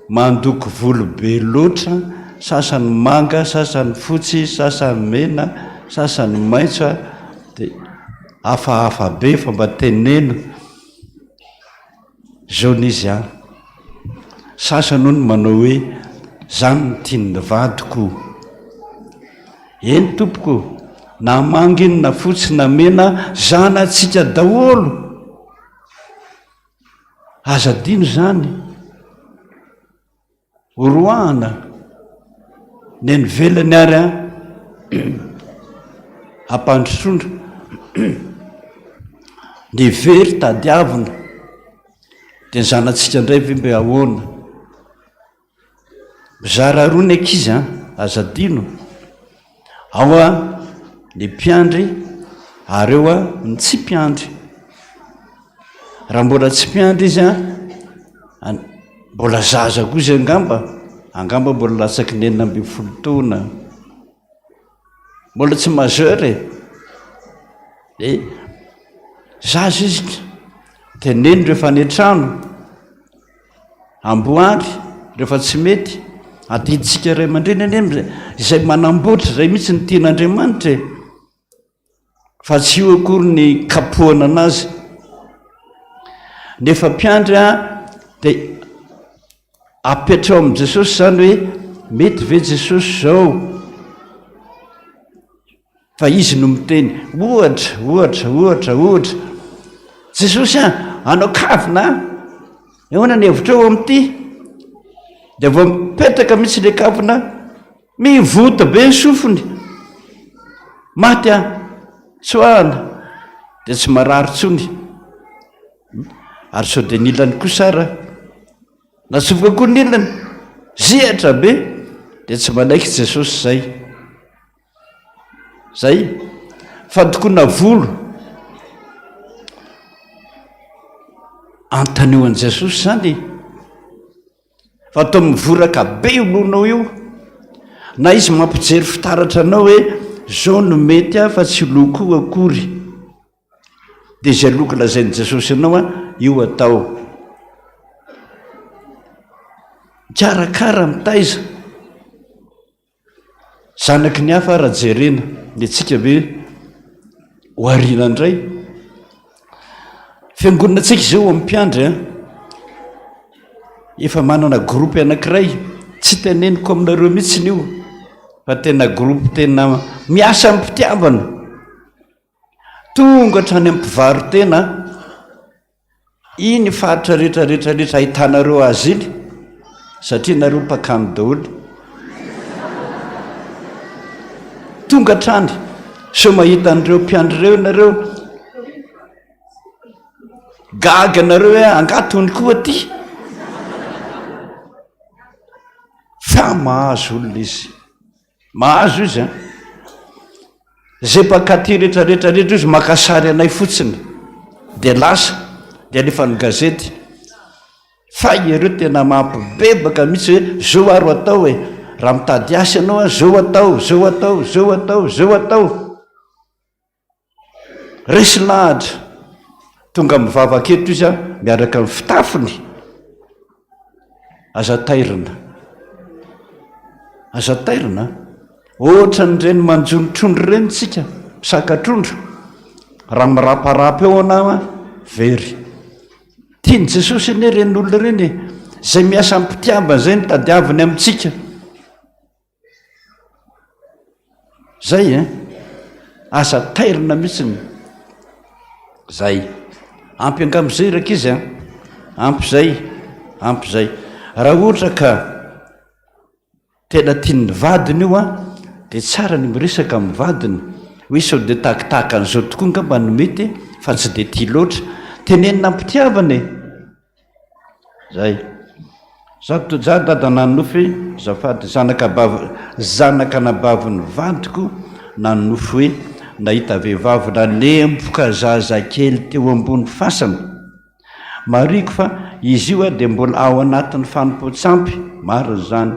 mandoko volo be loatra sasany manga sasany fotsy sasany mena sasany maitso de hafahafa be fa mba tenena zaony izy sasany hony manao hoe zany ny tian'ny vadiko eny tompoko na manga iny na fotsy na mena zanatsika daholo azadino zany oroahana neny velany ary ampandrosondro ny very tadiavina de ny zanatsika indray ve mbe ahoana mizara roa ny ankizy azadino ao ny mpiandry ary eo ny tsy mpiandry raha mbola tsy mpiandry izy mbola zaza koa izy angamba mbola latsaky ny 40 taona mbola tsy majeur zaza izy teneny rehefa ny trano amboary rehefa tsy mety adiditsika ray aman-dreny any izay manamboatra zay mihitsy ny tian'Andriamanitra fa tsy io akory ny kapohana anazy nefa mpiandry de apetrao amin'i Jesosy zany hoe mety ve Jesosy zao fa izy no miteny ohatra Jesosy anao kavina ahoana ny hevitra eo amin'ity de vao mipetraka mihitsy le kavina mivota be ny sofiny maty tsoahana de tsy marary tsony ary sao de nilany kosara natsofoka koa nilany zihatra be de tsy malaiky Jesosy zay fadokona volo antanioan'i Jesosy zany fa atao mivoraka be olonao io na izy mampijery fitaratra anao hoe zao no mety fa tsy loko akory de zay loko lazain'i Jesosy anao io atao mikarakara mitaiza zanaky ny hafa raha-jerena le tsika hoe hoarina indray fiangonana tsika izao am'mpiandry a efa manana gropy anankiray tsy teneniko aminareo mihitsy ny io fa tena gropy tena miasa ampitiavana tonga hatrany ampivarotena iny faritra rehetrarehetrarehetra ahitanareo azy iny satria nareo mpakany daholy tonga hatrany so mahita an'ireo mpiandry reo nareo gaga nareo hoe angatony koa ty fa mahazo olona izy mahazo izy a zay mpakaty rehetrarehetrarehetra izy makasary anay fotsiny de lasa de alefa ny gazety fa ireo tena mampibebaka mihitsy hoe zao aro atao hoe raha mitady asa ianao a zao atao zao atao zao atao zao atao resy lahatra tonga mivavaketo izy a miaraka amin'ny fitafiny azatairina azatairina ohatra nyreny manjonotrondro reny tsika misakatrondro raha miraparapy eo anao a very tiany jesosy ane reny olona reny zay miasa ampitiavana zay nitadiaviny amintsika zay asa tairina mihitsiny zay ampy angamizay raka izy a ampyzay ampyzay raha ohatra ka tena tiany vadiny io a de tsara ny miresaka amin'ny vadiny hoe sao de takitaka an'izao tokoa nga mba nomety fa tsy de tia loatra tenenina ampitiavana zay za dada nanofy zafady zanaka nabaviny vadiko nanofy hoe nahita vehivavy nalempoka zazakely teo ambony fasana mariko fa izy io a de mbola ao anatin'ny fanompoatsampy mariny zany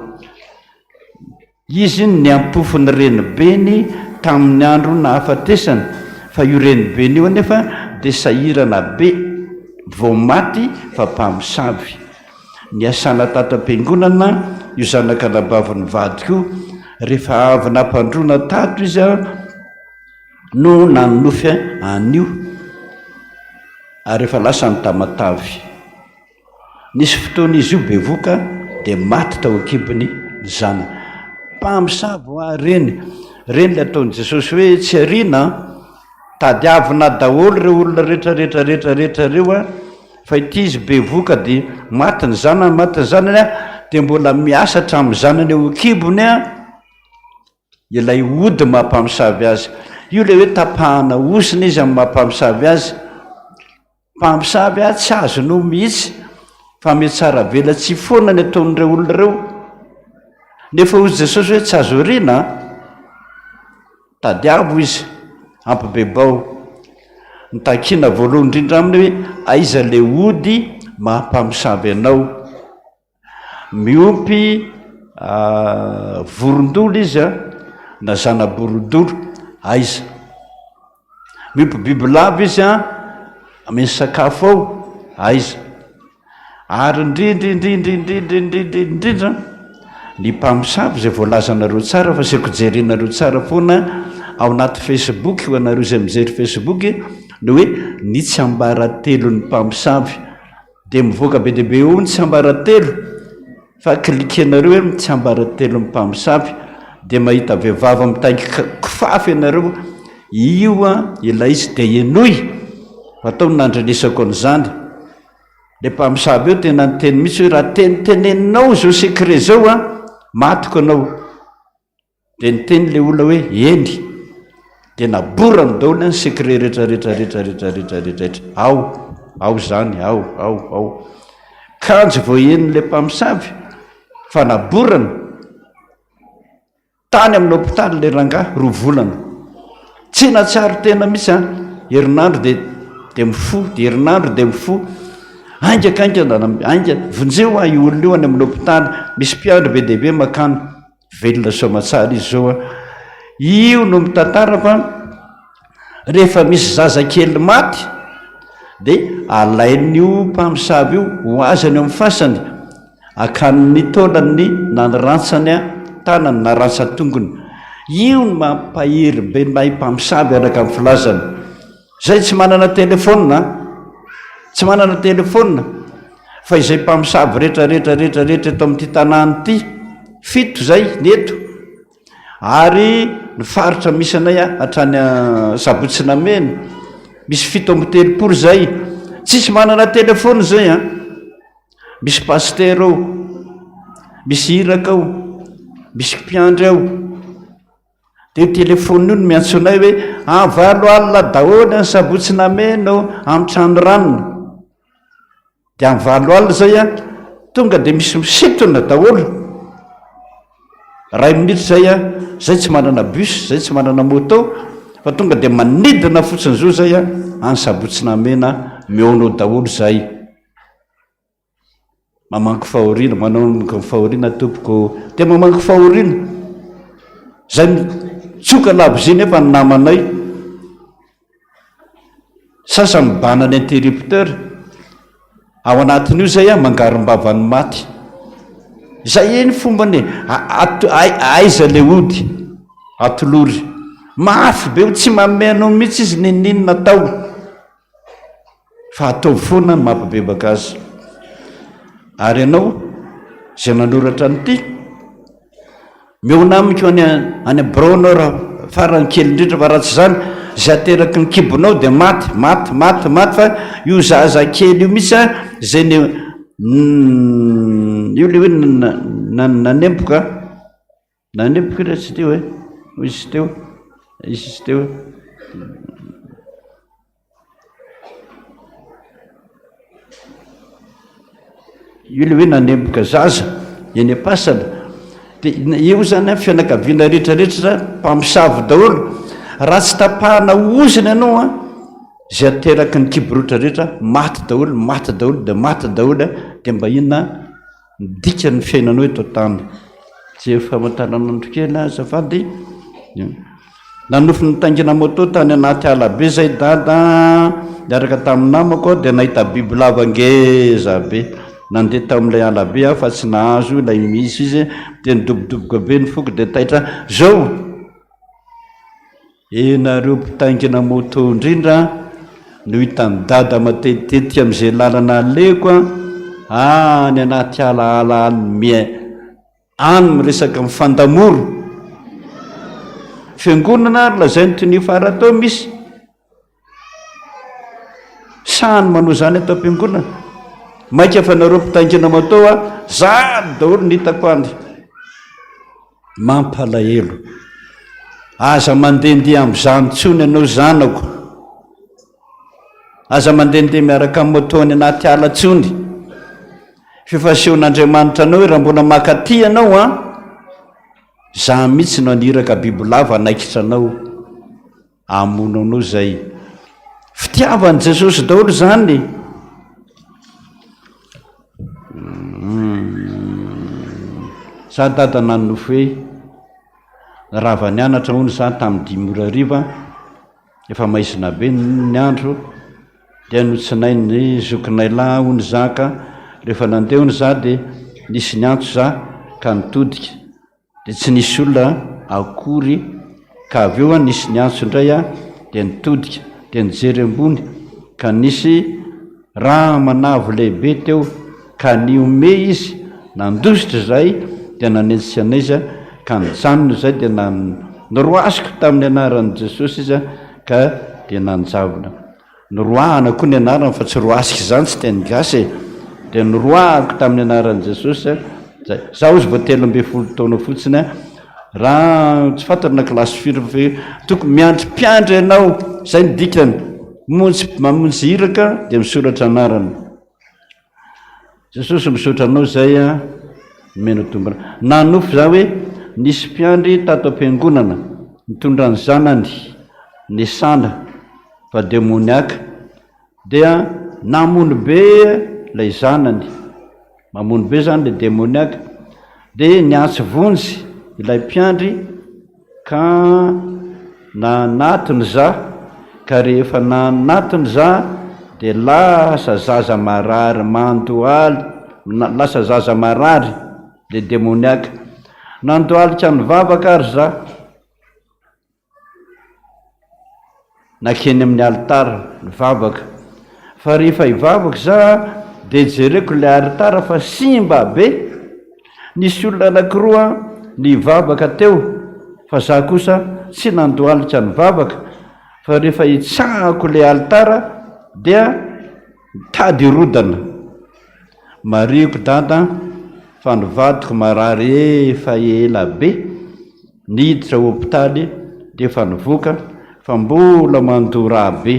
izy ny ampofony renibeny tamin'ny andro nahafatesana fa io renibeny io anefa de sahirana be vao maty fa mpamosavy ny asana tatam-piangonana io zanaka nabaviny vadiko rehefa avy nampandrona tato izy a no nanofy anio ary rehefa lasa ny tamatavy nisy fotoana izy io bevoka de maty tao akibony ny zana mpamosavy ho a reny le ataon'i jesosy hoe tsy ariana tadiavina daholo reo olona rehetrarehetrarehetrarehetra reo a fa ity izy bevoka de maty ny zanany a de mbola miasa hatramin'ny zanany eo akibony a ilay ody mahampamosavy azy io le hoe tapahana osina izy amin'ny mahampamosavy azy mpamosavy a tsy azonao mihitsy fa metsara vela tsy foana ny ataon'ireo olona reo nefa ozy jesosy hoe tsy azo ariana tadiavo izy ampibebao nitakina voalohany indrindra aminy hoe aiza le ody mahampamosavy anao miompy vorondolo izy a na zana-borondolo aiza miompy bibilava izy a misy sakafo ao aiza ary indrindrindrindrindrindrindrindrindra ny mpamosavy zay voalazanareo tsara fa seko jerenareo tsara foana ao anaty facebook ho anareo zay mijery facebook no hoe ny tsiambaratelo ny mpamosavy de mivoaka be dehibe eo ny tsiambaratelo fa klikenareo hoe tsiambaratelo ny mpamosavy de mahita vehivavy mitaiky kifafy ianareo io a ilay izy de enoy atao nandrenesako an'izany le mpamosavy eo tena nyteny mihitsy hoe raha teniteneninao zao sekre zao a matiko anao de niteny le olona hoe eny de naborany daholy ny sekre rehetrarehetrarehetrarehetrarehetrarehetra ao zany ao kanjo vo eny le mpamosavy fa naborany tany amin'ny hôpitaly le rangahy rovolana tsy natsaro tena mihitsy a herinandro de mifo de herinandro de mifo ainga vonjeo a io olona io any amin'ny hôpitaly misy mpiandro be dehibe makany velona somatsara izy zao a io no mitantara fa rehefa misy zazakely maty de alain'io mpamosavy io ho azany amin'ny fasany akan'ny taonany na ny rantsany a tanany na rantsa-tongony. Io ny mampahiry be mahay mpamosavy araka amin'ny filazana. Zay tsy manana telefôna, tsy manana telefôna, fa izay mpamosavy rehetrarehetrarehetrarehetra eto amin'ity tanàny ity, 7 zay neto. Ary ny faritra misy anay a hatrany Sabotsynamena misy 7 zay tsisy manana telefôna zay a. Misy paster ao, misy iraka ao, misy mpiandry ao. De telefôna io no miantsonay hoe 9 alina daholo ny Sabotsynamena amin'ny trano ranony. De amin'ny 9 alina zay a tonga de misy misitona daholo. 2 minitra zay a, zay tsy manana bus, zay tsy manana moto, fa tonga de manidina fotsiny zo zay a any Sabotsynamena miaonao daholo zay. Mamanko fahoriana, manao fahoriana tompoko, te mamanko fahoriana. Zay tsoka labozy nefa ny namanay. Sasa mibana ny interrupteur. Ao anatin'io zay a mangarom-bavan'ny maty. Zay eny fombany aiza le ody atolory. Mafy be tsy mameno mihitsy izy ninina tao. Fa atao foana ny mampabebaka azy. Ary ianao zay nanoratra nyity miona amiko any Brono raha farany kely indrindra fa raha tsy zany zay ateraky ny kibonao de maty fa io zaza kely io mihitsy a zay io le hoe nanempoka re tsy teo izy teo io le hoe nanempoka zaza eny Pasana. De io zany fianakaviana rehetrarehetra mpamosavy daholo. Raha tsy tapahana oziny ianao a zay ateraky ny kiborotra rehetra maty daholo de maty daholo. De mba inona midika ny fiainanao eto tany. Tsy famantaranandro kely azafady. Nanofy nitaingina moto tany anaty alabe zay dada niaraka tamin'ny namako de nahita biby lava ngeza be. Nandeha tamin'ilay alabe aho fa tsy nahazo ilay misy izy de nidobodoboka be ny foko de taitra zao. Enareo mpitaingina moto indrindra no hitany dada matetitetika amin'izay lalana aleko a ny anaty alaala any miresaka mifandamoro. Fiangonana ary lazay ny tonio fara tao misy sany manao zany atao am-piangonana. Maika fa nareo mpitaingina moto a zany daholo ny hitako any. Mampalahelo. Aza mandehandeha amin'izany tsony ianao zanako. Aza mandehandeha miaraka amin'ny moto any anaty ala tsony. Fifasehon'Andriamanitra anao raha mbola makaty ianao a za mihitsy no aniraka bibilava anaikitra anao amono anao zay. Fitiavan'i Jesosy daholo zany. Za dada nanofo hoe raha va nianatra hono za tamin'ny 5 efa maizina be ny andro de anotsinay ny zokinay lahy hono zaka. Rehefa nandeha hono za de nisy ny antso za ka nitodika de tsy nisy olona akory ka avy eo a nisy ny antso indray a de nitodika de nijery ambony ka nisy raha manavo lehibe teo ka niome izy nandositra zay de nanentsy anay izy ka nijanona zay de noroasiko tamin'ny anaran'i Jesosy izy ka de nanjavona. Noroahana koa ny anarany fa tsy roasika zany tsy teny gasy. De noroahako tamin'ny anaran'i Jesosy zay. Zaho izy vao 13 taona fotsiny raha tsy fantatra na kilasy firy fe tokony miandry mpiandry ianao. Zay ny dikany mamonjy hiraka de misoratra anarany. Jesosy misaotra anao zay a mena tombona. Nanofo za hoe nisy mpiandry tato am-piangonana mitondra ny zanany nisana fa demoniaka dia namono be lay zanany. Mamono be zany le demoniaka de niantsy vonjy ilay mpiandry ka nanatony za. Ka rehefa nanatony za de lasa zaza marary mandoaly lasa zaza marary le demoniaka nandoalika nivavaka ary za nakeny amin'ny alitara nivavaka fa rehefa hivavaka za de jereko le alitara fa simba be nisy olona anakiroa nivavaka teo fa za kosa tsy nandoalika nivavaka fa rehefa hitsahako le alitara dia tady rodana mariako dada fa nivadiko marary efa ela be niditra hôpitaly de fa nivoaka fa mbola mandora be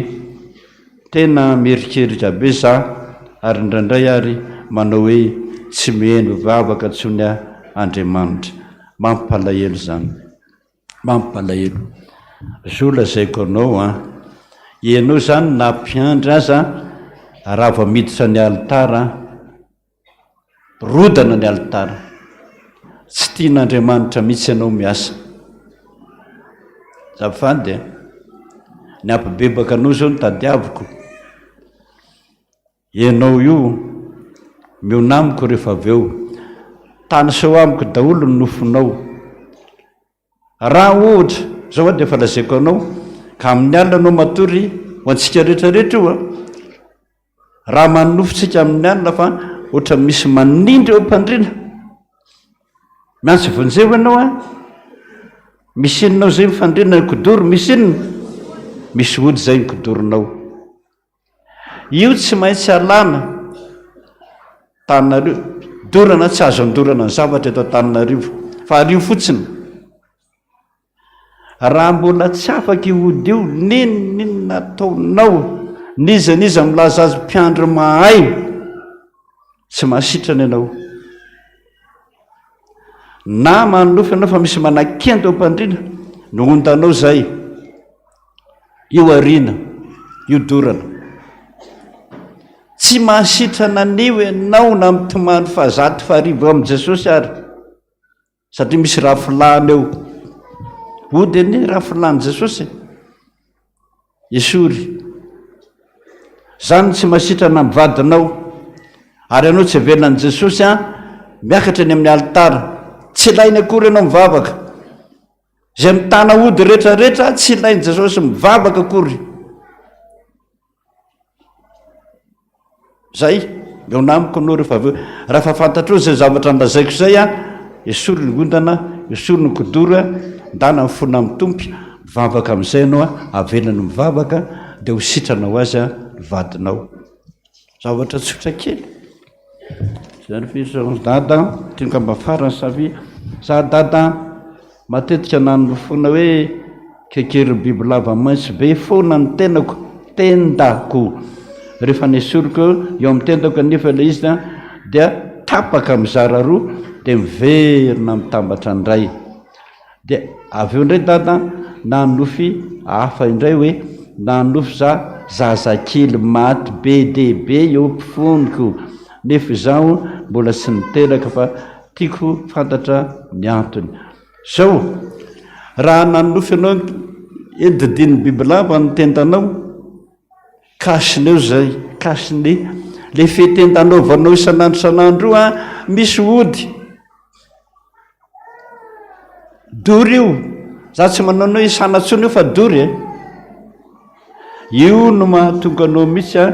tena mierikeritra be za ary indraindray ary manao hoe tsy miheno vavaka tsonya Andriamanitra mampalahelo zany mampalahelo zola zay konao ianao zany nampiandry aza raha vao miditra ny alitara rodana ny alitara tsy tian'Andriamanitra mihitsy ianao miasa zafady ny ampibebaka anao zao nitadiaviko ianao io mionamiko rehefa avy eo tany sao amiko daholo ny nofonao raha ohatra zao de efa lazaiko anao ka amin'ny alina anao matory ho antsika rehetrarehetra io raha manofotsika amin'ny alina fa ohatra misy manindry eo mpandrina miantsy vonjeo ianao misy ininao zay mifandrina ny kodoro misy inona misy ody zay ny kodoronao io tsy maintsy alana Taninarivo dorana tsy azo andorana ny zavatra eto Taninarivo fa ario fotsiny raha mbola tsy afaka ody io ninona ataonao niza milaza azy mpiandry mahay tsy mahasitrana ianao na manofy ianao fa misy manakento eo mpandrina nohondanao zay io arina io dorana tsy mahasitrana anio ianao na mitomany fahazaty faharivo amin'i Jesosy ary satria misy raha filany eo ody anie raha filany Jesosy esory zany tsy mahasitrana mivadinao ary ianao tsy avelan'i Jesosy miakatra any amin'ny alitara tsy ilainy akory ianao mivavaka zay mitana ody rehetrarehetra tsy ilainy Jesosy mivavaka akory zay meonamiko anao rehefa aveo raha fa fantatrao zay zavatra nolazaiko zay esory ny ondana esory ny kodoro ndana mifona amin'ny tompy mivavaka amin'izay ianao avelany mivavaka de ho sitranao azy vadinao zavatra tsotra kely zany fisao dada tinka mba farany savy za dada matetika nanofona hoe kekery biby lava maitso be fona ny tenako tendako rehefa nesoriko eo amin'ny tendako anefa le izy dia tapaka mizara roa de miverina mitambatra ndray de avy eo indray dada nanofy hafa indray hoe nanofy za zazakely maty be dehibe eo mpifoniko nefa zaho mbola tsy niteraka fa tiako fantatra ny antony zao raha nanofy ianao edidiny bibilava ny tendanao kasineo zay kasiny le fetendanaovanao isanandro misy ody dory io za tsy mananao isanatsony io fa dory io no mahatonga anao mihitsy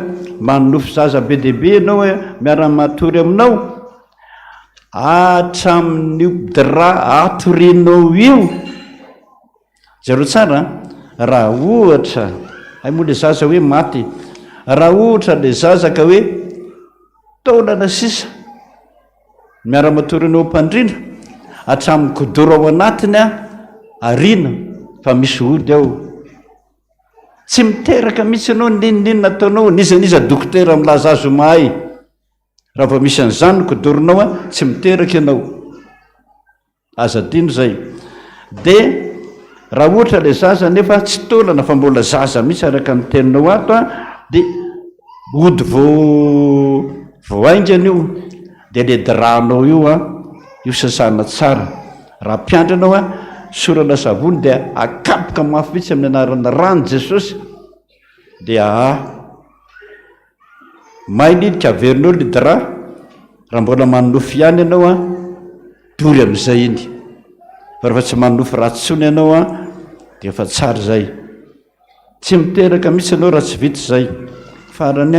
manofy zaza be dehibe ianao miara-matory aminao hatramin'io dra atorinao io zareo tsara raha ohatra ay moa le zaza hoe maty raha ohatra le zaza ka hoe taolana sisa miara-matory anao mpandrina hatramin'ny kodoro ao anatiny arina fa misy ody ao tsy miteraka mihitsy ianao ninina ataonao nizaniza dokotera milaza azo mahay raha vao misy an'izany kodoronao tsy miteraka ianao aza dino zay de raha ohatra le zaza nefa tsy tolana fa mbola zaza mihitsy araka ny teninao ato de ody voaingana io de le dranao io sasana tsara raha mpiandry anao sorana savony de akapoka mafy mihitsy amin'ny anarana rano Jesosy de mailidika averinao le dra raha mbola manofo ihany ianao a tory amin'izay iny fa rehefa tsy manofo ratsony ianao a dia efa tsara zay tsy miteraka mihitsy ianao raha tsy vita zay farany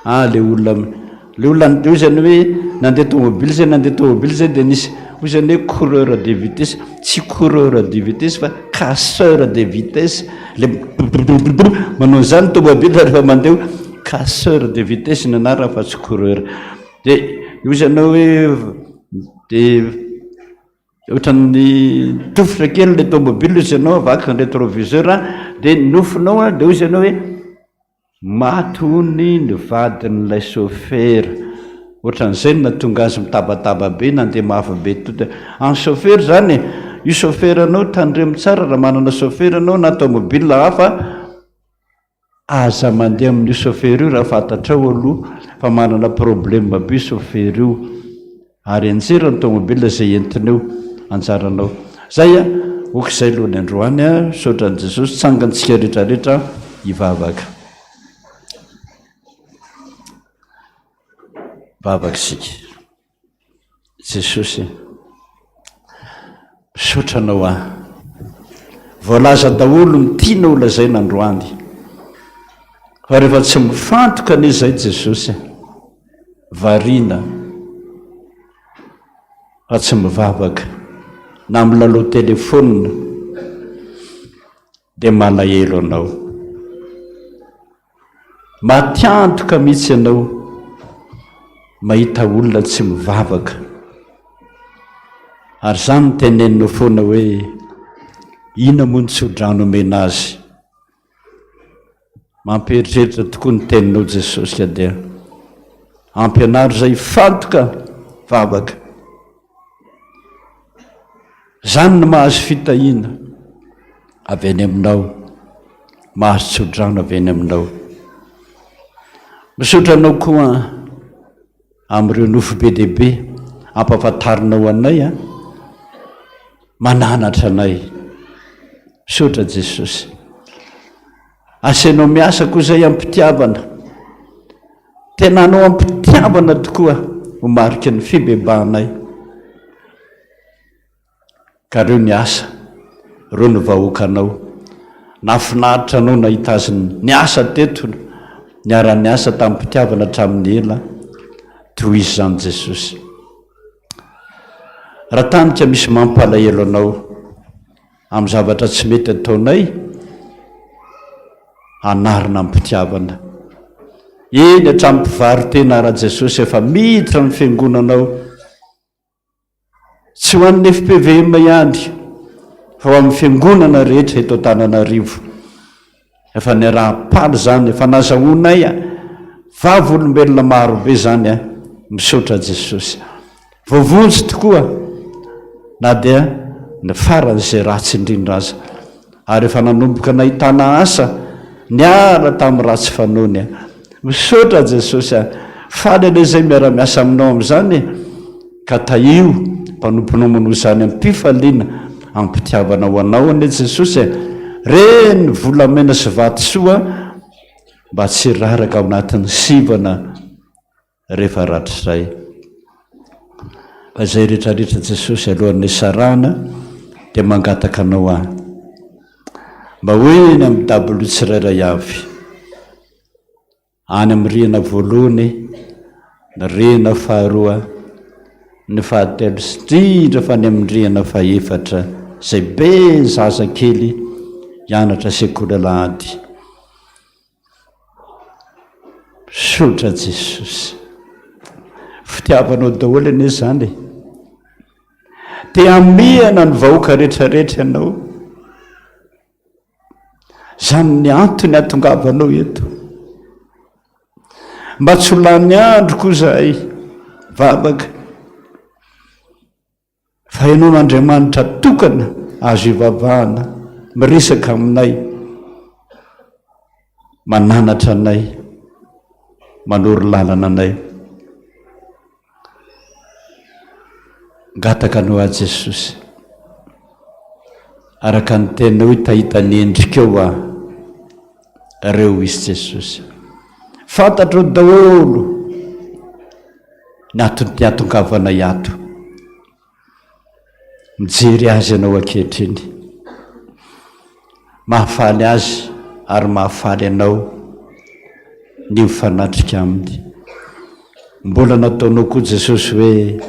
a le olona io zany hoe nandeha tomobily zay nandeha tomobily zay dia nisy hoy zany hoe coureur de vitesse tsy coureur de vitesse fa casseur de vitesse le manao zany tomobily rehefa mandeha casseur de vitesse ny anarana fa tsy coureur dia io zany hoe dia ohatran'ny tofotra kely le tomobily izy ianao avaka ny rétroviseur dia nofinao a dia hoy zany hoe matony ny vadin'ilay chauffeur ohatran'izay na tonga azy mitabataba be nandeha mafy be tota any chauffeur zany io chauffeur anao tandremo tsara raha manana chauffeur anao na tomobile hafa aza mandeha amin'io chauffeur io raha fantatrao aloha fa manana problème be chauffeur io ary anjera ny tomobile zay entinao anjaranao zay a okizay lohany androany a sotran'i Jesosy tsangantsika rehetrarehetra hivavaka vavaka isika Jesosy misotranao a voalaza daholo mitiana olazaina androany fa rehefa tsy mifantoka an'izay Jesosy variana fa tsy mivavaka na milaloha telefona dia malahelo anao matiantoka mihitsy ianao mahita olona tsy mivavaka ary zany noteneninao foana hoe ina moa ny tsodrano omena azy mampieritreritra tokoa ny teninao Jesosy ka dia ampianaro zay fantoka vavaka zany no mahazo fitahina avy any aminao mahazo tsodrano avy any aminao misotranao koa amin'ireo nofo be dehibe ampafantarinao anay a mananatra anay misotra Jesosy asenao miasa koa zay ampitiavana tena anao ampitiavana tokoa ho mariky ny fibebahanay ka reo ny asa reo ny vahoakanao nafinaritra anao nahita azy ny asa teto niara-ny asa tamin'ny mpitiavana hatramin'ny ela toy izy zany Jesosy raha tanika misy mampalahelo anao amin'ny zavatra tsy mety ataonay anarina mpitiavana eny hatramin'ny mpivarotena raha Jesosy efa miditra ny fiangonanao tsy ho an'ny FPVM ihany fa ho amin'ny fiangonana rehetra eto Antananarivo efa niaraha-paly zany efa nazahoanay a vavolombelona marobe zany a misaotra Jesosy voavonjy tokoa na dia ny faran'izay ratsy indrindra aza ary efa nanomboka nahitana asa niara tamin'ny ratsy fanaony a misaotra Jesosy a faly an'izay miara-miasa aminao amin'izany ka taio mpanomponao manao zany ampifaliana ampitiavana ho anao ane Jesosy reny volamena sy vatosoa mba tsy raraka ao anatin'ny sivana rehefa ratrizay fa zay rehetrarehetra Jesosy alohan'ny sarana dia mangataka anao a mba hoe ny amin'ny dablo tsirairay avy any amin'ny rihana voalohany ny rihana faharoa ny fahatelo sindrindra fa ny amin'ny rihana fahaefatra zay be zaza kely hianatra sekoly alahady sotra Jesosy fitiavanao daholo ane zany te amiana ny vahoaka rehetrarehetra ianao zany ny antony atongavanao eto mba tsy ho lany andro koa zahay vavaka fa ianao n'Andriamanitra tokana azo ivavahana miresaka aminay mananatra anay manoro lalana anay ngataka no a Jesosy araka ny tena hoe tahita ny endrika eo reo izy Jesosy fantatro daholo ny atongavana iato mijery azy ianao ankehitriny mahafaly azy ary mahafaly anao ny mifanatrika aminy mbola nataonao koa Jesosy hoe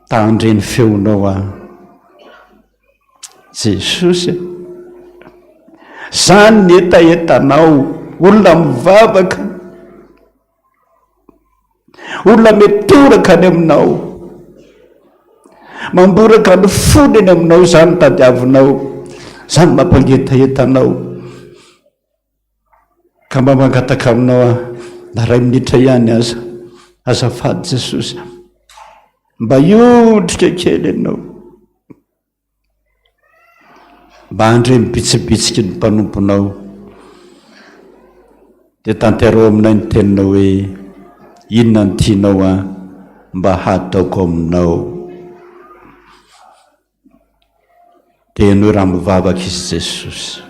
tandreny feonao Jesosy zany ny etaetanao olona mivavaka olona metoraka ny aminao mamboraka ny foniny aminao zany tadiavinao zany mampangetaetanao ka mba mangataka aminao na ray minitra ihany azafady Jesosy mba iondrika kely ianao mba andre mibitsibitsika ny mpanomponao dia tanterao aminay ny teninao hoe inona ny tianao mba hataoko aminao dia ianao raha mivavaka izy Jesosy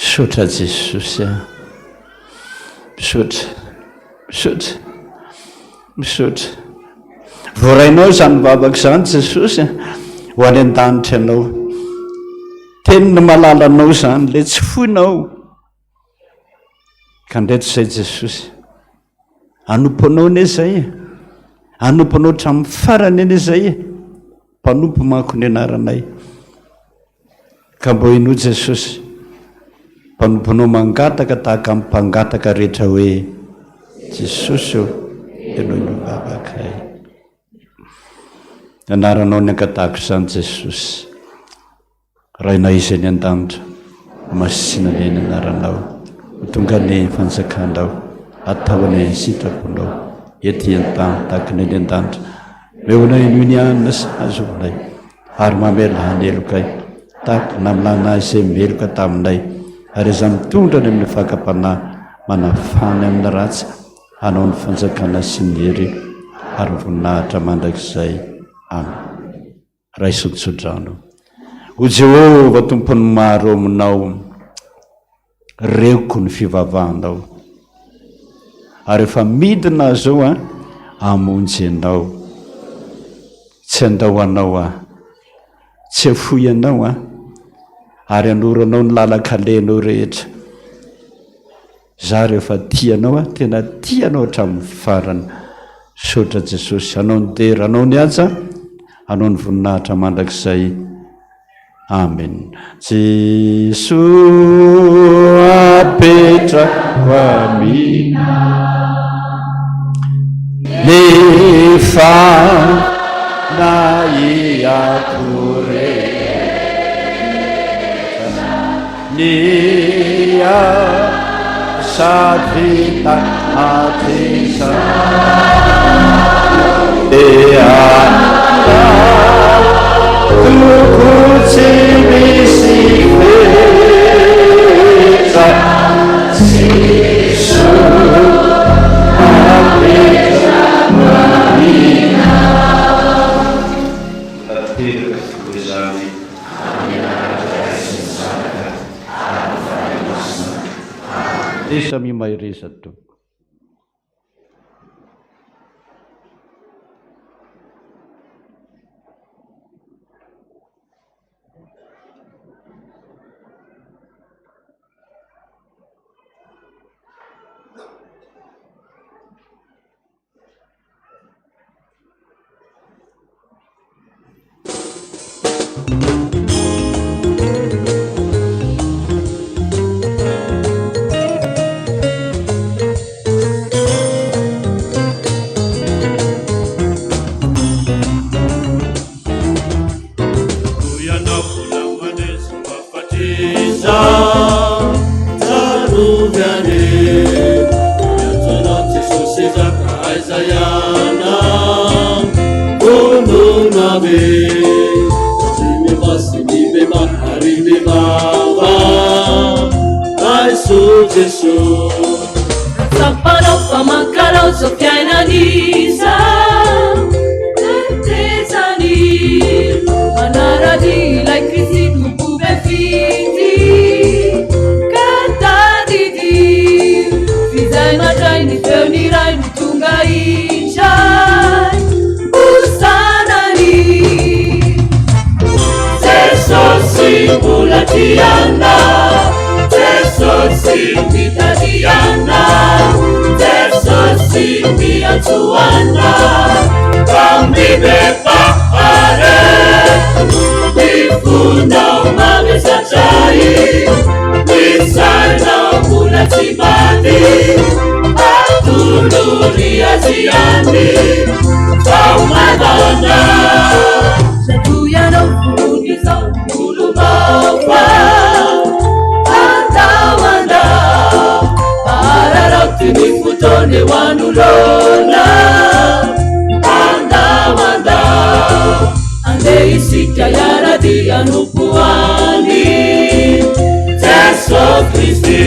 misaotra Jesosy misaotra voarainao zany mivavaka zany Jesosy ho any an-danitra ianao teniny malalanao zany le tsy foinao ka ndreto zay Jesosy anompo anao ane zay anompo anao hatramin'ny farany ane zay mpanompo manko ny anaranay ka mbo ino Jesosy mpanomponao mangataka tahaka amin'ny mpangataka rehetra hoe Jesosy eo ianao mivavaka anaranao ny ankatahako izany Jesosy raha inaizy any an-danitra masina ny any anaranao tonga ny fanjakanao atao any sitraponao ety an-tany tahaka ny any an-danitra meonay ino ny anina sy azonay ary mamelany elokay tahaka namilana azy izay meloka taminay ary iza mitondra ny amin'ny fakam-panahy manafany amin'ny ratsy hanao ny fanjakana sy ny hery ary voninahitra mandrakizay amen. Raha isotsodrano o Jehova tompony maro aminao reoko ny fivavahanao ary efa midina zao amonjy ianao tsy andao anao tsy afoy anao ary anoranao ny lalakalenao rehetra za rehefa tianao tena tianao hatramin'ny farany sotra Jesosy anao ny dera anao ny aja anao ny voninahitra mandrakizay amen. Jesu apetrako amina ny fanahiako Nia savita atisa tukuti misi feta Jesu apita mamina tatira kuzami Desa mimairisa tu. kaizayana ononave imevasimive harimevava aiso jeso Sampanao famankarao zao fiainanisa tetezany manarady ilay kristy tompobe fity ka tadidy fizay mandray ny feony ray no tonga itray hosanany Jesosy mbola tiana Jesosy mitadiana Jesosy miantsoana famibepahare mifonao mavesatray misainao mbola tsy maty atolory aziany faomanana zatoyanao fonony zao olomaofa andawandao ararauti ni fotone wanulona andawandao ande isika yaradi anupuani Jesu Kristi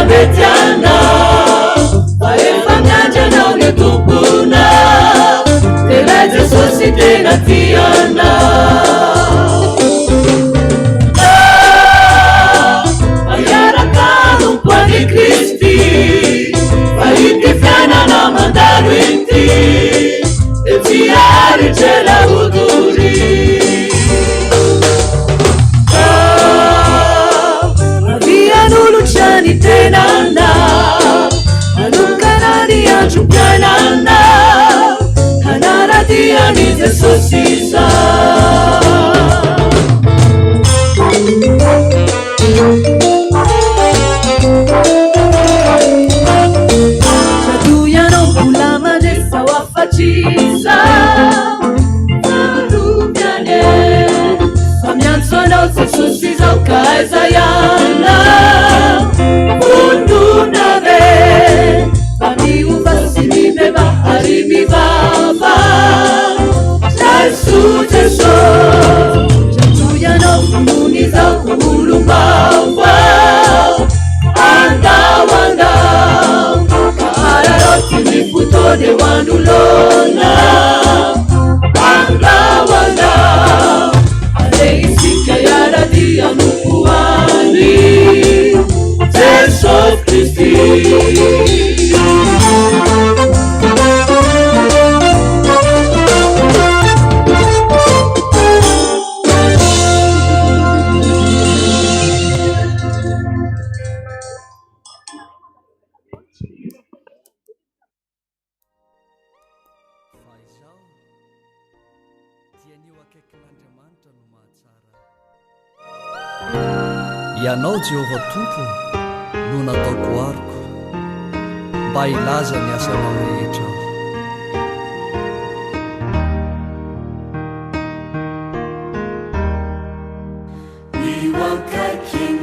Metiana Faefamnyanja naone tumpuna Tela Jesusi tena tiana Mayaraka numpwani Kristi Faitifana na mandalo inti Etiari chela uduri Chani tenana anukanani ajukanana hanarati anize sosisa Jaduyano ulama desa wafachisa Farubyane Famyansono sosisa ukaezayana Ununave Pamiuvasimive harimivava Jesu Jesu Jatuyano fununiza kumulumbawa Andawanda Kararoti mifutone wanulona Andawanda Adeisika yaradi anukuani Jesu Kristi Ianao Jehova Tompo no nataoko ariko mba ilaza ny asanao rehetra Ni wakaikin